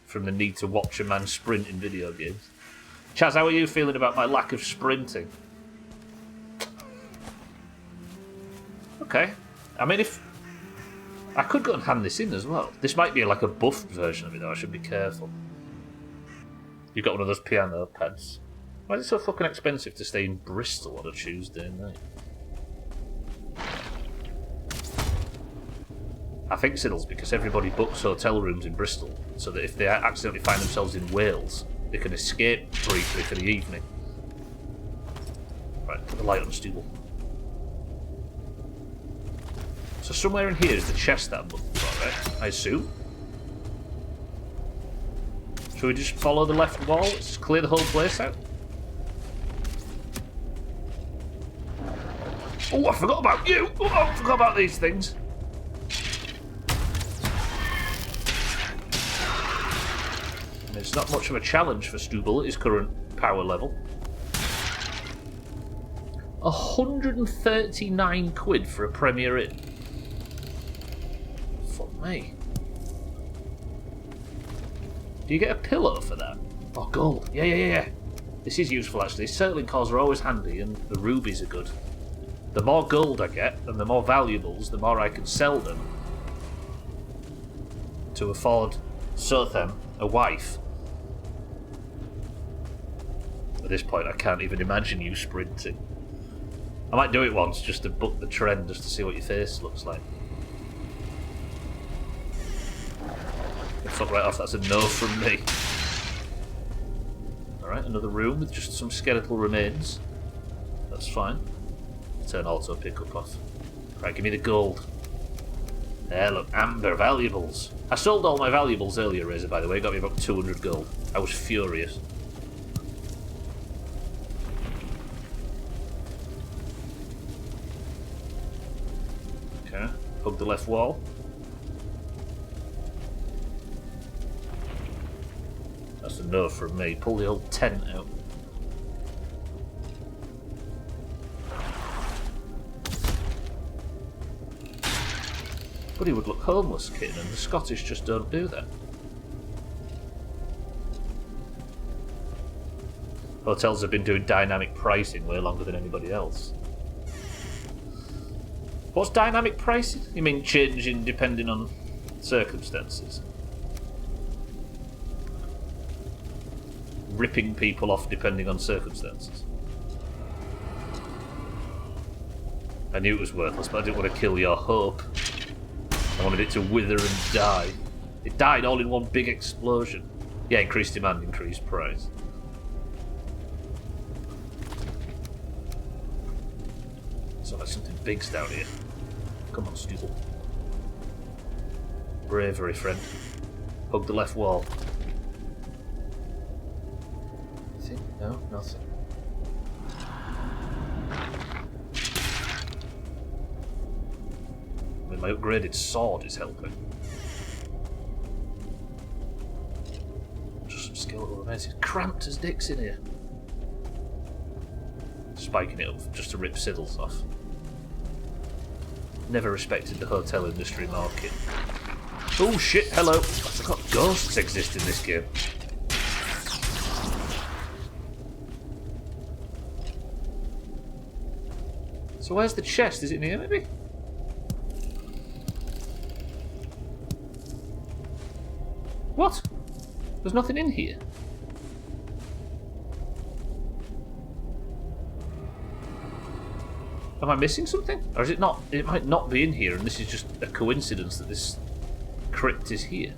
From the need to watch a man sprint in video games. Chaz, how are you feeling about my lack of sprinting? Okay. I mean, if... I could go and hand this in as well. This might be like a buffed version of it, though. I should be careful. You've got one of those piano pads. Why is it so fucking expensive to stay in Bristol on a Tuesday night? I think Siddle's because everybody books hotel rooms in Bristol, so that if they accidentally find themselves in Wales, they can escape briefly for the evening. Right, put the light on Stubble. So somewhere in here is the chest that I'm looking for, right? I assume. Should we just follow the left wall? Let's just clear the whole place out. Oh, I forgot about you! Oh, I forgot about these things. And it's not much of a challenge for Stubble at his current power level. 139 quid for a Premier Inn. Fuck me. Do you get a pillow for that? Oh, gold. Yeah. This is useful, actually. Circling cores are always handy, and the rubies are good. The more gold I get, and the more valuables, the more I can sell them to afford Sothem a wife. At this point, I can't even imagine you sprinting. I might do it once, just to book the trend, just to see what your face looks like. Fuck right off, that's a no from me. Alright, another room with just some skeletal remains. That's fine. Turn auto pickup off. Right, give me the gold. There, look, amber valuables. I sold all my valuables earlier, Razor, by the way. Got me about 200 gold. I was furious. Okay, hug the left wall. That's a no from me. Pull the old tent out. But he would look homeless, kitten, and the Scottish just don't do that. Hotels have been doing dynamic pricing way longer than anybody else. What's dynamic pricing? You mean changing depending on circumstances? Ripping people off depending on circumstances. I knew it was worthless, but I didn't want to kill your hope. I wanted it to wither and die. It died all in one big explosion. Yeah, increased demand, increased price. So like something big's down here. Come on, Stubble. Bravery, friend. Hug the left wall. Anything? No, nothing. My upgraded sword is helping. Just some skeletal remains. It's cramped as dicks in here. Spiking it up just to rip siddles off. Never respected the hotel industry market. Oh shit, hello. I forgot ghosts exist in this game. So where's the chest? Is it in here maybe? What? There's nothing in here. Am I missing something? Or is it not? It might not be in here and this is just a coincidence that this crypt is here.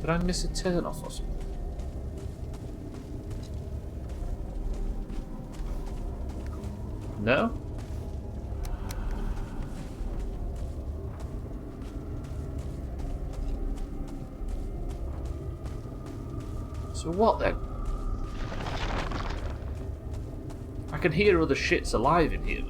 Did I miss a turn off or something? No? So what then? I can hear other shits alive in here.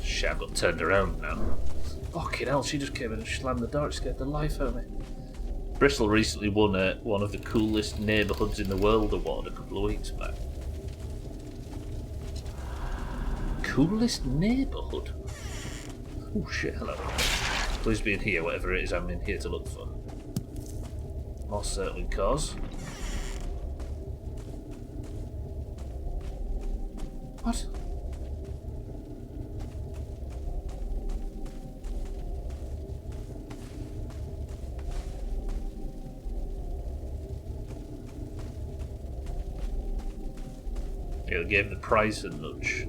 Shit, I've got turned around now. Fucking hell, she just came in and slammed the door. It scared the life out of me. Bristol recently won one of the coolest neighbourhoods in the world award a couple of weeks back. Coolest neighbourhood? Oh shit, hello. Please be in here, whatever it is I'm in here to look for. More certainly cause. What? Yeah, gave the price a nudge.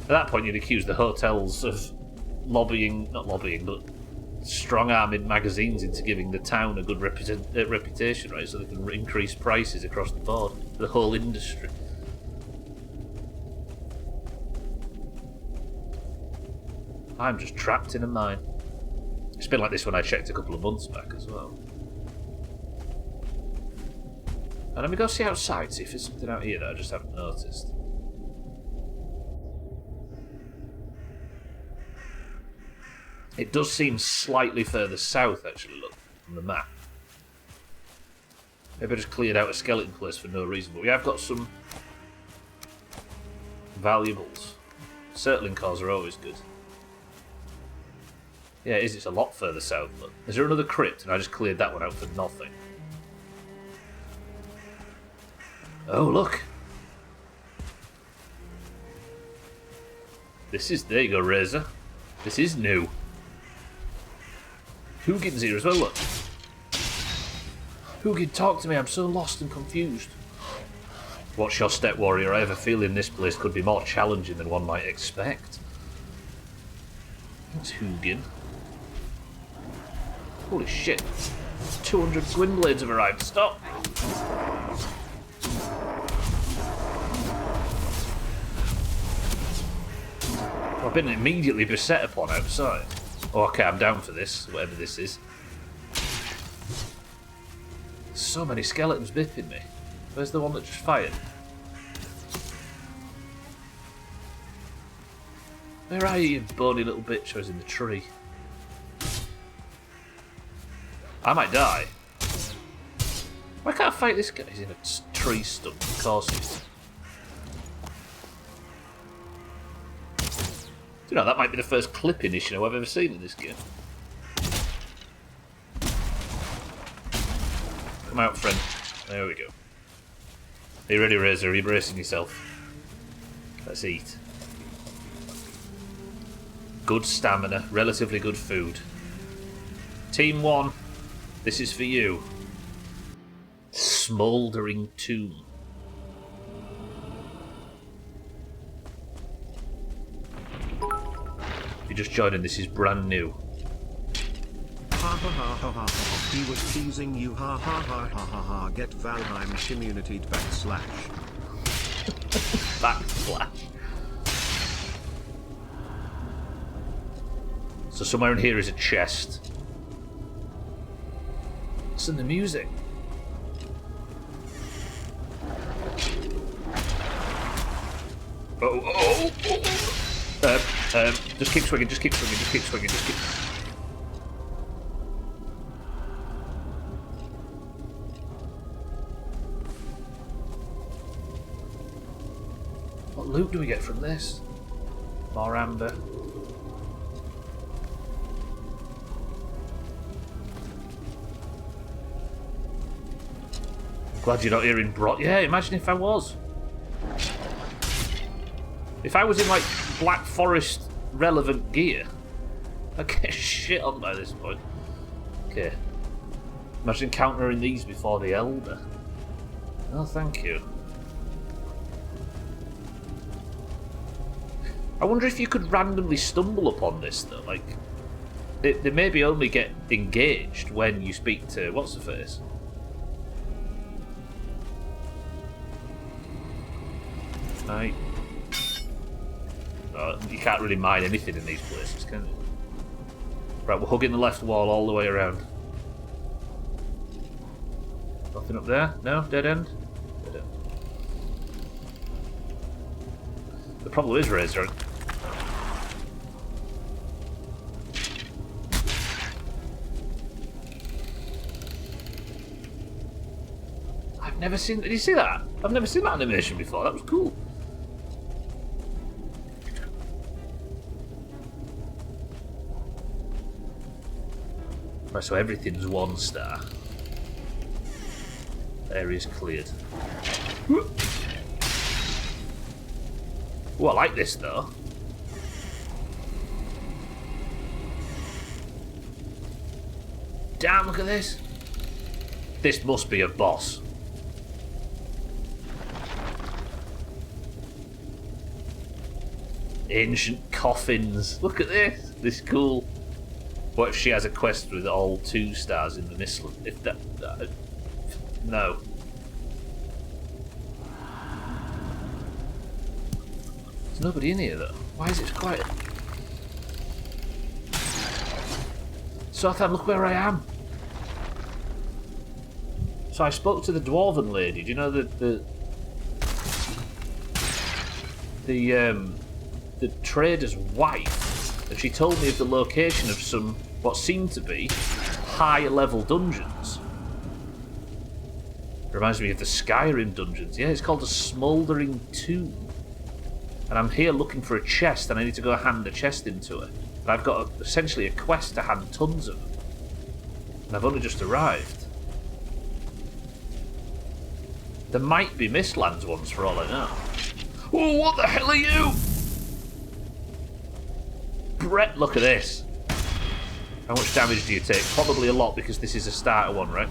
At that point, you'd accuse the hotels of not lobbying, but strong-arming magazines into giving the town a good reputation, right? So they can increase prices across the board, the whole industry. I'm just trapped in a mine. It's been like this when I checked a couple of months back as well. And let me go see outside, see if there's something out here that I just haven't noticed. It does seem slightly further south, actually, look, from the map. Maybe I just cleared out a skeleton place for no reason, but we have got some valuables. Circling cores are always good. Yeah, it is. It's a lot further south, look. Is there another crypt? And I just cleared that one out for nothing. Oh, look. This is... There you go, Razor. This is new. Hugin's here as well, look. Hugin, talk to me. I'm so lost and confused. Watch your step, warrior. I have a feeling this place could be more challenging than one might expect. Thanks, Hugin. Holy shit. 200 Gwynblades have arrived. Stop! I've been immediately beset upon outside. Oh, okay, I'm down for this, whatever this is. So many skeletons bipping me. Where's the one that just fired? Where are you, you bony little bitch? I was in the tree. I might die. Why can't I fight this guy? He's in a tree stump, of course he is. You know, that might be the first clipping issue I've ever seen in this game. Come out, friend. There we go. Are you ready, Razor? Are you bracing yourself? Let's eat. Good stamina, relatively good food. Team 1, this is for you. Smouldering Tomb. If you're just joining, this is brand new. Ha ha ha ha ha. He was teasing you. Ha ha ha ha ha ha. Get Valheim community'd backslash. Backslash. So somewhere in here is a chest. Listen to the music. Oh. Just keep swinging, just keep swinging, just keep swinging, just keep... What loot do we get from this? More amber. Glad you're not here in Brot. Yeah, imagine if I was. If I was in, like, Black Forest relevant gear, I'd get shit on by this point. Okay. Imagine encountering these before the Elder. Oh, thank you. I wonder if you could randomly stumble upon this, though. Like, they maybe only get engaged when you speak to... What's the face? Right. You can't really mine anything in these places, can you? Right, we're hugging the left wall all the way around. Nothing up there? No? Dead end? Dead end. The problem is, Razor. I've never seen... Did you see that? I've never seen that animation before. That was cool. Right, so everything's 1 star. Area's cleared. Oh, I like this though. Damn, look at this. This must be a boss. Ancient coffins. Look at this. This is cool. What if she has a quest with all 2 stars in the missile? If that... no. There's nobody in here, though. Why is it quiet? Sotham, look where I am. So I spoke to the dwarven lady. Do you know the trader's wife? And she told me of the location of some what seemed to be higher level dungeons. Reminds me of the Skyrim dungeons. Yeah, it's called a Smouldering Tomb. And I'm here looking for a chest, and I need to go hand a chest into her. And I've got essentially a quest to hand tons of them. And I've only just arrived. There might be Mistlands ones for all I know. Oh, what the hell are you? Brett, look at this. How much damage do you take? Probably a lot, because this is a starter one, right?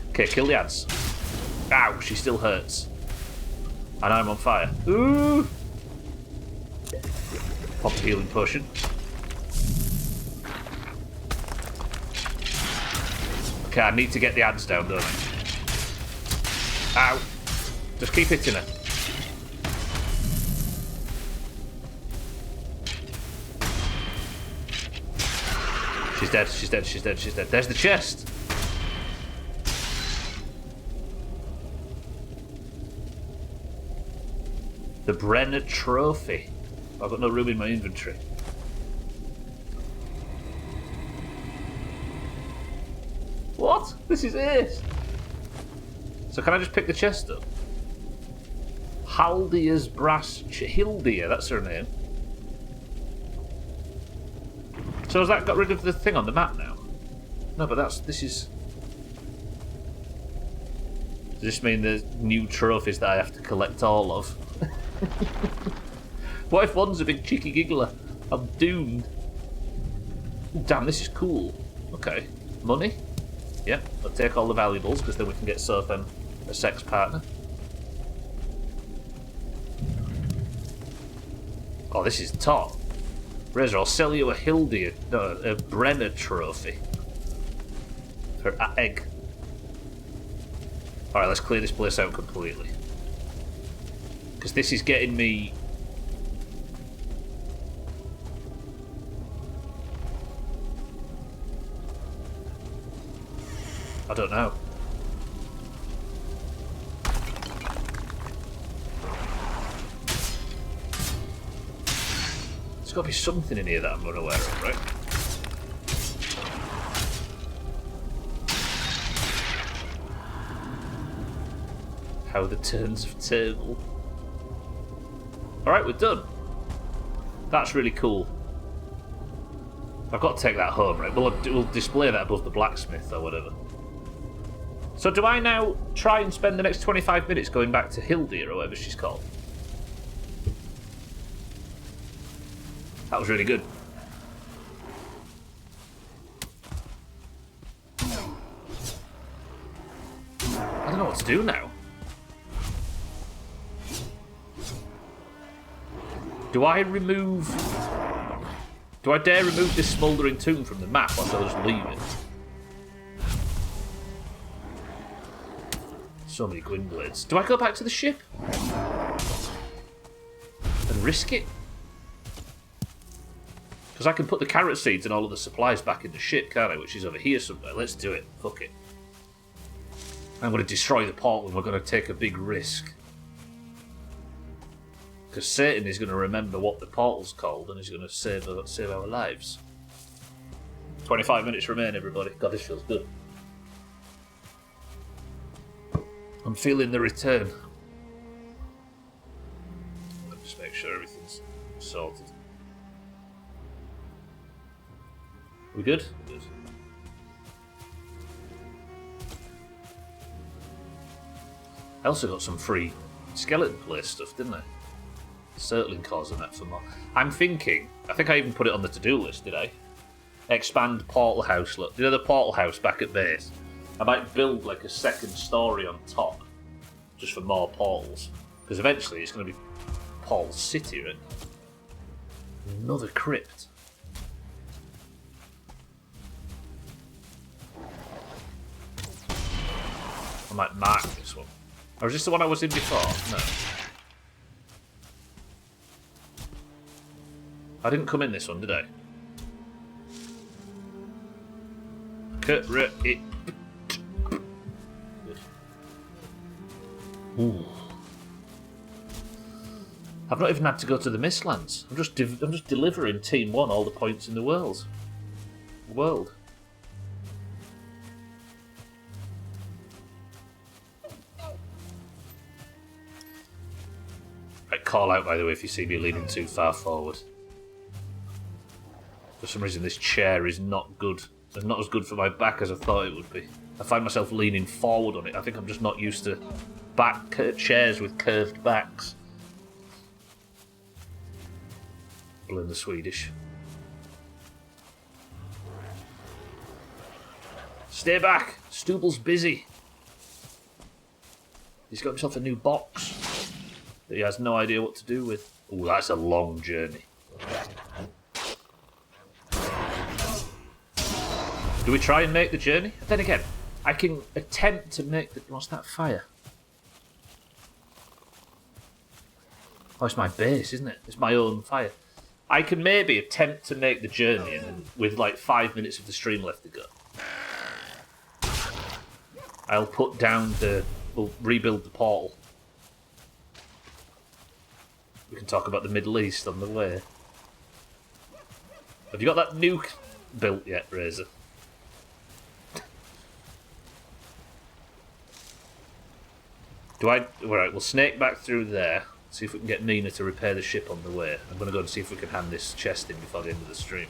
Okay, kill the ants. Ow, she still hurts. And I'm on fire. Ooh! Pop a healing potion. Okay, I need to get the ants down, don't I? Ow. Just keep hitting her. She's dead, she's dead, she's dead, she's dead. There's the chest. The Brenner Trophy. I've got no room in my inventory. What? This is it. So can I just pick the chest up? Haldia's Brass... Hildia, that's her name. So has that got rid of the thing on the map now? No, but this is... Does this mean there's new trophies that I have to collect all of? What if one's a big cheeky giggler? I'm doomed. Ooh, damn, this is cool. Okay. Money? Yeah, I'll take all the valuables, because then we can get Sothan a sex partner. Oh, this is top. Razor, I'll sell you a Hildia, no, a Brenner trophy. For an egg. Alright, let's clear this place out completely. Because this is getting me... I don't know. There's got to be something in here that I'm unaware of, right? How the turns of table. Alright, we're done. That's really cool. I've got to take that home, right? We'll display that above the blacksmith or whatever. So do I now try and spend the next 25 minutes going back to Hildia or whatever she's called? That was really good. I don't know what to do now. Do I dare remove this smouldering tomb from the map, or shall I just leave it? So many Gwynblades. Do I go back to the ship? And risk it? Because I can put the carrot seeds and all of the supplies back in the ship, can't I? Which is over here somewhere. Let's do it. Fuck it. I'm going to destroy the portal and we're going to take a big risk. Because Satan is going to remember what the portal's called and he's going to save our lives. 25 minutes remain, everybody. God, this feels good. I'm feeling the return. Let me just make sure everything's sorted. We good? Good. I also got some free skeleton place stuff, didn't I? Certainly causing that for more. I'm thinking, I think I even put it on the to-do list, did I? Expand portal house. Look, you know the portal house back at base? I might build like a second story on top, just for more portals. Because eventually it's going to be Portal City, right? Another crypt. I might mark this one. Or is this the one I was in before? No. I didn't come in this one, did I? Ooh. I've not even had to go to the Mistlands. I'm just delivering Team 1 all the points in the world. Right, call out, by the way, if you see me leaning too far forward. For some reason, this chair is not good. It's not as good for my back as I thought it would be. I find myself leaning forward on it. I think I'm just not used to chairs with curved backs. In the Swedish. Stay back! Stubel's busy. He's got himself a new box that he has no idea what to do with. Oh, that's a long journey. Do we try and make the journey? Then again, I can attempt to make the... What's that fire? Oh, it's my base, isn't it? It's my own fire. I can maybe attempt to make the journey and with like 5 minutes of the stream left to go. I'll put down we'll rebuild the portal. We can talk about the Middle East on the way. Have you got that nuke built yet, Razor? Alright, we'll snake back through there. See if we can get Nina to repair the ship on the way. I'm going to go and see if we can hand this chest in before the end of the stream.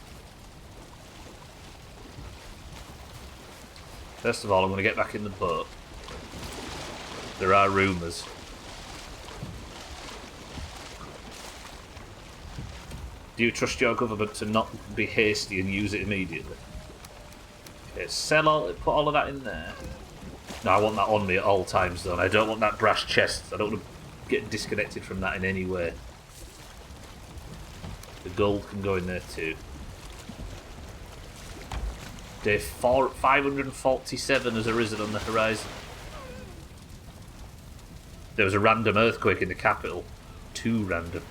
First of all, I'm going to get back in the boat. There are rumours. Do you trust your government to not be hasty and use it immediately? Okay, put all of that in there. No, I want that on me at all times though. I don't want that brass chest. I don't want to get disconnected from that in any way. The gold can go in there too. Day 547 has arisen on the horizon. There was a random earthquake in the capital. Too random.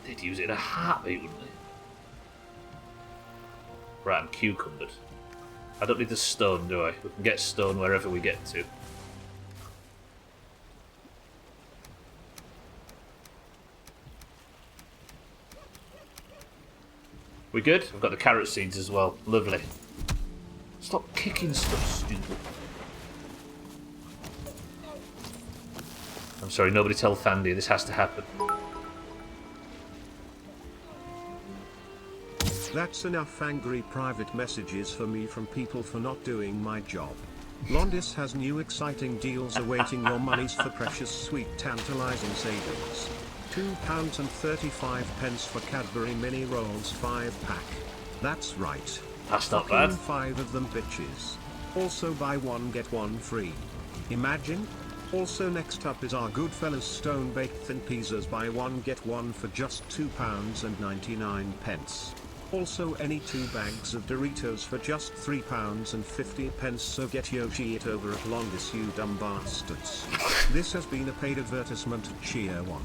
They'd use it in a heartbeat, wouldn't they? Right, I'm cucumbered. I don't need the stone, do I? We can get stone wherever we get to. We good? I've got the carrot seeds as well. Lovely. Stop kicking stuff, stupid. I'm sorry, nobody tell Thandy. This has to happen. That's enough angry private messages for me from people for not doing my job. Londis has new exciting deals awaiting your monies for precious, sweet, tantalizing savings. £2.35 for Cadbury Mini Rolls 5-pack. That's right. That's not bad. 5 of them bitches. Also buy one get one free. Imagine? Also next up is our Goodfellas Stone Baked Thin Pizzas, buy one get one for just £2.99. Also any 2 bags of Doritos for just £3.50, so get Yoshi it over at Londis, you dumb bastards. This has been a paid advertisement at Cheer 1.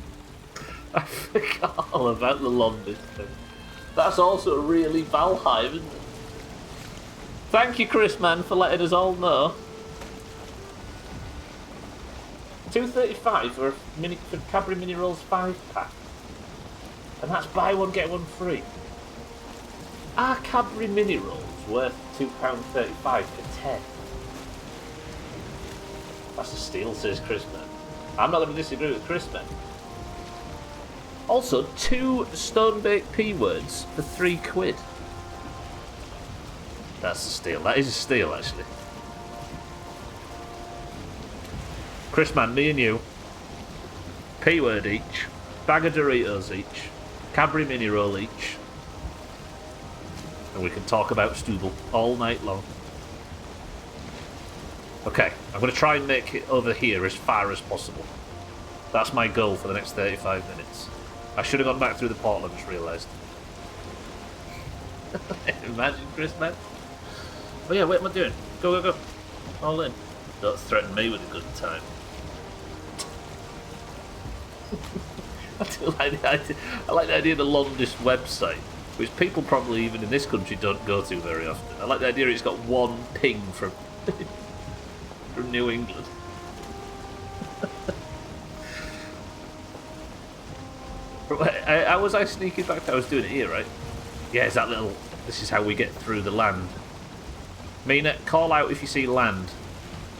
I forgot all about the Londis thing. That's also really Valheim, isn't it? Thank you, Chris, man, for letting us all know. $2.35 for Cadbury Mini Rolls 5-pack. And that's buy one, get one free. Are Cadbury Mini Rolls worth £2.35 for 10? That's a steal, says Chris, man. I'm not going to disagree with Chris, man. Also, 2 stone-baked P-words for £3. That's a steal. That is a steal, actually. Chris, man, me and you. P-word each. Bag of Doritos each. Cadbury Mini Roll each. And we can talk about Stubel all night long. Okay, I'm going to try and make it over here as far as possible. That's my goal for the next 35 minutes. I should have gone back through the portal, I just realised. Imagine, Chris, man. Oh yeah, what am I doing? Go, go, go. All in. Don't threaten me with a good time. I like the idea of the longest website, which people probably even in this country don't go to very often. I like the idea it's got one ping from from New England. How was I sneaking back? I was doing it here, right? Yeah, it's that little... This is how we get through the land. Mina, call out if you see land.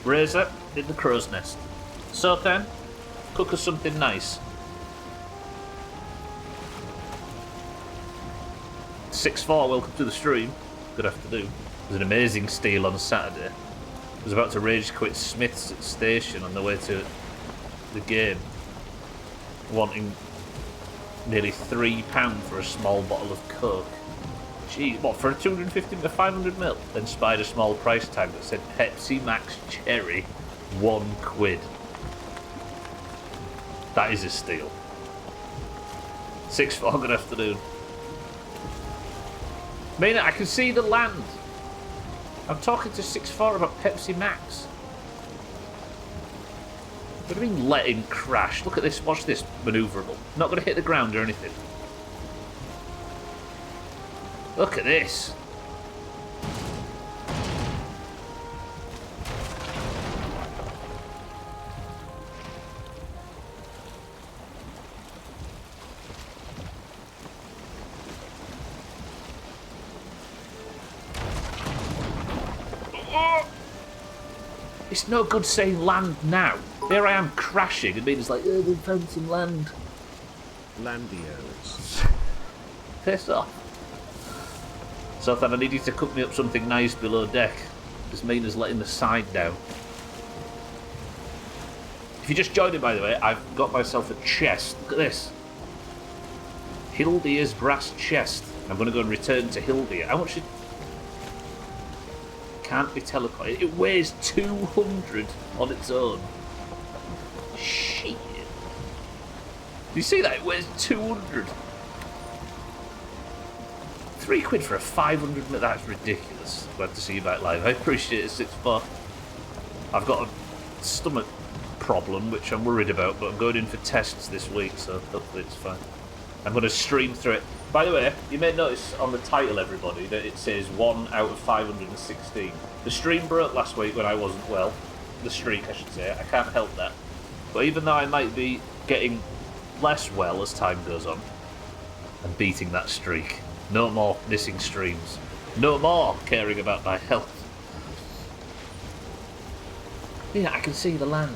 Razor, in the crow's nest. Sultan, cook us something nice. 6-4, welcome to the stream. Good afternoon. There's an amazing steal on Saturday. I was about to rage quit Smith's station on the way to the game, wanting nearly £3 for a small bottle of Coke. Gee, what, for a 250 to 500ml? Then spied a small price tag that said Pepsi Max Cherry, £1. That is a steal. 6-4, good afternoon. Mina, I can see the land. I'm talking to 6-4 about Pepsi Max. What do you mean let him crash? Look at this, watch this, manoeuvrable. Not going to hit the ground or anything. Look at this. It's no good saying land now. Here I am crashing and Mina's like, oh, they found some land. Landios. Piss off. So then I need you to cook me up something nice below deck. Because Mina's letting the side down. If you just joined it, by the way, I've got myself a chest. Look at this. Hildia's brass chest. I'm going to go and return to Hildia. How much? Can't be teleported. It weighs 200 on its own. Shit. Do you see that? It weighs 200. £3 for a 500 minute. That's ridiculous. Glad to see you back live. I appreciate it, 6-4. I've got a stomach problem, which I'm worried about, but I'm going in for tests this week, so hopefully it's fine. I'm going to stream through it. By the way, you may notice on the title, everybody, that it says 1 out of 516. The stream broke last week when I wasn't well. The streak, I should say. I can't help that. But even though I might be getting less well as time goes on, I'm beating that streak. No more missing streams. No more caring about my health. Yeah, I can see the land.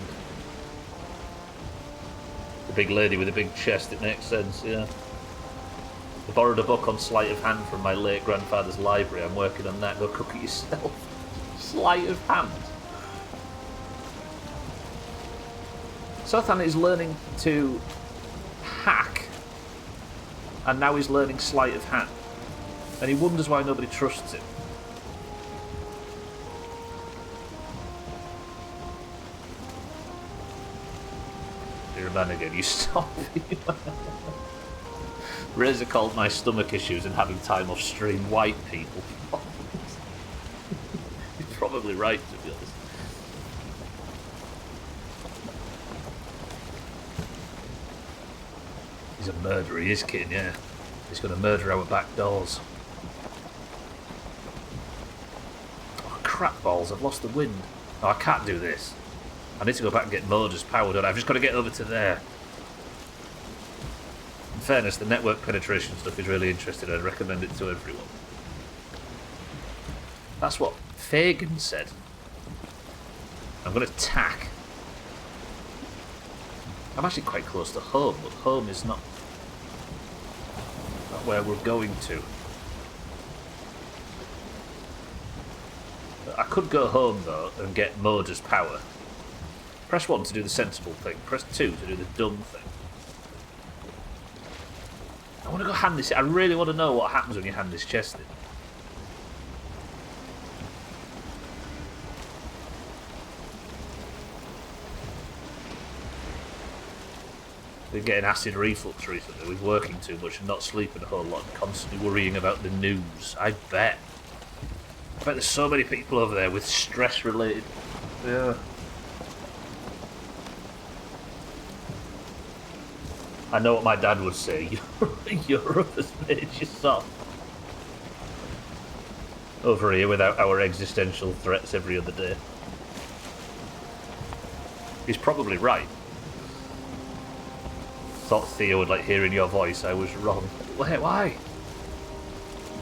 The big lady with a big chest, it makes sense, yeah. I borrowed a book on sleight of hand from my late grandfather's library. I'm working on that. Go cook it yourself. Sleight of hand. Sothan is learning to hack, and now he's learning sleight of hand. And he wonders why nobody trusts him. You're a man again, you stop. Razor called my stomach issues and having time off stream white people. He's probably right, to be honest. He's a murderer, he is kidding, yeah. He's going to murder our back doors. Oh, crap balls, I've lost the wind. Oh, I can't do this. I need to go back and get motors powered on. I've just got to get over to there. In fairness, the network penetration stuff is really interesting. I'd recommend it to everyone. That's what Fagin said. I'm going to tack. I'm actually quite close to home, but home is not where we're going to. I could go home, though, and get motors power. Press 1 to do the sensible thing. Press 2 to do the dumb thing. I want to go hand this in. I really want to know what happens when you hand this chest in. Been getting acid reflux recently with working too much and not sleeping a whole lot and constantly worrying about the news. I bet there's so many people over there with stress related. Yeah. I know what my dad would say. Europe has made you soft. Over here without our existential threats every other day. He's probably right. Thought Theo would like hearing your voice. I was wrong. Wait, why?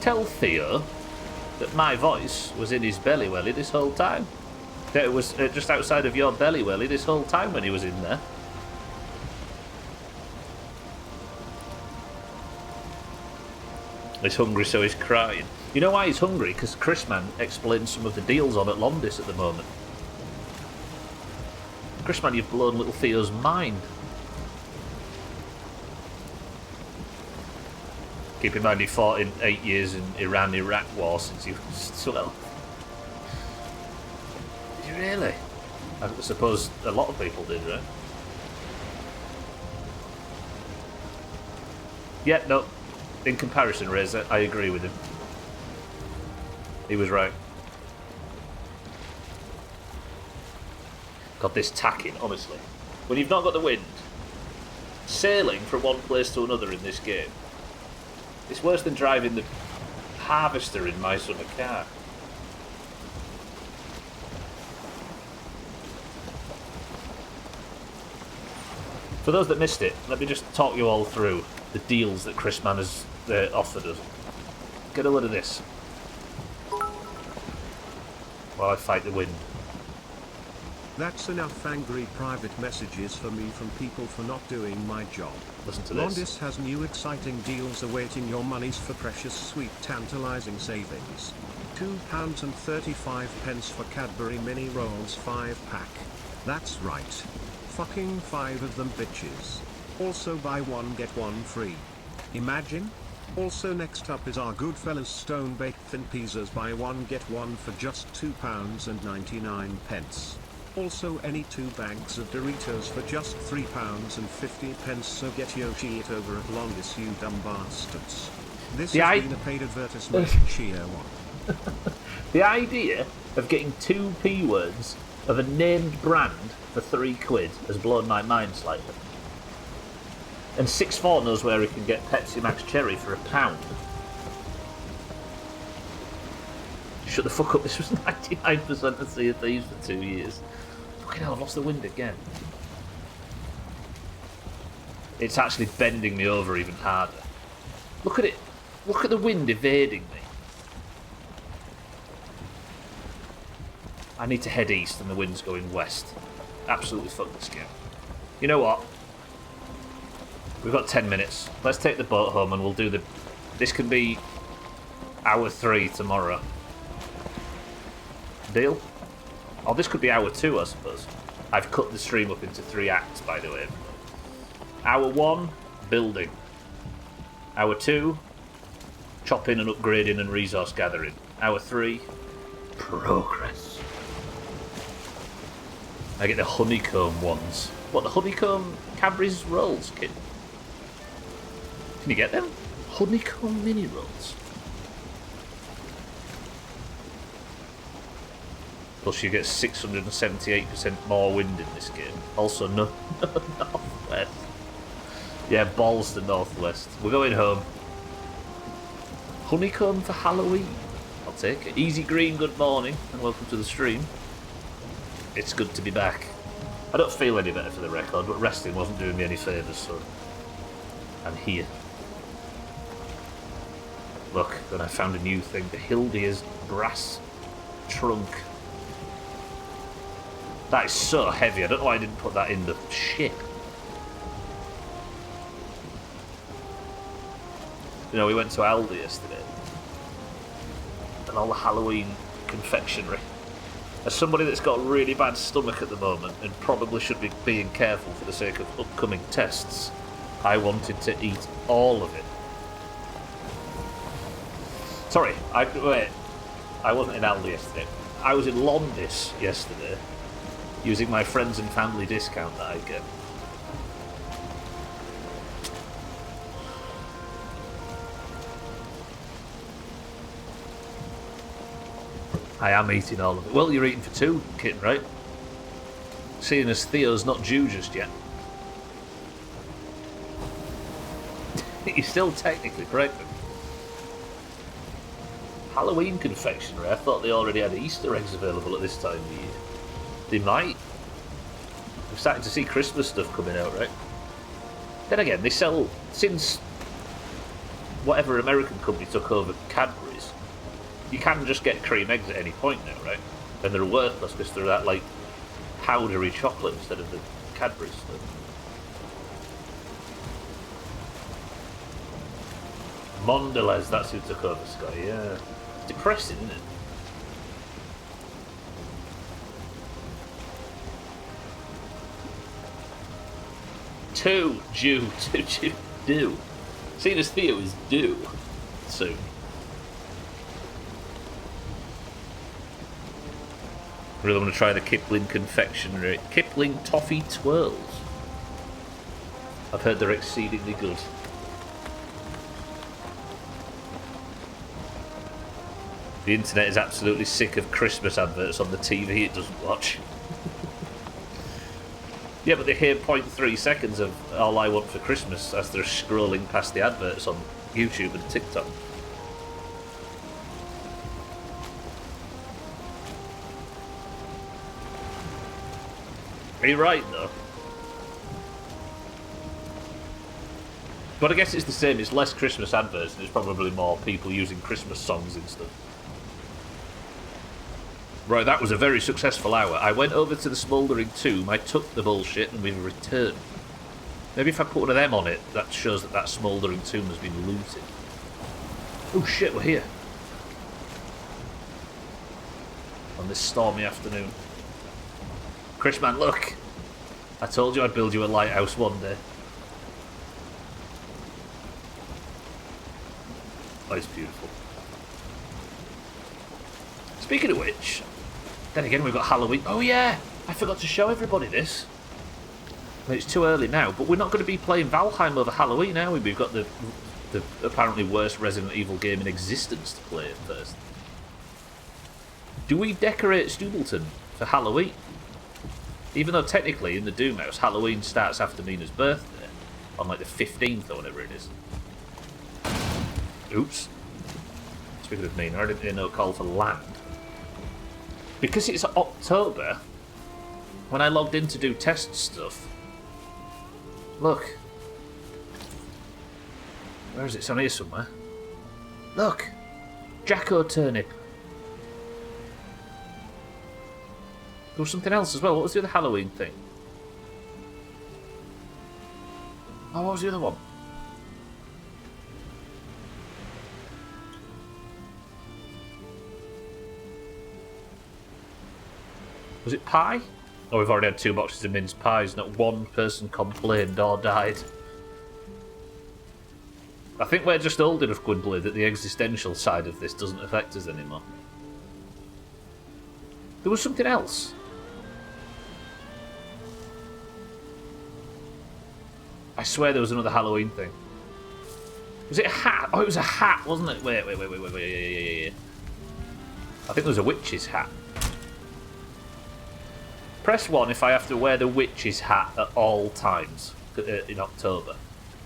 Tell Theo that my voice was in his belly welly this whole time. That it was just outside of your belly welly this whole time when he was in there. He's hungry, so he's crying. You know why he's hungry? Because Chrisman explains some of the deals on at Londis at the moment. Chrisman, you've blown little Theo's mind. Keep in mind he fought in 8 years in Iran-Iraq war since he was 12. Did you really? I suppose a lot of people did, right? Yeah, no. In comparison, Razor, I agree with him. He was right. God, this tacking, honestly. When you've not got the wind, sailing from one place to another in this game, it's worse than driving the harvester in my summer car. For those that missed it, let me just talk you all through the deals that Chris Mann has offered us. Get a load of this while I fight the wind. That's enough angry private messages for me from people for not doing my job. Listen to this. Londis has new exciting deals awaiting your monies for precious sweet tantalising savings. £2.35 for Cadbury Mini Rolls 5-pack. That's right. Fucking 5 of them bitches. Also buy one get one free. Imagine? Also next up is our Goodfellas Stone Baked Thin Pizzas, buy one get one for just £2.99. Also any 2 bags of Doritos for just £3.50, so get your shit over at Londis, you dumb bastards. This has been a paid advertisement. Cheer one. The idea of getting 2 P words of a named brand for £3 has blown my mind slightly. And 6'4" knows where he can get Pepsi Max Cherry for £1. Shut the fuck up, this was 99% of Sea of Thieves for 2 years. Fucking hell, I've lost the wind again. It's actually bending me over even harder. Look at it. Look at the wind evading me. I need to head east and the wind's going west. Absolutely fuck this game. You know what? We've got 10 minutes. Let's take the boat home and we'll do the... This can be hour 3 tomorrow. Deal? Oh, this could be hour 2, I suppose. I've cut the stream up into 3 acts, by the way. Hour 1, building. Hour 2, chopping and upgrading and resource gathering. Hour 3, progress. I get the honeycomb ones. What, the honeycomb Cadbury's rolls, kid? Can you get them? Honeycomb mini rolls. Plus you get 678% more wind in this game. Also no northwest. Yeah, balls to northwest. We're going home. Honeycomb for Halloween. I'll take it. Easy Green, good morning and welcome to the stream. It's good to be back. I don't feel any better for the record, but resting wasn't doing me any favours, so I'm here. Look, then I found a new thing. The Hildeer's brass trunk. That is so heavy. I don't know why I didn't put that in the ship. You know, we went to Aldi yesterday. And all the Halloween confectionery. As somebody that's got a really bad stomach at the moment and probably should be being careful for the sake of upcoming tests, I wanted to eat all of it. Sorry, wait. I wasn't in Aldi yesterday. I was in Londis yesterday, using my friends and family discount that I get. I am eating all of it. Well, you're eating for two, kitten, right? Seeing as Theo's not due just yet. You're still technically pregnant. Halloween confectionery. I thought they already had Easter eggs available at this time of year. They might. We're starting to see Christmas stuff coming out, right? Then again, they sell, since whatever American company took over Cadbury's, you can just get cream eggs at any point now, right? And they're worthless because they're that, like, powdery chocolate instead of the Cadbury stuff. Mondelez, that's who took over Sky, yeah. It's depressing, isn't it? Due. Seeing as Theo is due soon. Really want to try the Kipling confectionery. Kipling toffee twirls. I've heard they're exceedingly good. The internet is absolutely sick of Christmas adverts on the TV it doesn't watch. Yeah, but they hear 0.3 seconds of All I Want for Christmas as they're scrolling past the adverts on YouTube and TikTok. Are you right, though? But I guess it's the same, it's less Christmas adverts and it's probably more people using Christmas songs and stuff. Right, that was a very successful hour. I went over to the Smouldering Tomb, I took the bullshit, and we've returned. Maybe if I put one of them on it, that shows that that Smouldering Tomb has been looted. Oh shit, we're here. On this stormy afternoon. Chrisman, look! I told you I'd build you a lighthouse one day. Oh, it's beautiful. Speaking of which, then again we've got Halloween. Oh yeah, I forgot to show everybody this. I mean, it's too early now, but we're not going to be playing Valheim over Halloween, are we? We've got the apparently worst Resident Evil game in existence to play at first. Do we decorate Stubleton for Halloween? Even though technically in the Doomhaus, Halloween starts after Mina's birthday, on like the 15th or whatever it is. Oops. Speaking of Mina, I didn't hear no call for land. Because it's October, when I logged in to do test stuff, look. Where is it? It's on here somewhere. Look! Jacko turnip. There was something else as well. What was the other Halloween thing? Oh, what was the other one? Was it pie? Oh, we've already had 2 boxes of mince pies. Not one person complained or died. I think we're just old enough, Gwynblade, that the existential side of this doesn't affect us anymore. There was something else. I swear there was another Halloween thing. Was it a hat? Oh, it was a hat, wasn't it? Wait. I think there was a witch's hat. Press 1 if I have to wear the witch's hat at all times in October.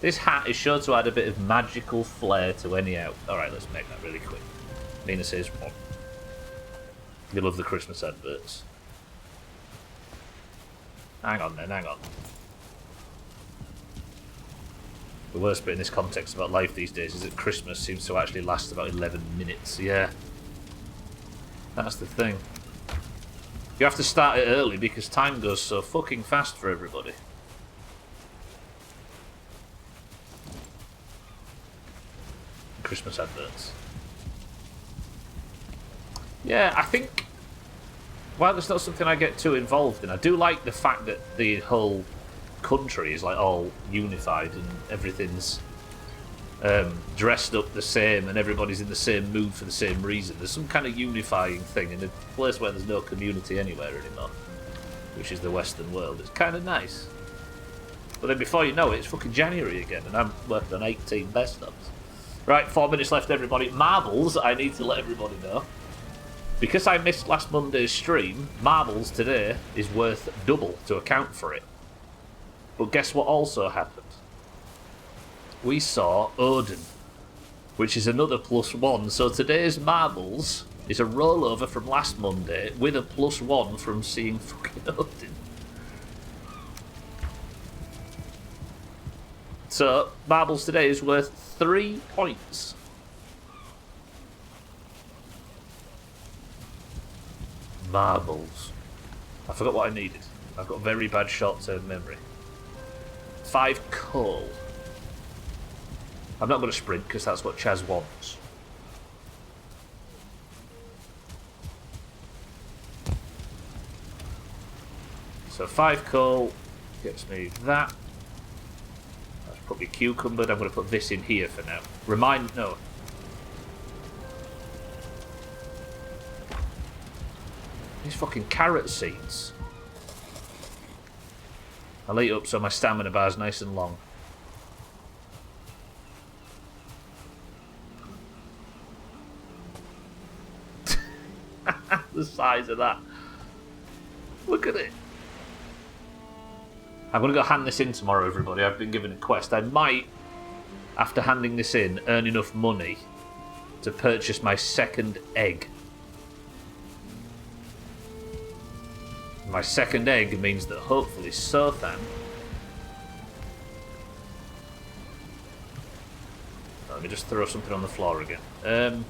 This hat is sure to add a bit of magical flair to any outfit. Alright, let's make that really quick. Mina says 1. You love the Christmas adverts. Hang on then, hang on. The worst bit in this context about life these days is that Christmas seems to actually last about 11 minutes. Yeah. That's the thing. You have to start it early because time goes so fucking fast for everybody. Christmas adverts. Yeah, I think while it's not something I get too involved in, I do like the fact that the whole country is like all unified and everything's dressed up the same and everybody's in the same mood for the same reason. There's some kind of unifying thing in a place where there's no community anywhere anymore, which is the Western world. It's kind of nice. But then before you know it, it's fucking January again and I'm working on 18 best ofs. Right, 4 minutes left, everybody. Marbles, I need to let everybody know. Because I missed last Monday's stream, marbles today is worth double to account for it. But guess what also happened? We saw Odin, which is another +1. So today's marbles is a rollover from last Monday with a +1 from seeing fucking Odin. So, marbles today is worth 3 points. Marbles. I forgot what I needed. I've got very bad short-term memory. 5 coal. I'm not going to sprint because that's what Chaz wants. So 5 coal gets me that. Probably cucumbered. I'm going to put this in here for now. No. These fucking carrot seeds. I'll eat up so my stamina bar's nice and long. The size of that. Look at it. I'm going to go hand this in tomorrow, everybody. I've been given a quest. I might, after handing this in, earn enough money to purchase my second egg. My second egg means that hopefully Sothan... Let me just throw something on the floor again.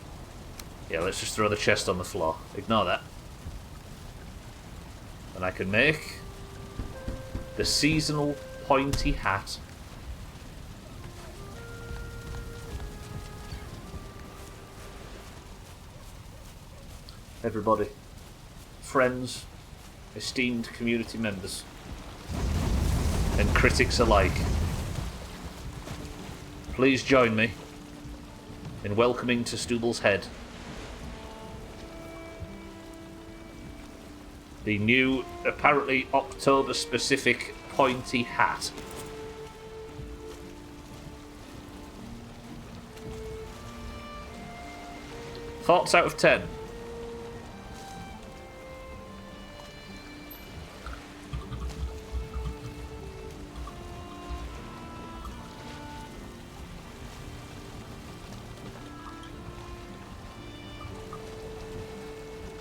Yeah, let's just throw the chest on the floor. Ignore that. And I can make... the seasonal pointy hat. Everybody, friends, esteemed community members, and critics alike, please join me in welcoming to Stuble's Head the new, apparently October-specific pointy hat. Thoughts out of 10?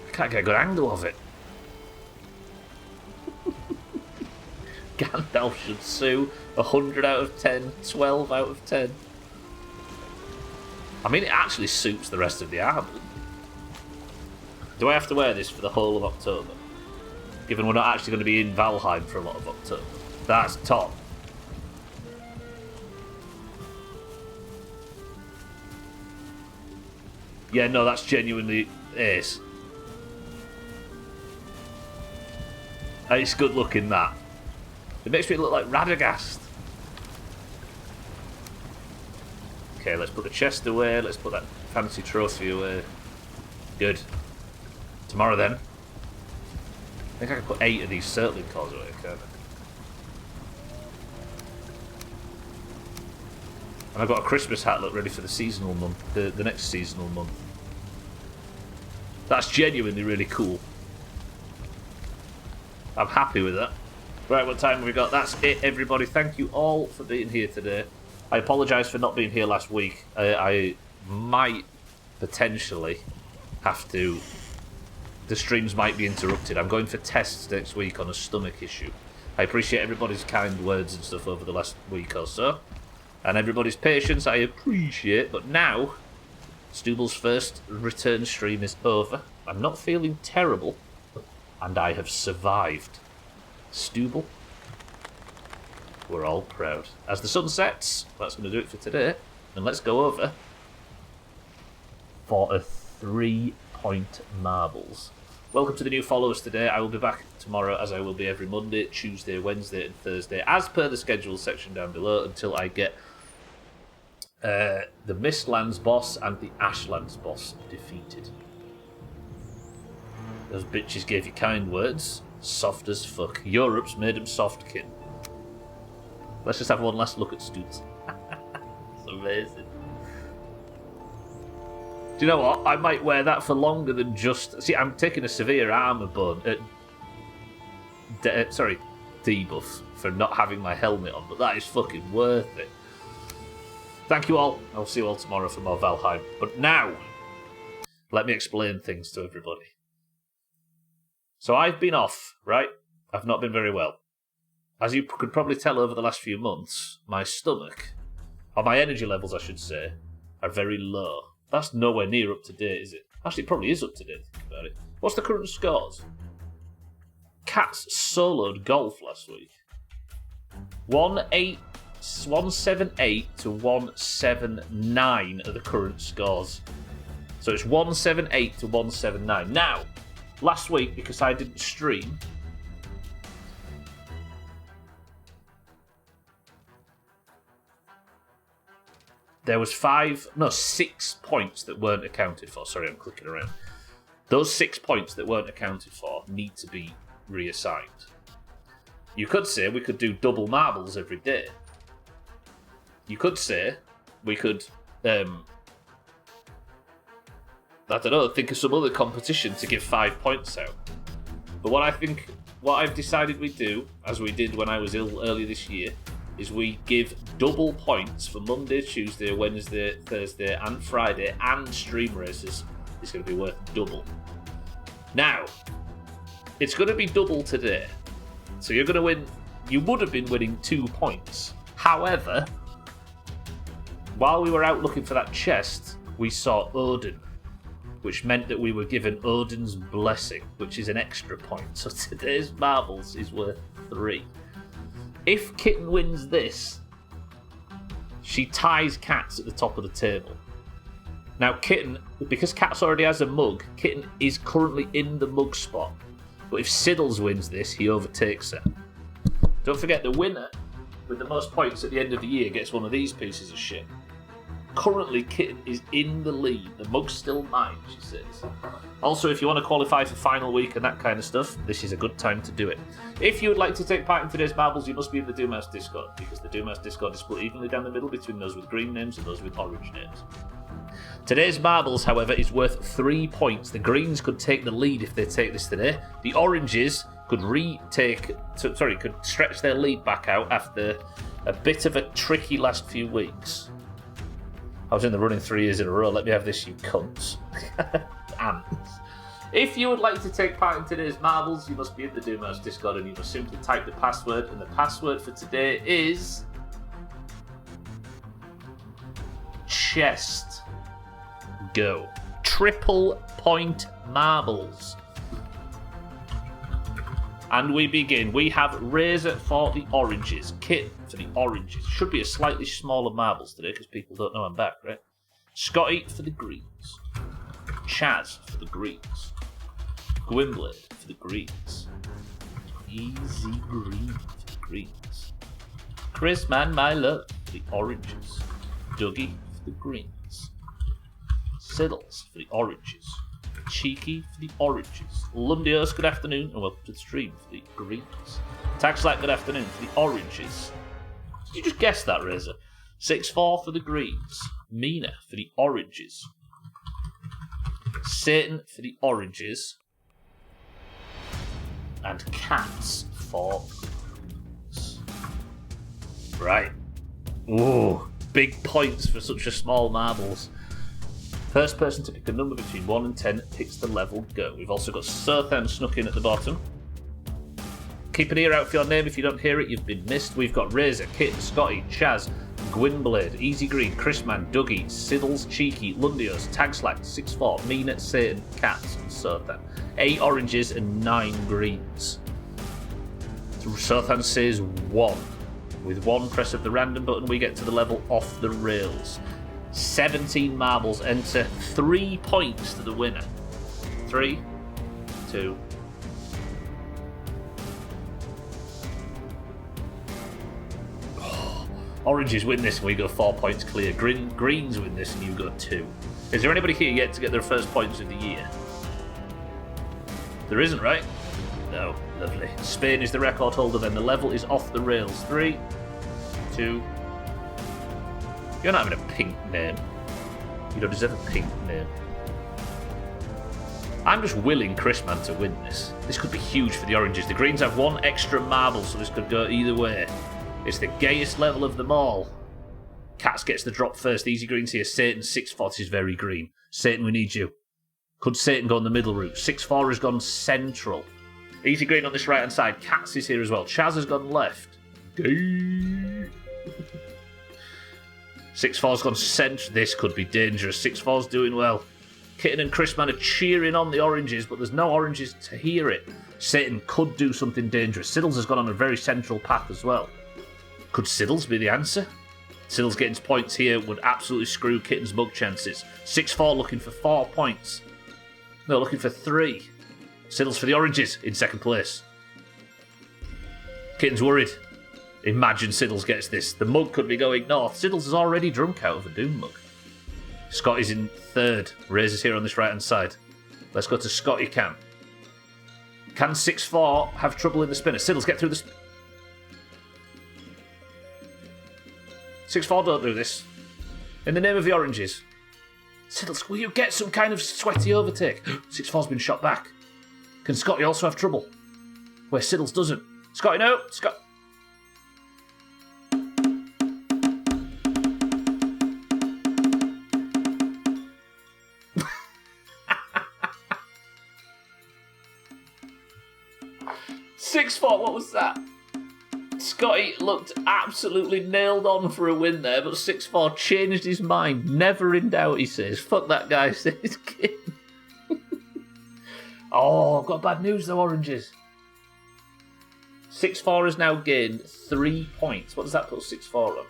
I can't get a good angle of it. Gandalf should sue. 100 out of 10, 12 out of 10. I mean, it actually suits the rest of the album. Do I have to wear this for the whole of October? Given we're not actually going to be in Valheim for a lot of October. That's top. Yeah, no, that's genuinely ace. It's good looking, that. It makes me look like Radagast. Okay, let's put the chest away. Let's put that fancy trophy away. Good. Tomorrow then. I think I can put 8 of these circling cores away, can't I? And I've got a Christmas hat look ready for the seasonal month, the next seasonal month. That's genuinely really cool. I'm happy with that. Right, what time have we got? That's it, everybody. Thank you all for being here today. I apologise for not being here last week. I might potentially have to... The streams might be interrupted. I'm going for tests next week on a stomach issue. I appreciate everybody's kind words and stuff over the last week or so. And everybody's patience, I appreciate. But now, Stuble's first return stream is over. I'm not feeling terrible. And I have survived. Stubble, we're all proud. As the sun sets, that's going to do it for today. And let's go over for a 3-point marbles. Welcome to the new followers today. I will be back tomorrow, as I will be every Monday, Tuesday, Wednesday and Thursday, as per the schedule section down below, until I get the Mistlands boss and the Ashlands boss defeated. Those bitches gave you kind words. Soft as fuck. Europe's made him soft, kid. Let's just have one last look at Stoots. It's amazing. Do you know what? I might wear that for longer than just... See, I'm taking a severe armour debuff for not having my helmet on, but that is fucking worth it. Thank you all. I'll see you all tomorrow for more Valheim. But now, let me explain things to everybody. So I've been off, right? I've not been very well. As you could probably tell over the last few months, my stomach, or my energy levels, I should say, are very low. That's nowhere near up to date, is it? Actually, it probably is up to date, think about it. What's the current scores? Cats soloed golf last week. 178 to 179 are the current scores. So it's 178 to 179. Now, last week, because I didn't stream, there was 6 points that weren't accounted for. Sorry, I'm clicking around. Those 6 points that weren't accounted for need to be reassigned. You could say we could do double marbles every day. You could say we could, I don't know, think of some other competition to give 5 points out. But what I've decided we do, as we did when I was ill earlier this year, is we give double points for Monday, Tuesday, Wednesday, Thursday and Friday, and stream races. It's going to be worth double. Now, it's going to be double today. So you're going to win. You would have been winning 2 points. However, while we were out looking for that chest, we saw Odin, which meant that we were given Odin's blessing, which is an extra point. So today's marbles is worth 3. If Kitten wins this, she ties Cats at the top of the table. Now Kitten, because Cats already has a mug, Kitten is currently in the mug spot. But if Siddles wins this, he overtakes her. Don't forget, the winner with the most points at the end of the year gets one of these pieces of shit. Currently, Kitten is in the lead. The mug's still mine, she says. Also, if you want to qualify for final week and that kind of stuff, this is a good time to do it. If you would like to take part in today's marbles, you must be in the Doomhaus Discord, because the Doomhaus Discord is split evenly down the middle between those with green names and those with orange names. Today's marbles, however, is worth 3 points. The greens could take the lead if they take this today. The oranges could could stretch their lead back out after a bit of a tricky last few weeks. I was in the running 3 years in a row. Let me have this, you cunts. Ants. If you would like to take part in today's marbles, you must be in the Doomhaus Discord and you must simply type the password. And the password for today is chest. Go. Triple point marbles. And we begin. We have Razor for the oranges. Kit for the oranges. Should be a slightly smaller marbles today because people don't know I'm back, right? Scotty for the greens. Chaz for the greens. Gwynblade for the greens. Easy green for the greens. Chris Man My Love for the oranges. Dougie for the greens. Siddles for the oranges. Cheeky for the oranges. Lundios, good afternoon, and welcome to the stream for the greens. Taxlight, good afternoon for the oranges. Did you just guess that, Razor? 6-4 for the greens. Mina for the oranges. Satan for the oranges. And Cats for greens. Right. Ooh, big points for such a small marbles. First person to pick a number between 1 and 10 picks the level go. We've also got Sothan snuck in at the bottom. Keep an ear out for your name. If you don't hear it, you've been missed. We've got Razor, Kit, Scotty, Chaz, Gwynblade, Easy Green, Chrisman, Dougie, Siddles, Cheeky, Lundios, Tagslack, 6-4, Mina, Satan, Cats, and Sothan. 8 oranges and 9 greens. Sothan says 1. With 1 press of the random button, we get to the level off the rails. 17 marbles enter 3 points to the winner. 3, 2. Oranges win this and we go 4 points clear. Greens win this and you go 2. Is there anybody here yet to get their first points of the year? There isn't, right? No. Lovely. Spain is the record holder then. The level is off the rails. 3, 2. You're not having a pink name. You don't deserve a pink name. I'm just willing Chrisman to win this. This could be huge for the oranges. The greens have one extra marble, so this could go either way. It's the gayest level of them all. Cats gets the drop first. Easy greens here. Satan, 6-4 is very green. Satan, we need you. Could Satan go on the middle route? 6-4 has gone central. Easy green on this right-hand side. Cats is here as well. Chaz has gone left. 6-4's gone central. This could be dangerous. 6-4's doing well. Kitten and Chrisman are cheering on the oranges, but there's no oranges to hear it. Satan could do something dangerous. Siddles has gone on a very central path as well. Could Siddles be the answer? Siddles getting points here would absolutely screw Kitten's mug chances. 6-4 looking for 4 points. No, looking for 3. Siddles for the oranges in second place. Kitten's worried. Imagine Siddles gets this. The mug could be going north. Siddles is already drunk out of a Doom mug. Scotty's in third. Razor's here on this right-hand side. Let's go to Scotty Cam. Can 6-4 have trouble in the spinner? Siddles, get through the... 6-4, don't do this. In the name of the oranges. Siddles, will you get some kind of sweaty overtake? 6-4's been shot back. Can Scotty also have trouble? Where Siddles doesn't. Scotty, no! Scott... What was that? Scotty looked absolutely nailed on for a win there, but 6-4 changed his mind. Never in doubt, he says. Fuck that guy, says King. Oh, I've got bad news though, oranges. 6-4 has now gained 3 points. What does that put 6-4 on?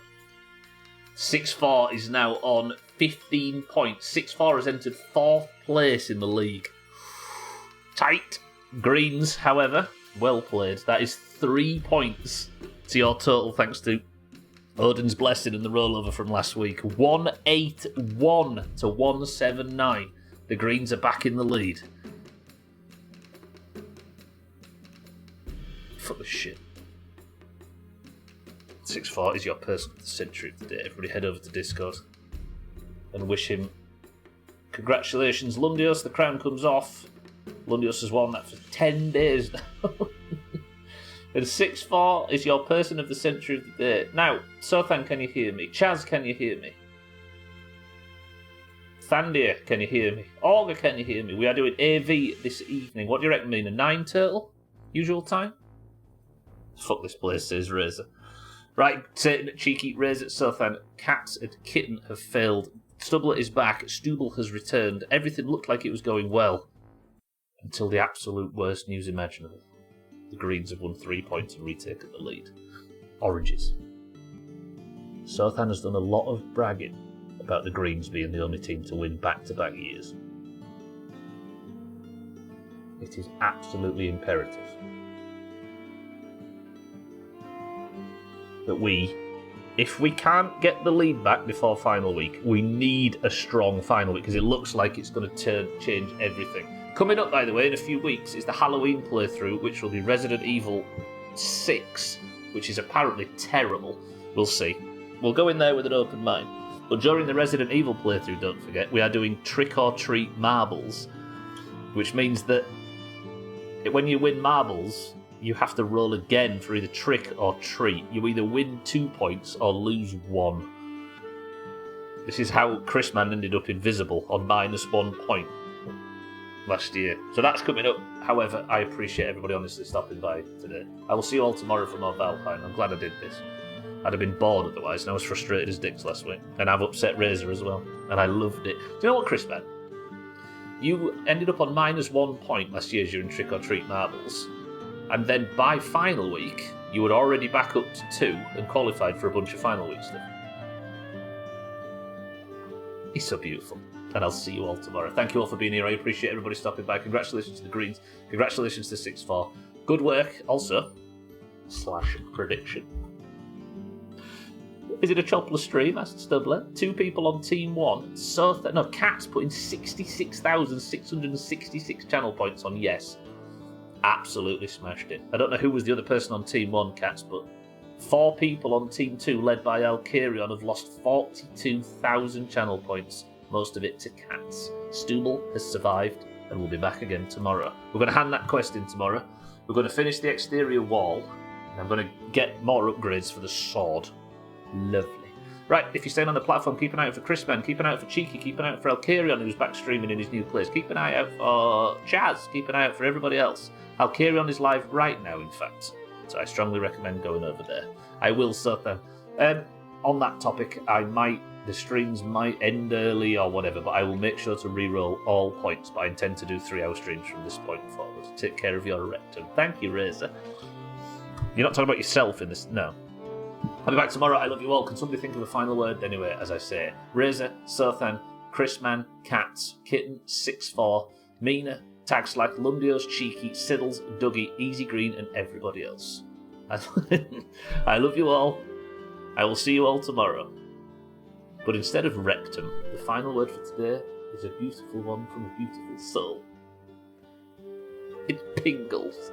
6-4 is now on 15 points. 6-4 has entered 4th place in the league. Tight. Greens, however... Well played. That is 3 points to your total, thanks to Odin's blessing and the rollover from last week. 181 to 179. The Greens are back in the lead. Fuck this shit. 6-4 is your person of the century of the day. Everybody head over to Discord and wish him congratulations, Lundios. The crown comes off. Lundios has won that for 10 days now. And 6-4 is your person of the century of the day. Now, Sothan, can you hear me? Chaz, can you hear me? Thandia, can you hear me? Olga, can you hear me? We are doing AV this evening. What do you reckon, mean? A 9 total? Usual time? Fuck this place, says Razor. Right, Satan, Cheeky, Razor, Sothan, Cats and Kitten have failed. Stubler is back. Stubble has returned. Everything looked like it was going well. Until the absolute worst news imaginable. The Greens have won 3 points and retaken the lead. Oranges. Sothan has done a lot of bragging about the Greens being the only team to win back-to-back years. It is absolutely imperative that we, if we can't get the lead back before final week, we need a strong final week because it looks like it's going to change everything. Coming up, by the way, in a few weeks is the Halloween playthrough, which will be Resident Evil 6, which is apparently terrible. We'll see. We'll go in there with an open mind. But during the Resident Evil playthrough, don't forget, we are doing Trick or Treat marbles, which means that when you win marbles, you have to roll again for either trick or treat. You either win 2 points or lose 1. This is how Chrisman ended up invisible on -1 point last year. So that's coming up. However, I appreciate everybody honestly stopping by today. I will see you all tomorrow for more Valheim. I'm glad I did this. I'd have been bored otherwise, and I was frustrated as dicks last week. And I've upset Razor as well. And I loved it. Do you know what, Chrisman? You ended up on -1 point last year during Trick or Treat marbles. And then by final week, you were already back up to 2 and qualified for a bunch of final week stuff. It's so beautiful. And I'll see you all tomorrow. Thank you all for being here. I appreciate everybody stopping by. Congratulations to the Greens. Congratulations to 6-4. Good work. Also, / prediction. Is it a chopless stream? Asked Stubler. 2 people on Team 1. Cats put in 66,666 channel points on yes. Absolutely smashed it. I don't know who was the other person on Team 1, Cats, but 4 people on Team 2, led by Alkarion, have lost 42,000 channel points. Most of it to Cats. Stubble has survived. and we'll be back again tomorrow. We're going to hand that quest in tomorrow. We're going to finish the exterior wall, and I'm going to get more upgrades for the sword. Lovely. Right, if you're staying on the platform, keep an eye out for Chrisman, keep an eye out for Cheeky, keep an eye out for Alkarion, who's back streaming in his new place, keep an eye out for Chaz, keep an eye out for everybody else. Alkarion is live right now, in fact, so I strongly recommend going over there. I will sort them. On that topic, the streams might end early or whatever, but I will make sure to re-roll all points, but I intend to do 3-hour streams from this point forward. Take care of your rectum. Thank you, Razor. You're not talking about yourself in this? No. I'll be back tomorrow. I love you all. Can somebody think of a final word? Anyway, as I say, Razor, Sothan, Chrisman, Cats, Kitten, 6-4, Mina, Tagslack, Lundios, Cheeky, Siddles, Dougie, Easy Green, and everybody else. I love you all. I will see you all tomorrow. But instead of rectum, the final word for today is a beautiful one from a beautiful soul. It pingles.